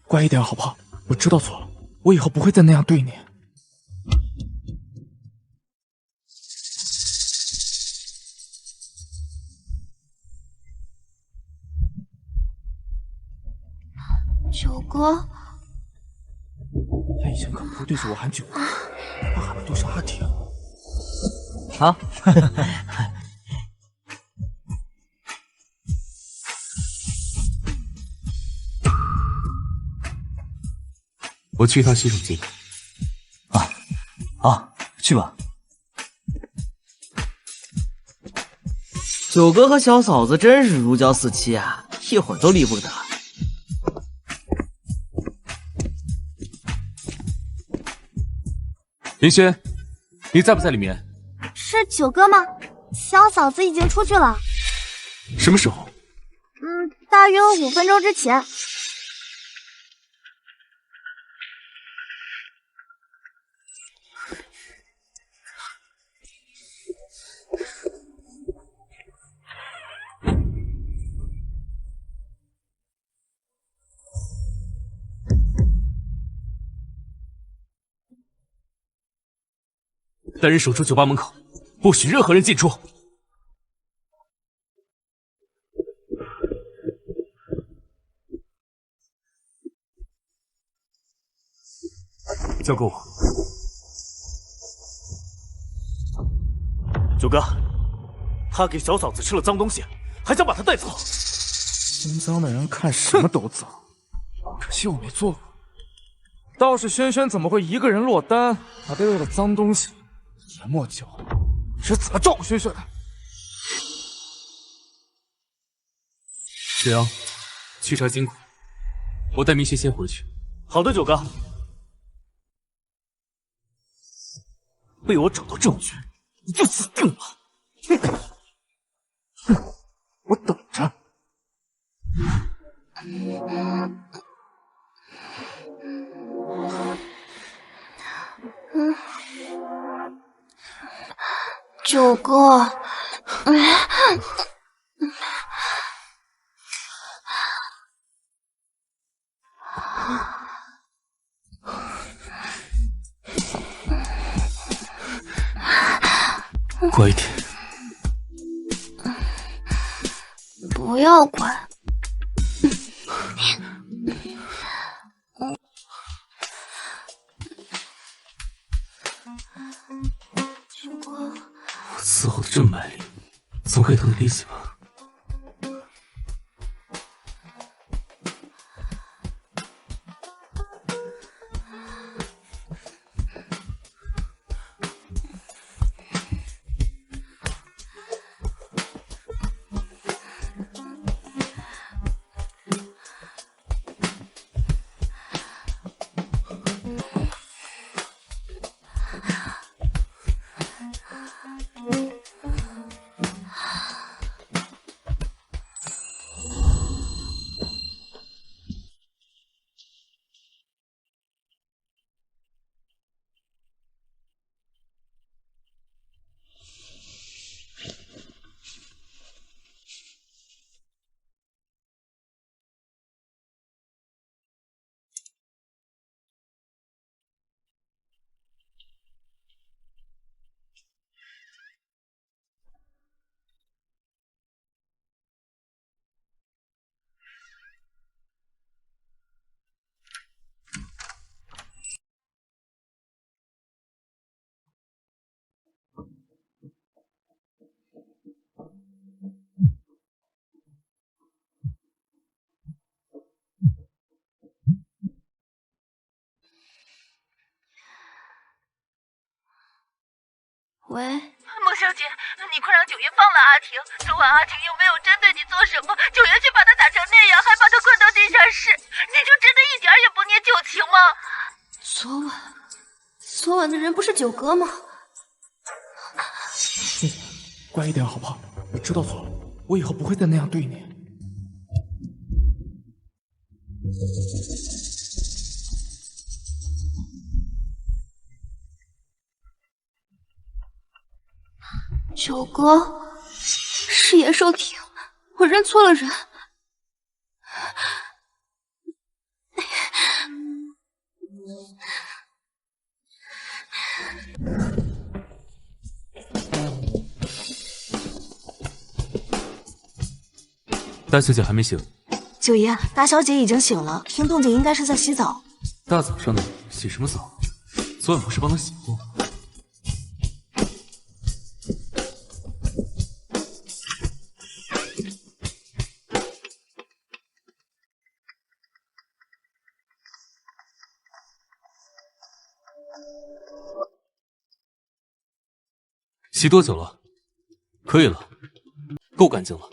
乖一点好不好？我知道错了，我以后不会再那样对你。九哥，他以前可不会对着我喊九哥，他喊的都是阿婷。好，我去一趟洗手间。好，去吧。九哥和小嫂子真是如胶似漆啊，一会儿都离不得。林轩，你在不在里面？是九哥吗？小嫂子已经出去了。什么时候？大约5分钟之前。带人守住酒吧门口，不许任何人进出。交给我。九哥，他给小嫂子吃了脏东西，还想把她带走。心脏的人看什么都脏，可惜我没做过。倒是轩轩怎么会一个人落单？他得为了脏东西研磨酒，是怎么照顾轩轩的？雪阳，去查金库，我带明轩先回去。好的，九哥。被我找到证据，你就死定了！我等着。九哥，乖一点，不要管。九哥，我伺候的这么卖力，总该得利息吧？喂，孟小姐，你快让九爷放了阿婷。昨晚阿婷又没有针对你做什么，九爷却把她打成那样，还把她关到地下室，你就真的一点也不念旧情吗？昨晚的人不是九哥吗？谢谢，乖一点好不好？我知道错了，我以后不会再那样对你。九哥，是野兽庭，我认错了人。大小姐还没醒。九爷，大小姐已经醒了，听动静应该是在洗澡。大早上的洗什么澡？昨晚不是帮她洗过吗？洗多久了？可以了，够干净了。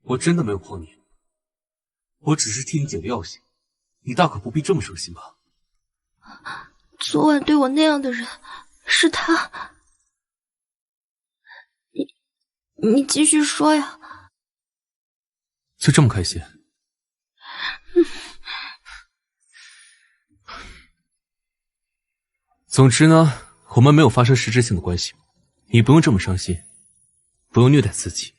我真的没有碰你，我只是替你解了药性，你大可不必这么伤心吧。昨晚对我那样的人是他。你继续说呀。就这么开心？总之呢，我们没有发生实质性的关系，你不用这么伤心，不用虐待自己。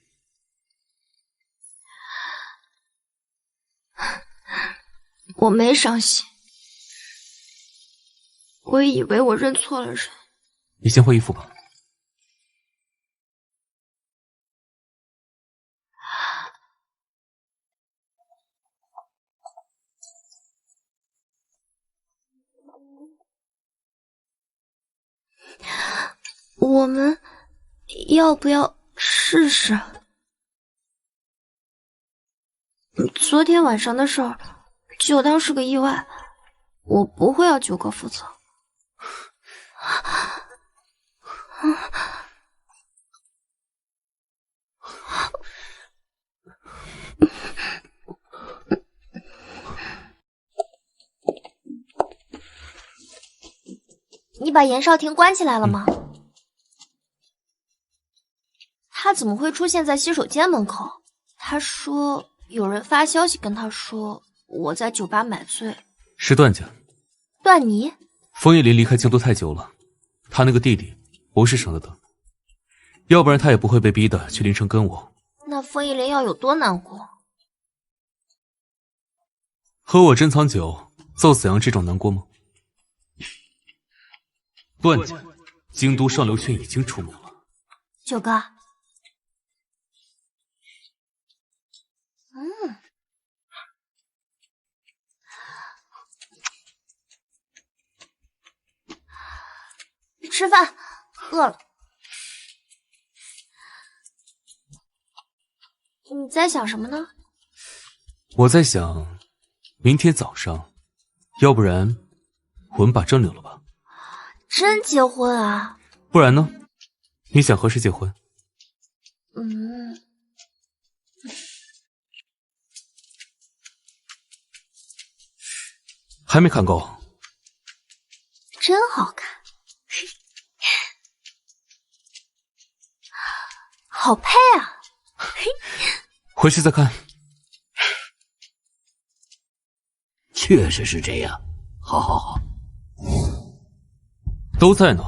我没伤心，我以为我认错了人。你先换衣服吧。我们要不要试试？昨天晚上的事儿就当是个意外，我不会要九哥负责。你把严少廷关起来了吗？他怎么会出现在洗手间门口？他说有人发消息跟他说我在酒吧买醉。是段家。段尼？风叶林离开京都太久了，他那个弟弟不是省得等，要不然他也不会被逼的去临城跟我。那风叶林要有多难过？喝我珍藏酒揍子阳这种难过吗？段家，京都上流圈已经出名了。九哥，吃饭，饿了。你在想什么呢？我在想，明天早上，要不然我们把证领了吧？真结婚啊？不然呢？你想和谁结婚？还没看够？真好看，好配啊！回去再看。确实是这样。好好好。都在呢。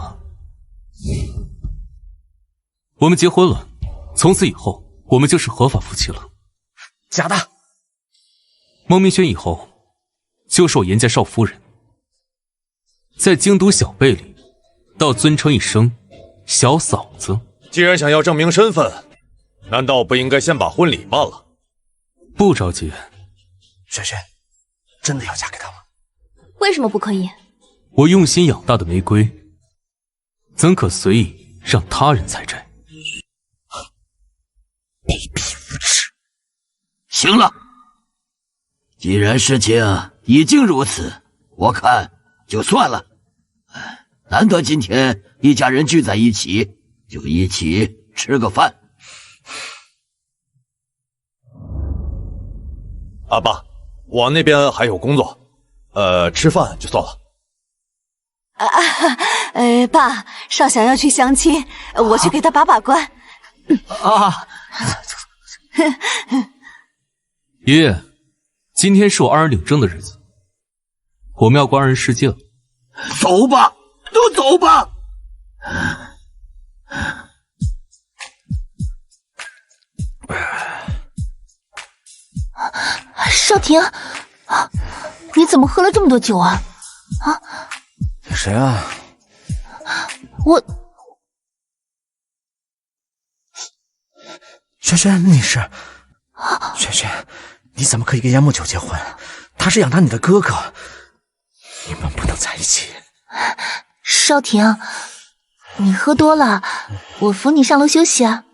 我们结婚了，从此以后我们就是合法夫妻了。假的。孟明轩以后就是我严家少夫人，在京都小辈里，倒尊称一声小嫂子。既然想要证明身份，难道不应该先把婚礼办了？不着急。轩轩，真的要嫁给他吗？为什么不可以？我用心养大的玫瑰，怎可随意让他人采摘？卑鄙无耻！行了，既然事情已经如此，我看就算了。难得今天一家人聚在一起，就一起吃个饭。啊，爸，我那边还有工作，吃饭就算了。爸，少想要去相亲，我去给他把把关。啊！爷爷，今天是我二人领证的日子，我们要过二人世界了。走吧，都走吧。少廷，你怎么喝了这么多酒啊？谁啊？我。轩轩，你是？轩轩，你怎么可以跟严慕九结婚？他是养大你的哥哥，你们不能在一起。少廷，你喝多了，我扶你上楼休息啊。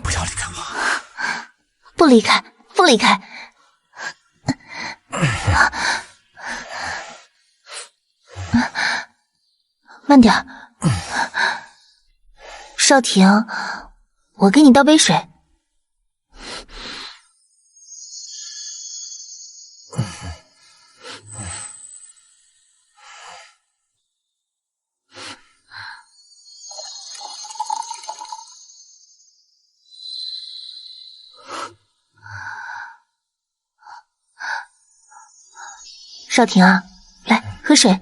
不要离开我！不离开，不离开。慢点。少婷，我给你倒杯水。少婷啊，来喝水。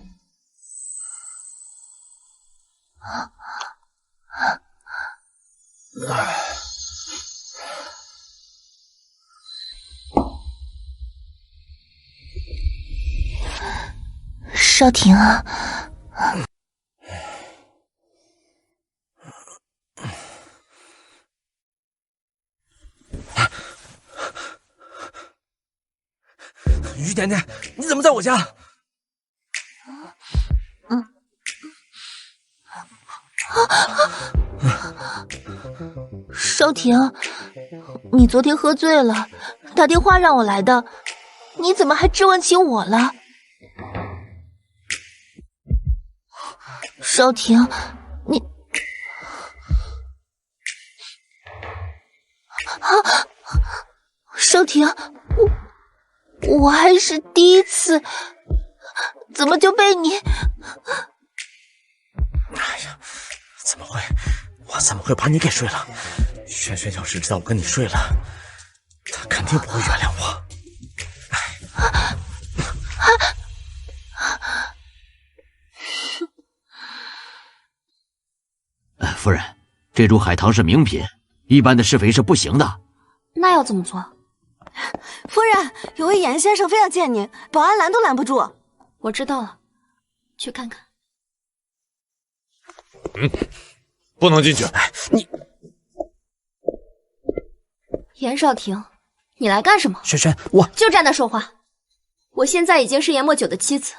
少婷啊，于甜甜，你怎么在我家？少婷，你昨天喝醉了，打电话让我来的，你怎么还质问起我了？少婷，你少婷，我还是第一次，怎么就被你？哎呀，怎么会？我怎么会把你给睡了？轩轩要是知道我跟你睡了，他肯定不会原谅我。夫人，这株海棠是名品，一般的施肥是不行的。那要怎么做？夫人，有位严先生非要见您，保安拦都拦不住。我知道了，去看看。不能进去。你，严少廷，你来干什么？轩轩，我就站那说话。我现在已经是严墨九的妻子，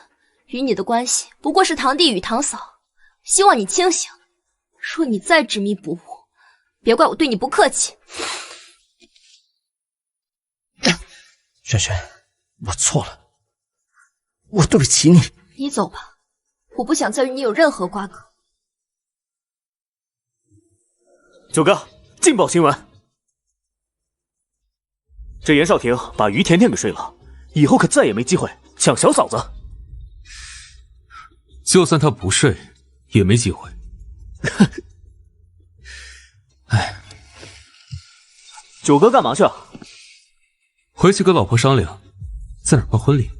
与你的关系不过是堂弟与堂嫂，希望你清醒。若你再执迷不悟，别怪我对你不客气。轩轩，我错了，我对不起你。你走吧，我不想再与你有任何瓜葛。九哥，劲爆新闻！这严少廷把于甜甜给睡了，以后可再也没机会抢小嫂子。就算他不睡，也没机会。哎，九哥干嘛去啊？回去跟老婆商量，在哪儿办婚礼。